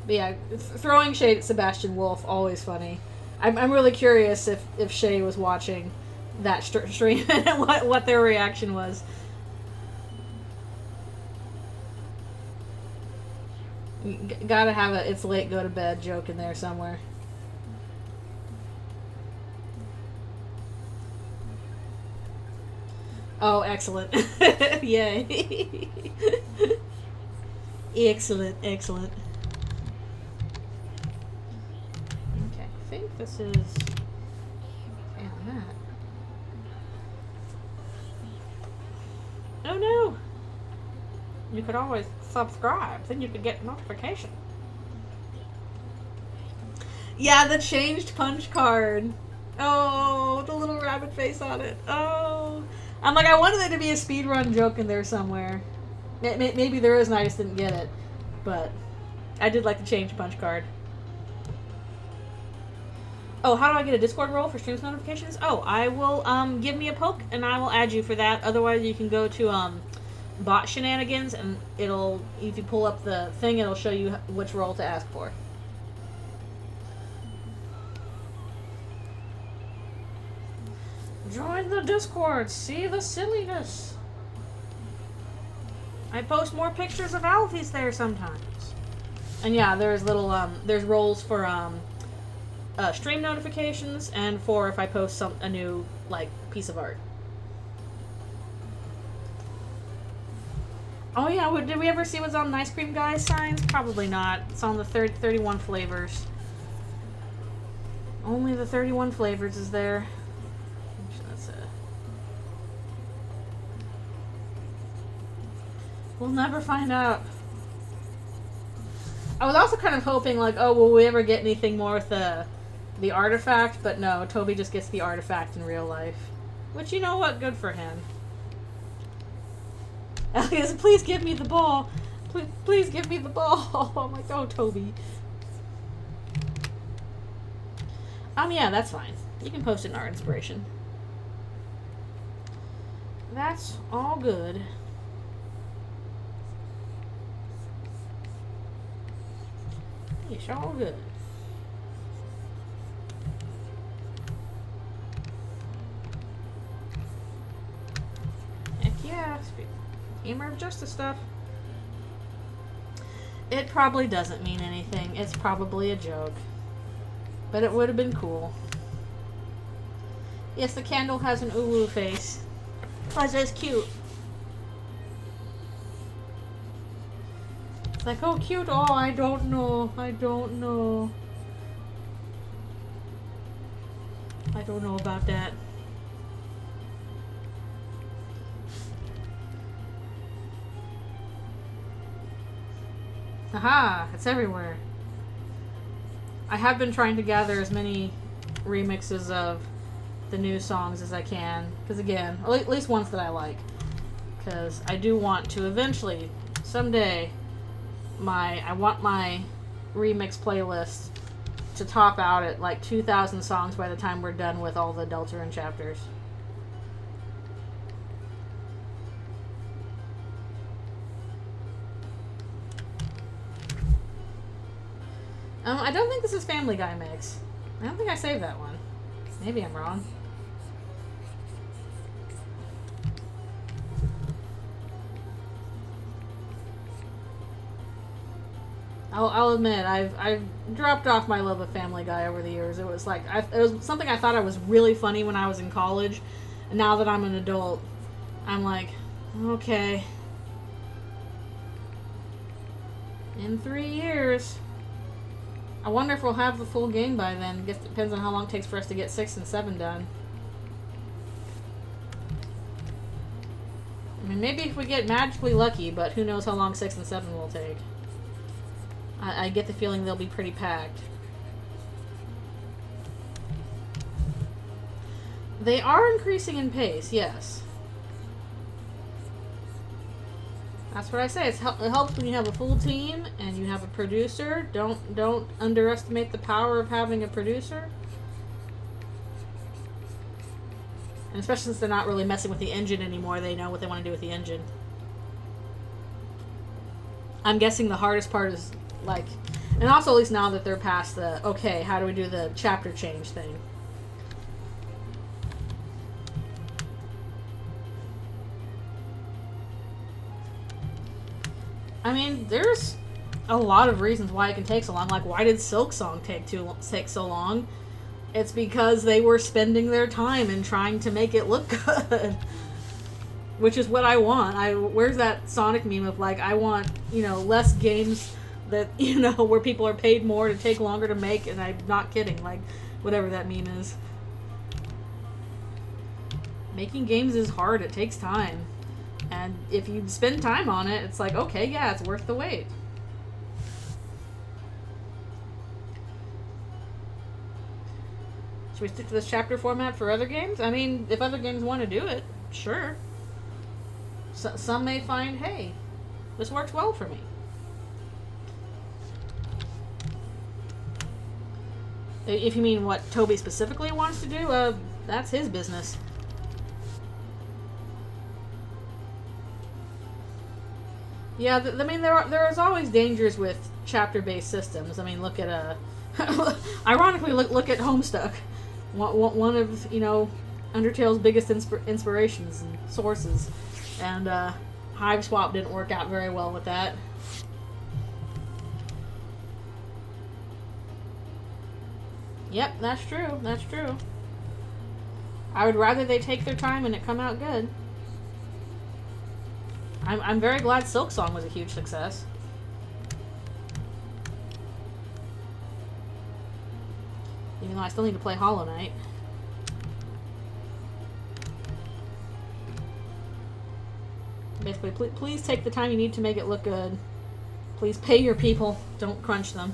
S1: But yeah, throwing shade at Sebastian Wolf, always funny. I'm really curious if Shay was watching that stream and what their reaction was. Gotta have a it's late, go to bed joke in there somewhere. Oh, excellent. Yay. Excellent, excellent. Okay, I think this is... Damn that. Oh no! You could always subscribe, then you could get notification. Yeah, the changed punch card. Oh, the little rabbit face on it. Oh... I'm like, I wanted there to be a speedrun joke in there somewhere. Maybe there is and I just didn't get it. But I did like the change punch card. Oh, how do I get a Discord role for streams notifications? Oh, I will, give me a poke and I will add you for that. Otherwise, you can go to, bot shenanigans and it'll, if you pull up the thing, it'll show you which role to ask for. Join the Discord. See the silliness. I post more pictures of Alfie's there sometimes. And yeah, there's little there's roles for stream notifications and for if I post a new like piece of art. Oh yeah, did we ever see what's on Ice Cream Guy's signs? Probably not. It's on the 31 flavors. Only the 31 flavors is there. We'll never find out. I was also kind of hoping, like, oh, will we ever get anything more with the artifact? But no, Toby just gets the artifact in real life. Which, you know what? Good for him. Elias, please give me the ball. Please give me the ball. I'm like, oh, Toby. Yeah, that's fine. You can post it in our inspiration. That's all good. It's all good. Heck yeah. Humor of justice stuff. It probably doesn't mean anything. It's probably a joke. But it would have been cool. Yes, the candle has an uwu face. Oh, it's cute. It's like, oh, cute. Oh, I don't know. I don't know. I don't know about that. Aha! It's everywhere. I have been trying to gather as many remixes of the new songs as I can. Because again, at least ones that I like. Because I do want to eventually, someday, I want my remix playlist to top out at like 2,000 songs by the time we're done with all the Deltarune chapters. I don't think this is Family Guy mix. I don't think I saved that one. Maybe I'm wrong. I'll admit, I've dropped off my love of Family Guy over the years. It was like, it was something I thought I was really funny when I was in college. And now that I'm an adult, I'm like, okay. In 3 years. I wonder if we'll have the full game by then. I guess it depends on how long it takes for us to get 6 and 7 done. I mean, maybe if we get magically lucky, but who knows how long 6 and 7 will take. I get the feeling they'll be pretty packed. They are increasing in pace, yes. That's what I say. It helps when you have a full team and you have a producer. Don't underestimate the power of having a producer. And especially since they're not really messing with the engine anymore, they know what they want to do with the engine. I'm guessing the hardest part is like, and also at least now that they're past the, okay, how do we do the chapter change thing? I mean, there's a lot of reasons why it can take so long. Like, why did Silk Song take so long? It's because they were spending their time in trying to make it look good. Which is what I want. Where's that Sonic meme of, like, I want, less games that, where people are paid more to take longer to make, and I'm not kidding. Like, whatever that meme is. Making games is hard. It takes time. And if you spend time on it, it's like, okay, yeah, it's worth the wait. Should we stick to this chapter format for other games? I mean, if other games want to do it, sure. Some may find, hey, this works well for me. If you mean what Toby specifically wants to do, that's his business. Yeah, I mean, there is always dangers with chapter-based systems. I mean, look at ironically, look at Homestuck, one of Undertale's biggest inspirations and sources, and Hive Swap didn't work out very well with that. Yep, that's true. That's true. I would rather they take their time and it come out good. I'm very glad Silk Song was a huge success. Even though I still need to play Hollow Knight. Basically, please take the time you need to make it look good. Please pay your people. Don't crunch them.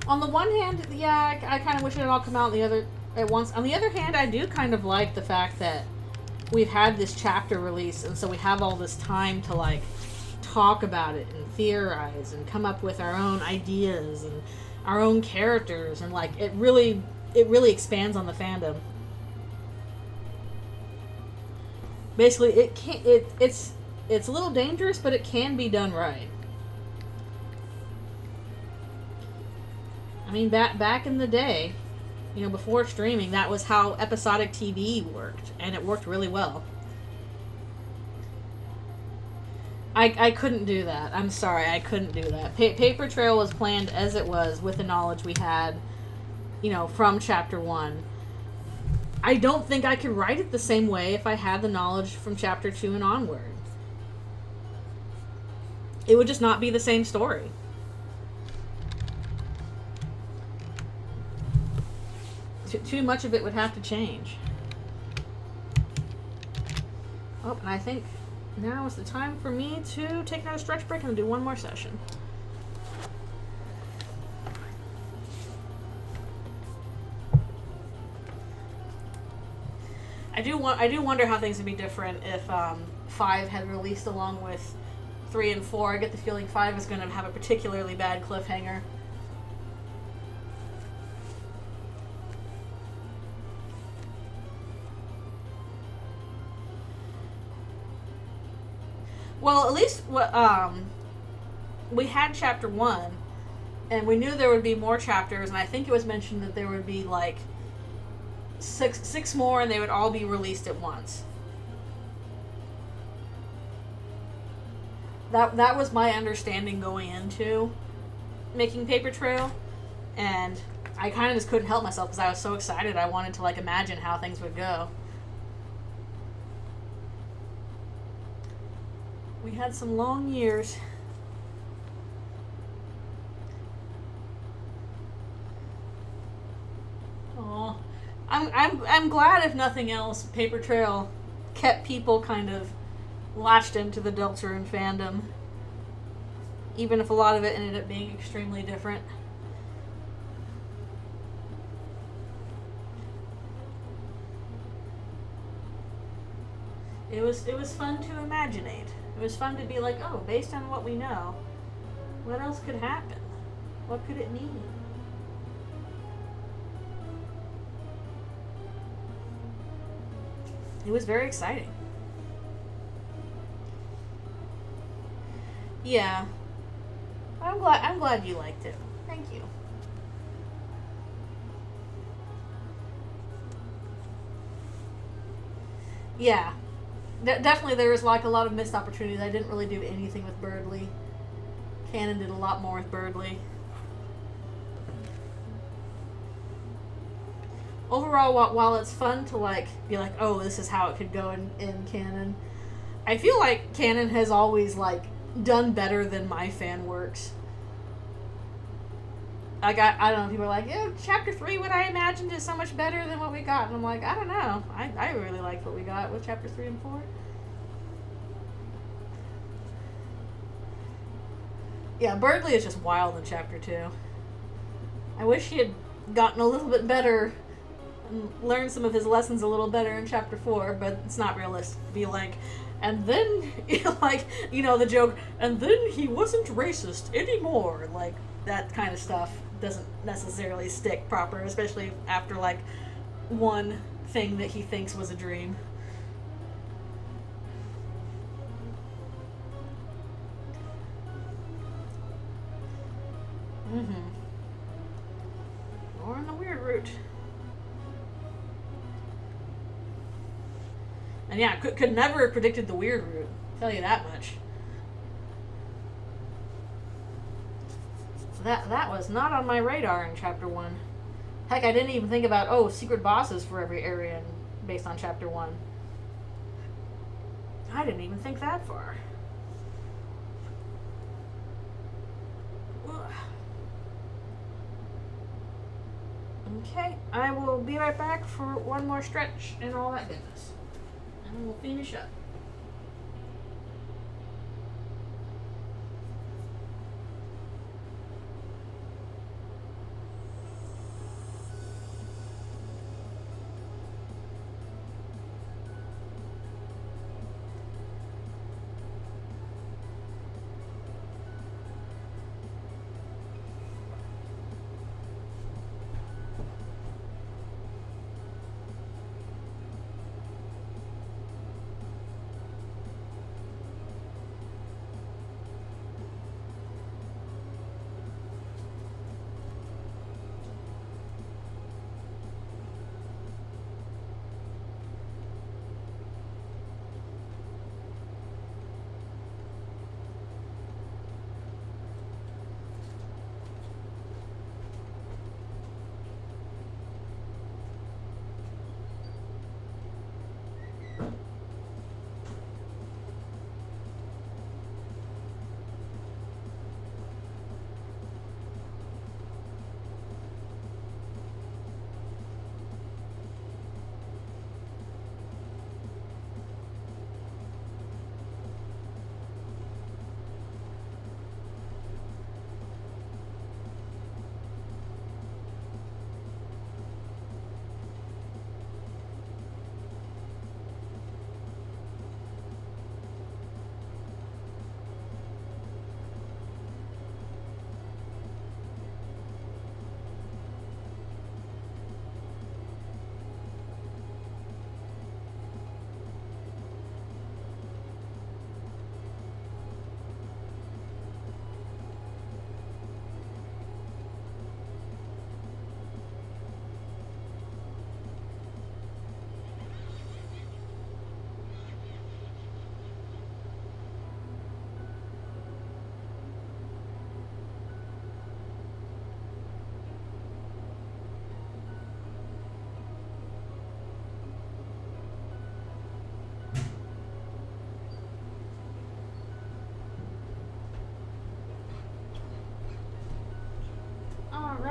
S1: On the one hand, yeah, I kind of wish it had all come out at once. On the other hand, I do kind of like the fact that we've had this chapter release, and so we have all this time to like talk about it and theorize and come up with our own ideas and our own characters, and like it really expands on the fandom. Basically, it's a little dangerous, but it can be done right. I mean, back in the day, you know, before streaming, that was how episodic TV worked, and it worked really well. I couldn't do that. I'm sorry, I couldn't do that. Paper Trail was planned as it was with the knowledge we had, you know, from Chapter 1. I don't think I could write it the same way if I had the knowledge from Chapter 2 and onward. It would just not be the same story. Too much of it would have to change. Oh, and I think now is the time for me to take another stretch break and do one more session. I do wonder how things would be different if 5 had released along with 3 and 4. I get the feeling 5 is going to have a particularly bad cliffhanger. Well, at least we had Chapter 1, and we knew there would be more chapters, and I think it was mentioned that there would be like six more, and they would all be released at once. That was my understanding going into making Paper Trail, and I kind of just couldn't help myself because I was so excited. I wanted to like imagine how things would go. We had some long years. Aw. I'm glad, if nothing else, Paper Trail kept people kind of latched into the Deltarune fandom. Even if a lot of it ended up being extremely different. It was fun to imaginate. It was fun to be like, oh, based on what we know, what else could happen? What could it mean? It was very exciting. Yeah. I'm glad you liked it. Thank you. Yeah. Definitely there was like a lot of missed opportunities. I didn't really do anything with Birdly. Canon did a lot more with Birdly. Overall, while it's fun to like be like, oh, this is how it could go in canon, I feel like canon has always like done better than my fan works. I don't know, people are like, yeah, Chapter 3, what I imagined, is so much better than what we got. And I'm like, I don't know. I really liked what we got with Chapter 3 and 4. Yeah, Birdly is just wild in Chapter 2. I wish he had gotten a little bit better and learned some of his lessons a little better in Chapter 4, but it's not realistic to be like, and then, like, you know, the joke, and then he wasn't racist anymore. Like, that kind of stuff doesn't necessarily stick proper, especially after, like, one thing that he thinks was a dream. Or on the weird route. And yeah, could never have predicted the weird route. I'll tell you that much. That was not on my radar in Chapter 1. Heck, I didn't even think about, oh, secret bosses for every area based on Chapter 1. I didn't even think that far. Okay, I will be right back for one more stretch and all that goodness. And we'll finish up.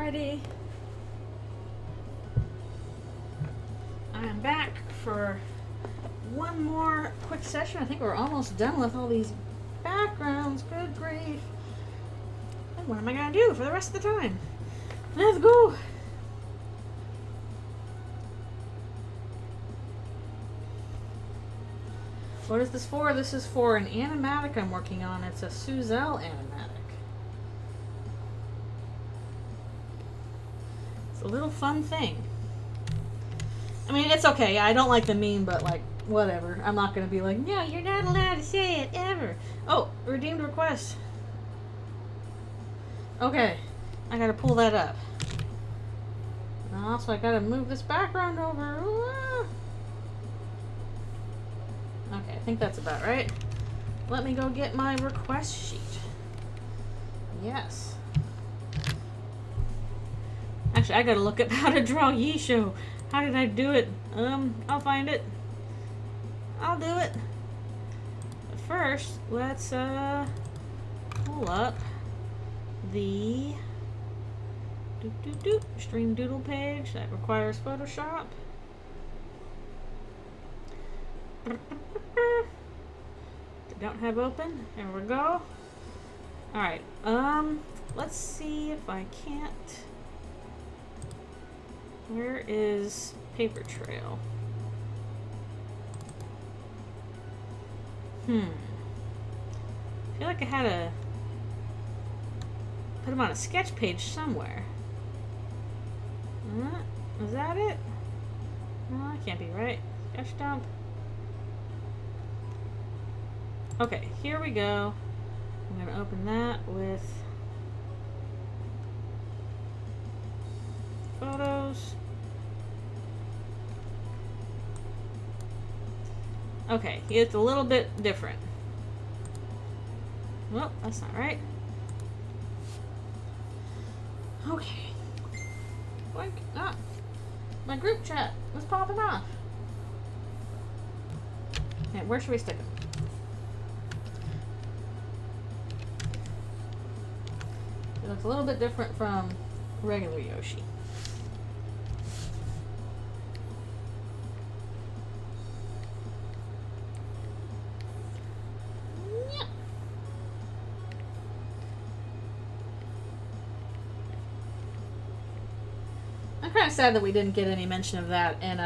S1: Alrighty. I am back for one more quick session. I think we're almost done with all these backgrounds. Good grief. And what am I going to do for the rest of the time? Let's go. What is this for? This is for an animatic I'm working on. It's a Suselle animatic. It's a little fun thing. I mean, it's okay. I don't like the meme, but like, whatever. I'm not going to be like, no, you're not allowed to say it ever. Oh, redeemed request. Okay. I got to pull that up. Also, I got to move this background over. Okay, I think that's about right. Let me go get my request sheet. Yes. Actually, I gotta look up how to draw Yisho. How did I do it? I'll find it. I'll do it. But first, let's pull up the Stream Doodle page that requires Photoshop. Don't have open. There we go. Alright, let's see if I can't. Where is Paper Trail? I feel like I had to put them on a sketch page somewhere. Is that it? No, that can't be right. Sketch dump. Okay, here we go. I'm going to open that with photos. Okay, it's a little bit different. Well, that's not right. Okay. Boink. Ah, my group chat was popping off. Okay, where should we stick it? It looks a little bit different from regular Yoshi. Yeah. I'm kind of sad that we didn't get any mention of that in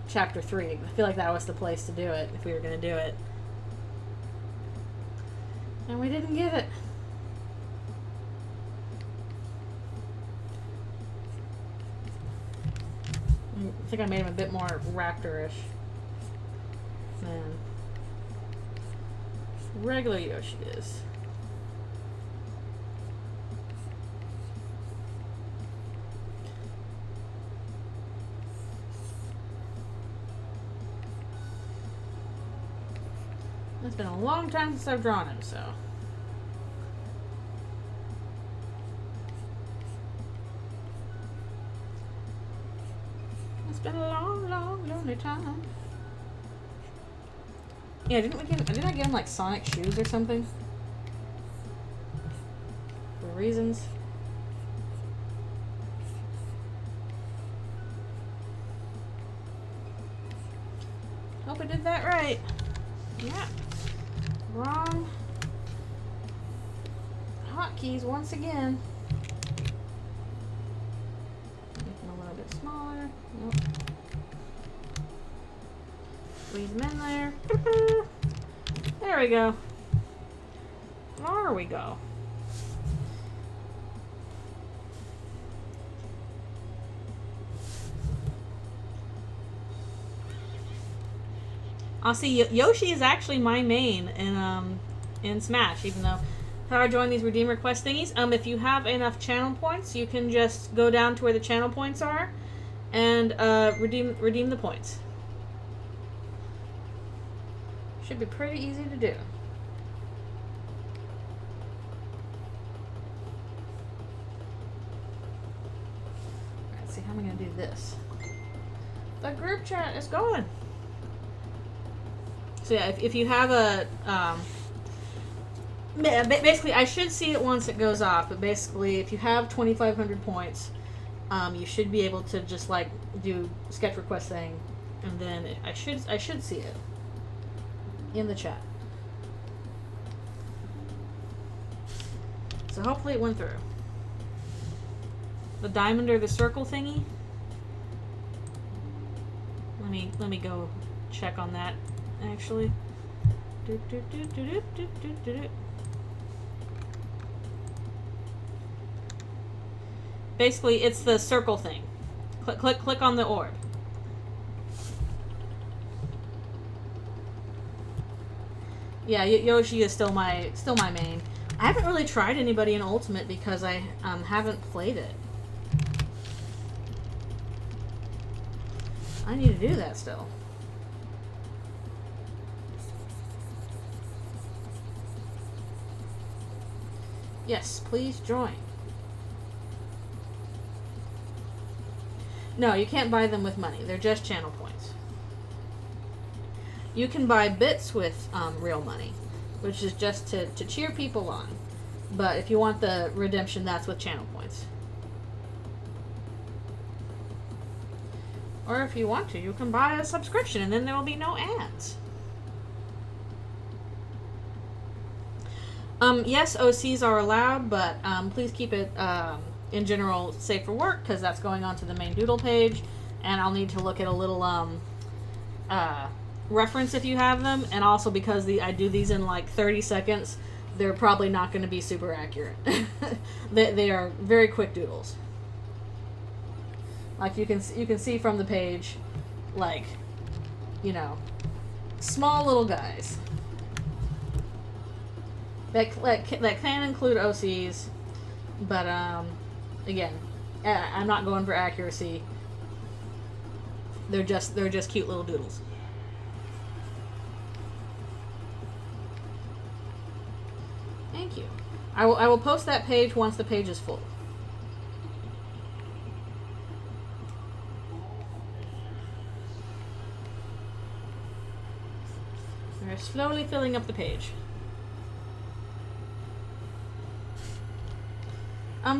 S1: Chapter 3. I feel like that was the place to do it if we were going to do it. And we didn't get it. I think I made him a bit more raptor-ish than regular Yoshi is. It's been a long time since I've drawn him, so. It's been a long, long, lonely time. Yeah, didn't I get him like Sonic shoes or something? For reasons. Hope I did that right. Yeah. Wrong. Hotkeys once again. A little bit smaller. Nope. Squeeze them in there. There we go. There we go. I'll see. Yoshi is actually my main in Smash, even though how I join these redeem request thingies. If you have enough channel points, you can just go down to where the channel points are and redeem the points. Should be pretty easy to do. Let's see how am I going to do this. The group chat is going. So yeah, if you have a, basically I should see it once it goes off, but basically if you have 2,500 points, you should be able to just like do sketch request thing, and then I should see it in the chat. So hopefully it went through. The diamond or the circle thingy. Let me go check on that actually. Basically, it's the circle thing. Click on the orb. Yeah, Yoshi is still my main. I haven't really tried anybody in Ultimate because I haven't played it. I need to do that still. Yes, please join. No, you can't buy them with money. They're just channel points. You can buy bits with real money, which is just to cheer people on. But if you want the redemption, that's with channel points. Or if you want to, you can buy a subscription and then there will be no ads. Yes, OCs are allowed, but please keep it in general safe for work, because that's going on to the main doodle page, and I'll need to look at a little reference if you have them, and also because I do these in like 30 seconds, they're probably not going to be super accurate. they are very quick doodles. Like you can see from the page, like, you know, small little guys. That can include OCs, but again, I'm not going for accuracy. They're just cute little doodles. Thank you. I will post that page once the page is full. We're slowly filling up the page.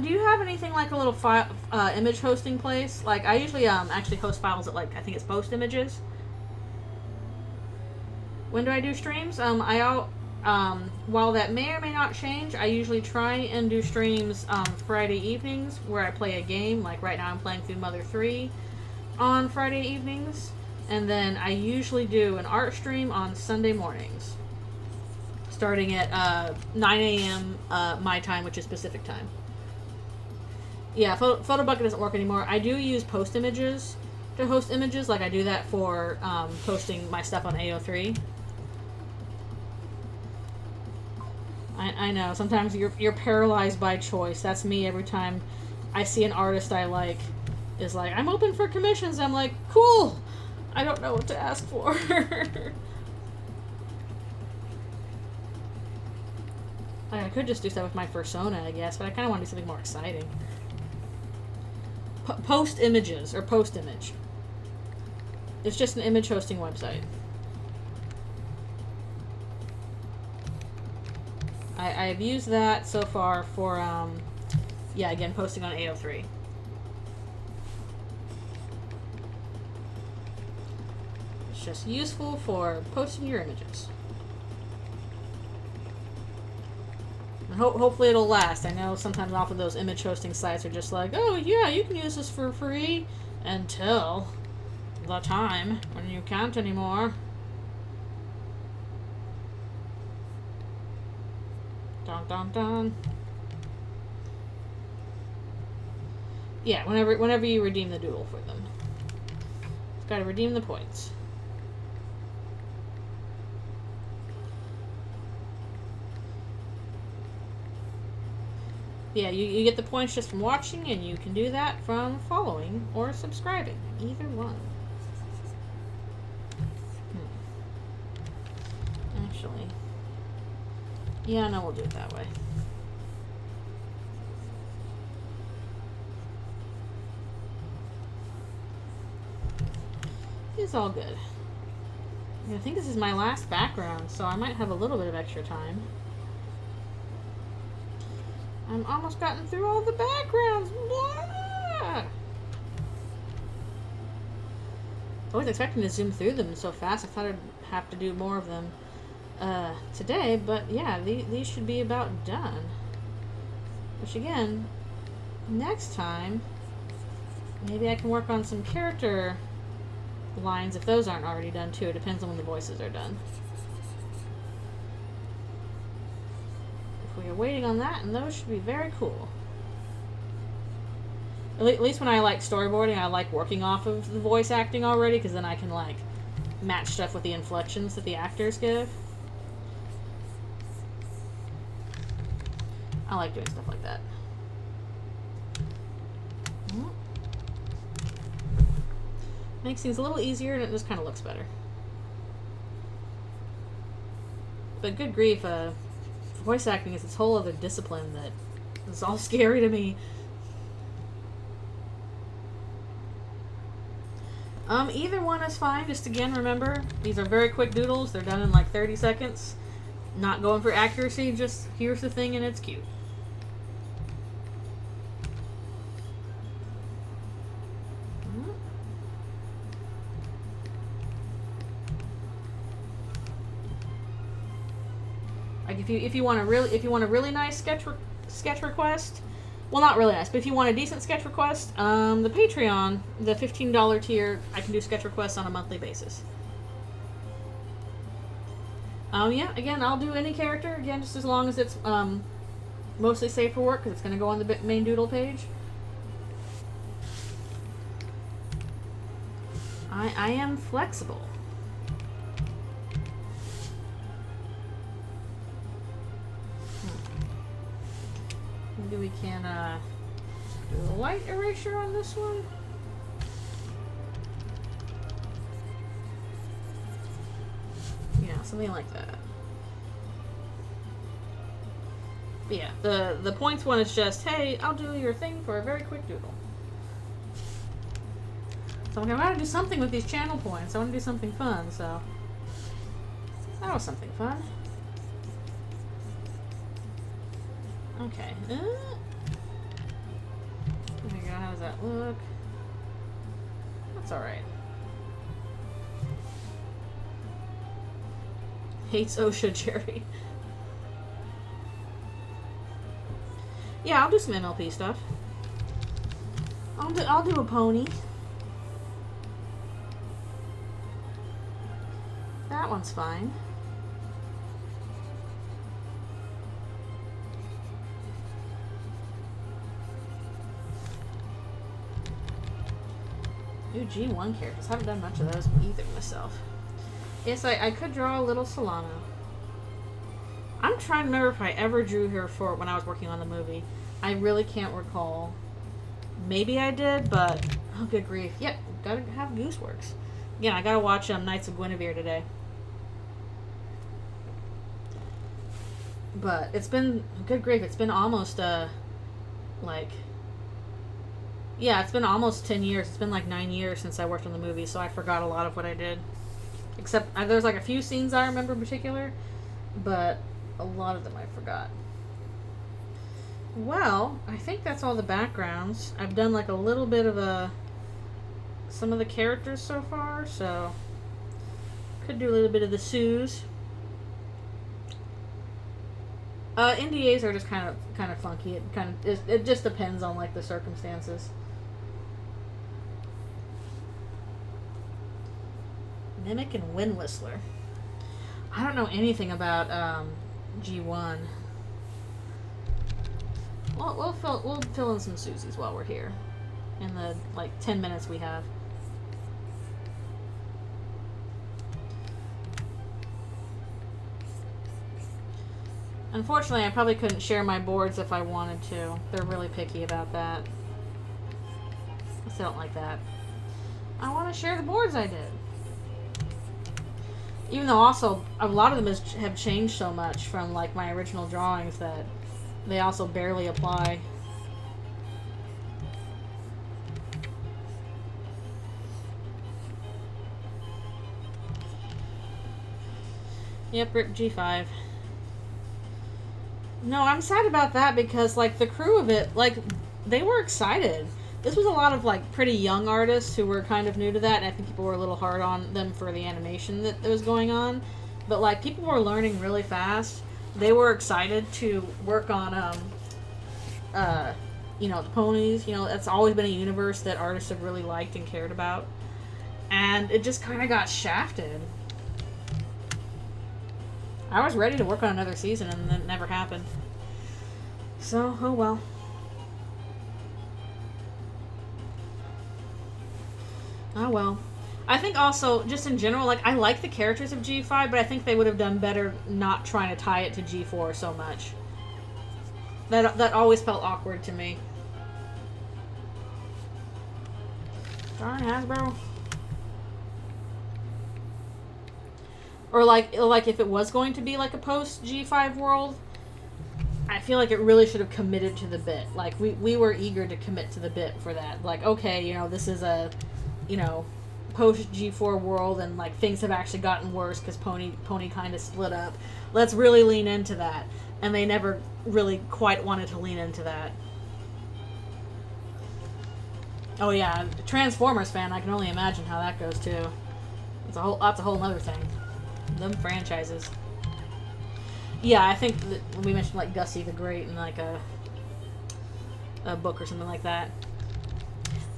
S1: Do you have anything like a little file, image hosting place? Like, I usually actually host files at, like, I think it's Post Images. When do I do streams? While that may or may not change, I usually try and do streams Friday evenings where I play a game. Like right now I'm playing through Mother 3 on Friday evenings. And then I usually do an art stream on Sunday mornings, starting at 9 a.m. My time, which is Pacific time. Yeah, Photobucket doesn't work anymore. I do use Post Images to host images. Like I do that for posting my stuff on AO3. I know, sometimes you're paralyzed by choice. That's me every time I see an artist I like is like, I'm open for commissions. I'm like, cool! I don't know what to ask for. I could just do stuff with my persona, I guess, but I kind of want to do something more exciting. Post Images, or Post Image. It's just an image hosting website. I've used that so far for, yeah, again, posting on AO3. It's just useful for posting your images. And hopefully it'll last. I know sometimes off of those image hosting sites are just like, oh yeah, you can use this for free until the time when you can't anymore. Dun dun dun. Yeah, whenever you redeem the doodle for them. Just gotta redeem the points. Yeah, you get the points just from watching, and you can do that from following or subscribing. Either one. Actually, yeah, no, we'll do it that way. It's all good. I think this is my last background, so I might have a little bit of extra time. I'm almost gotten through all the backgrounds. Yeah! I wasn't expecting to zoom through them so fast. I thought I'd have to do more of them today, but yeah, these should be about done. Which again, next time, maybe I can work on some character lines if those aren't already done too. It depends on when the voices are done. If we are waiting on that, and those should be very cool. At least when I like storyboarding, I like working off of the voice acting already, because then I can like match stuff with the inflections that the actors give. I like doing stuff like that. Makes things a little easier, and it just kind of looks better. But good grief, voice acting is this whole other discipline that is all scary to me. Either one is fine. Just again, remember, these are very quick doodles. They're done in like 30 seconds. Not going for accuracy, just here's the thing and it's cute. Like if you want a really nice sketch request, well, not really nice, but if you want a decent sketch request, the Patreon, the $15 tier, I can do sketch requests on a monthly basis. Yeah, again, I'll do any character, again, just as long as it's mostly safe for work, because it's going to go on the main doodle page. I am flexible. Maybe we can do a light erasure on this one. Yeah, something like that. But yeah, the points one is just, hey, I'll do your thing for a very quick doodle. So I'm going to have to do something with these channel points. I want to do something fun, so that was something fun. Okay. There we go. How does that look? That's alright. Hates OSHA, Jerry. Yeah, I'll do some MLP stuff. I'll do a pony. That one's fine. New G1 characters. Haven't done much of those either myself. Yes, I could draw a little Solano. I'm trying to remember if I ever drew her for when I was working on the movie. I really can't recall. Maybe I did, but oh, good grief. Yep, gotta have Gooseworks. Again, I gotta watch Knights of Guinevere today. But it's been, good grief, it's been almost like, yeah, it's been almost 10 years. It's been like 9 years since I worked on the movie, so I forgot a lot of what I did. Except, there's like a few scenes I remember in particular, but a lot of them I forgot. Well, I think that's all the backgrounds. I've done like a little bit of some of the characters so far, so could do a little bit of the Sues. NDAs are just kind of funky. It just depends on like the circumstances. Mimic and Wind Whistler. I don't know anything about G1. We'll fill in some Susies while we're here, in the like 10 minutes we have. Unfortunately, I probably couldn't share my boards if I wanted to. They're really picky about that. I still don't like that. I want to share the boards I did. Even though also, a lot of them have changed so much from like my original drawings that they also barely apply. Yep, rip G5. No, I'm sad about that because, like, the crew of it, like, they were excited. this was a lot of like pretty young artists who were kind of new to that, and I think people were a little hard on them for the animation that was going on. But like people were learning really fast. They were excited to work on the ponies. That's always been a universe that artists have really liked and cared about. And it just kind of got shafted. I was ready to work on another season, and then it never happened. So, oh well. Oh well. I think also, just in general, like, I like the characters of G5, but I think they would have done better not trying to tie it to G4 so much. That always felt awkward to me. Darn Hasbro. Or like if it was going to be like a post G5 world, I feel like it really should have committed to the bit. Like we were eager to commit to the bit for that. Like, okay, this is a, post G4 world, and like things have actually gotten worse because Pony kind of split up. Let's really lean into that. And they never really quite wanted to lean into that. Oh yeah, Transformers fan, I can only imagine how that goes too. That's a whole other thing. Them franchises. Yeah, I think that we mentioned like Gussie the Great in like a book or something like that.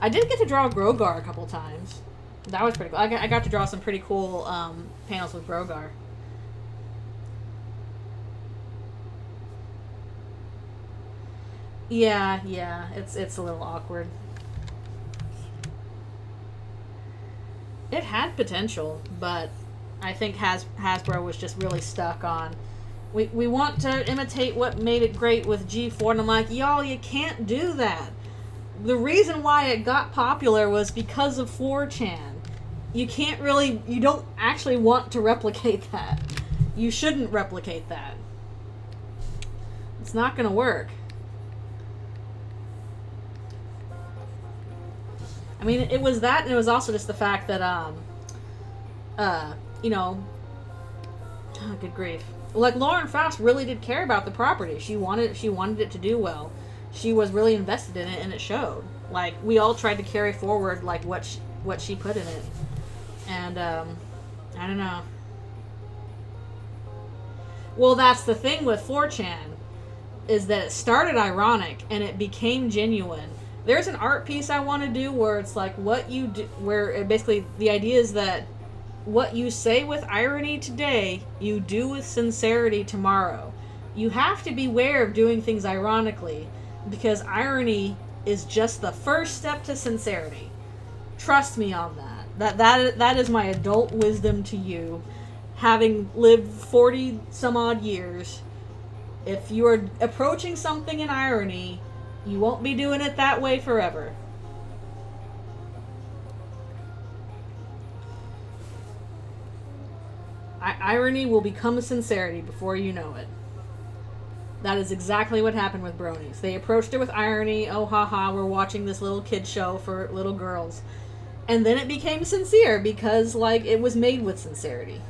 S1: I did get to draw Grogar a couple times. That was pretty cool. I got to draw some pretty cool panels with Grogar. Yeah, it's a little awkward. It had potential, but I think Hasbro was just really stuck on, we want to imitate what made it great with G4, and I'm like, y'all, you can't do that. The reason why it got popular was because of 4chan. You don't actually want to replicate that. You shouldn't replicate that. It's not going to work. I mean, it was that, and it was also just the fact that, oh, good grief. Like, Lauren Faust really did care about the property. She wanted it to do well. She was really invested in it, and it showed. Like, we all tried to carry forward, like, what she put in it. And, I don't know. Well, that's the thing with 4chan, is that it started ironic, and it became genuine. There's an art piece I want to do where it's like what you do, where basically the idea is that what you say with irony today, you do with sincerity tomorrow. You have to beware of doing things ironically, because irony is just the first step to sincerity. Trust me on that. That is my adult wisdom to you, having lived 40 some odd years. If you are approaching something in irony, you won't be doing it that way forever. Irony will become a sincerity before you know it. That is exactly what happened with Bronies. They approached it with irony. Oh, haha, we're watching this little kid show for little girls. And then it became sincere because, like, it was made with sincerity.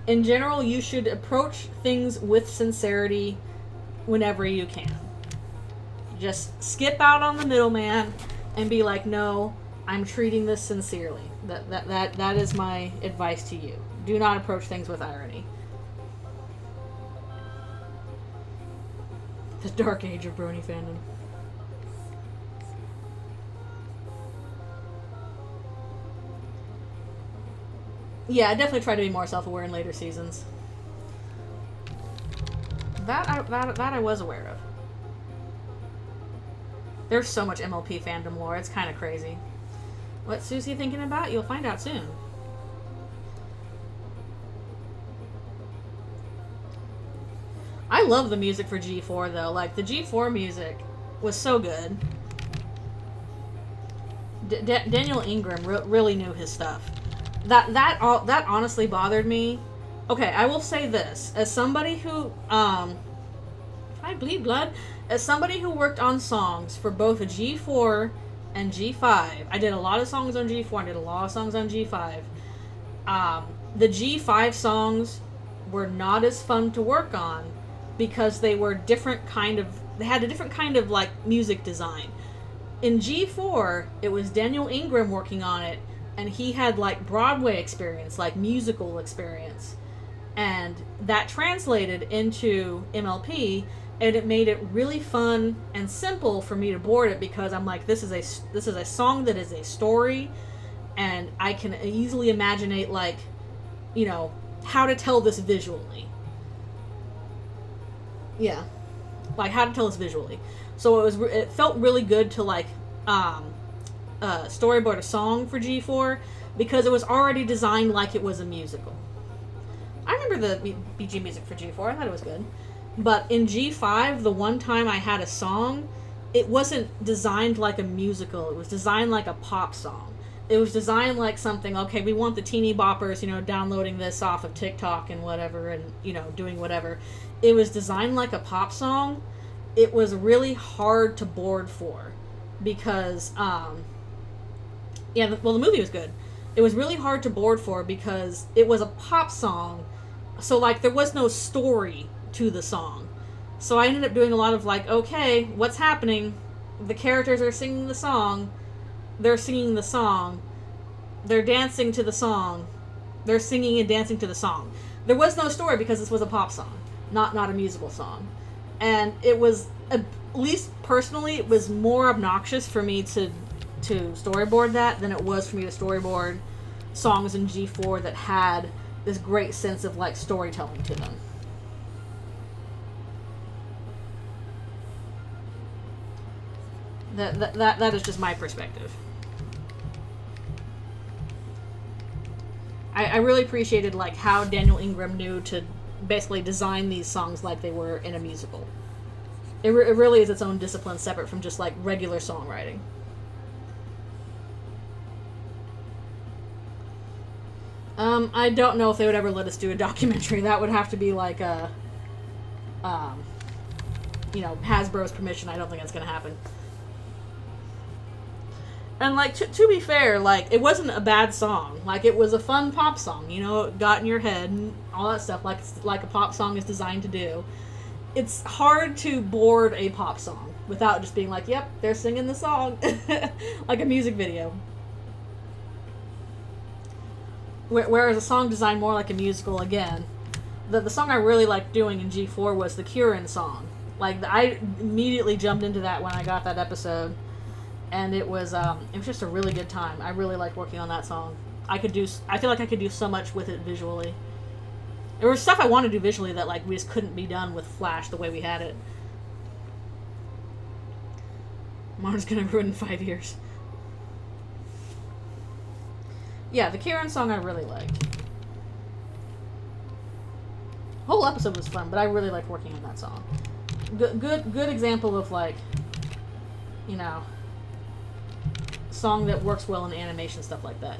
S1: In general, you should approach things with sincerity whenever you can. Just skip out on the middleman and be like, no, I'm treating this sincerely. That is my advice to you. Do not approach things with irony. The dark age of Brony fandom. Yeah, I definitely try to be more self-aware in later seasons. That I was aware of. There's so much MLP fandom lore, it's kind of crazy. What's Susie thinking about? You'll find out soon. I love the music for G4 though. Like, the G4 music was so good. Daniel Ingram really knew his stuff. That honestly bothered me. Okay, I will say this. As somebody who, I bleed blood. As somebody who worked on songs for both a G4 and G5, I did a lot of songs on G4 and did a lot of songs on G5. The G5 songs were not as fun to work on because they were they had a different kind of like music design. In G4, it was Daniel Ingram working on it, and he had like Broadway experience, like musical experience, and that translated into MLP, and it made it really fun and simple for me to board it, because I'm like, this is a song that is a story, and I can easily imagine like, you know, how to tell this visually. Yeah, like how to tell this visually. So it felt really good to like storyboard a song for G4, because it was already designed like it was a musical. I remember the BG music for G4. I thought it was good. But in G5, the one time I had a song, it wasn't designed like a musical. It was designed like a pop song. It was designed like something, okay, we want the teeny boppers, you know, downloading this off of TikTok and whatever, and, you know, doing whatever. It was designed like a pop song. It was really hard to board for, because, the movie was good. It was really hard to board for because it was a pop song, so, like, there was no story to the song. So I ended up doing a lot of, like, okay, what's happening? The characters are singing the song. They're singing the song. They're dancing to the song. They're singing and dancing to the song. There was no story because this was a pop song, not a musical song. And it was, at least personally, it was more obnoxious for me to storyboard that than it was for me to storyboard songs in G4 that had this great sense of, like, storytelling to them. That is just my perspective. I really appreciated, like, how Daniel Ingram knew to basically design these songs like they were in a musical. It really is its own discipline, separate from just, like, regular songwriting. I don't know if they would ever let us do a documentary. That would have to be like a, Hasbro's permission. I don't think that's gonna happen. And, like, to be fair, like, it wasn't a bad song. Like, it was a fun pop song, you know, it got in your head and all that stuff, like a pop song is designed to do. It's hard to board a pop song without just being like, yep, they're singing the song. Like a music video. Whereas a song designed more like a musical, again, the song I really liked doing in G4 was the Kieran song. Like, I immediately jumped into that when I got that episode, and it was just a really good time. I really liked working on that song. I feel like I could do so much with it visually. There was stuff I wanted to do visually that, like, we just couldn't be done with Flash the way we had it. Mars gonna ruin in 5 years. Yeah, the Kieran song I really liked. The whole episode was fun, but I really liked working on that song. Good example of, like, you know, song that works well in animation, stuff like that.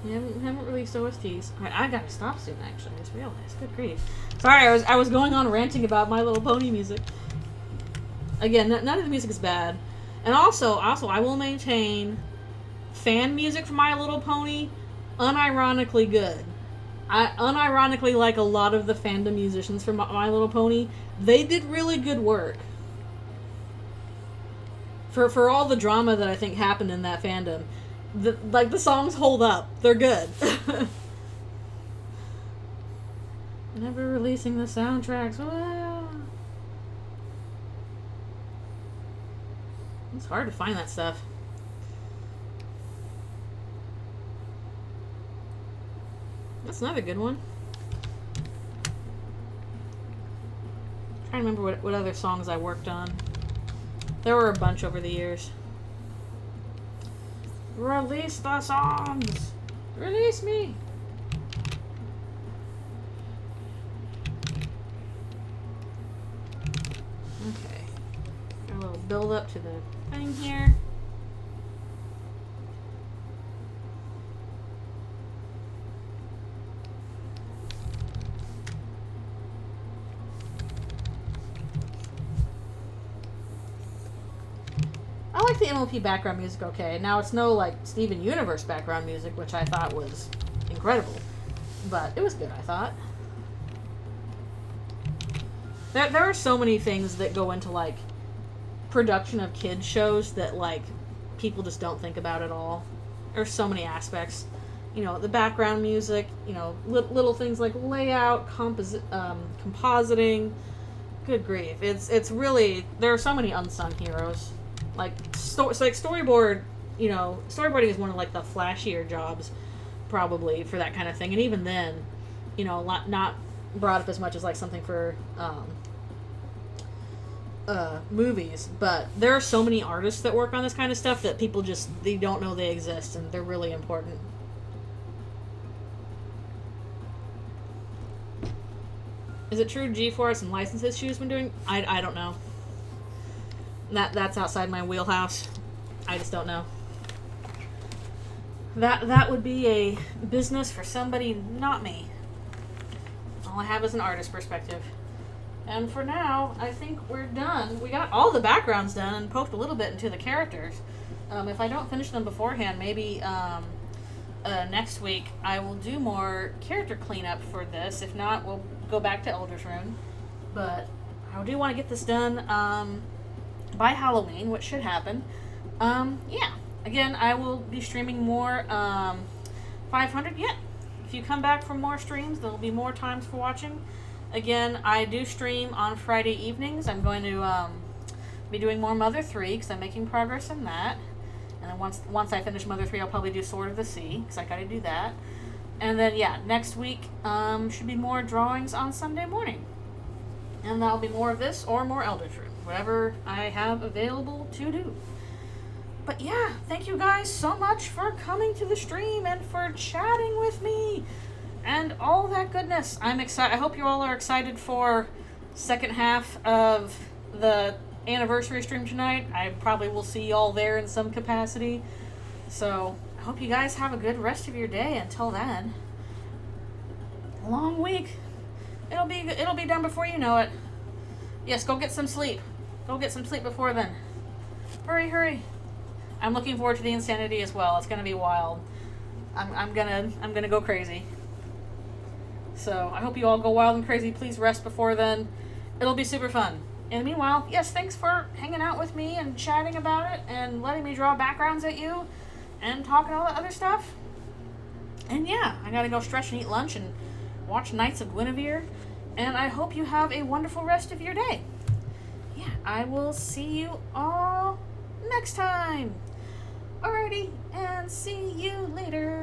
S1: We haven't released OSTs. I gotta stop soon, actually. I just realized. Good grief. Sorry, I was going on ranting about My Little Pony music. Again, none of the music is bad. And also, I will maintain fan music for My Little Pony, unironically good. I unironically like a lot of the fandom musicians for My Little Pony. They did really good work. For all the drama that I think happened in that fandom, the songs hold up. They're good. Never releasing the soundtracks. Well, it's hard to find that stuff. That's another good one. I'm trying to remember what other songs I worked on. There were a bunch over the years. Release the songs! Release me! Okay. Got a little build up to the thing here. I like the MLP background music okay. Now, it's no, like, Steven Universe background music, which I thought was incredible. But it was good, I thought. There are so many things that go into, like, production of kids shows that like people just don't think about at all. There's so many aspects. You know, the background music, you know, little things like layout, compositing. Good grief. It's really, there are so many unsung heroes. Like, storyboard, you know, storyboarding is one of, like, the flashier jobs, probably, for that kind of thing. And even then, you know, not brought up as much as, like, something for, movies. But there are so many artists that work on this kind of stuff that people just, they don't know they exist, and they're really important. Is it true GeForce and licenses she's been doing? I don't know. That's outside my wheelhouse. I just don't know. That would be a business for somebody not me. All I have is an artist perspective. And for now, I think we're done. We got all the backgrounds done and poked a little bit into the characters. If I don't finish them beforehand, maybe next week I will do more character cleanup for this. If not, we'll go back to Elder's Rune. But I do want to get this done by Halloween, which should happen. Yeah. Again, I will be streaming more 500. Yeah. If you come back from more streams, there will be more times for watching. Again, I do stream on Friday evenings. I'm going to be doing more Mother 3 because I'm making progress in that. And then once I finish Mother 3, I'll probably do Sword of the Sea because I got to do that. And then, yeah, next week should be more drawings on Sunday morning. And that'll be more of this or more Elder's Rune. Whatever I have available to do. But yeah, thank you guys so much for coming to the stream and for chatting with me. And all that goodness. I'm excited. I hope you all are excited for second half of the anniversary stream tonight. I probably will see you all there in some capacity. So I hope you guys have a good rest of your day until then. A long week. It'll be done before you know it. Yes, go get some sleep. Go get some sleep before then. Hurry, hurry. I'm looking forward to the insanity as well. It's gonna be wild. I'm gonna go crazy. So I hope you all go wild and crazy. Please rest before then. It'll be super fun. And meanwhile, yes, thanks for hanging out with me and chatting about it and letting me draw backgrounds at you and talking all that other stuff. And yeah, I gotta go stretch and eat lunch and watch Knights of Guinevere. And I hope you have a wonderful rest of your day. Yeah, I will see you all next time. Alrighty, and see you later.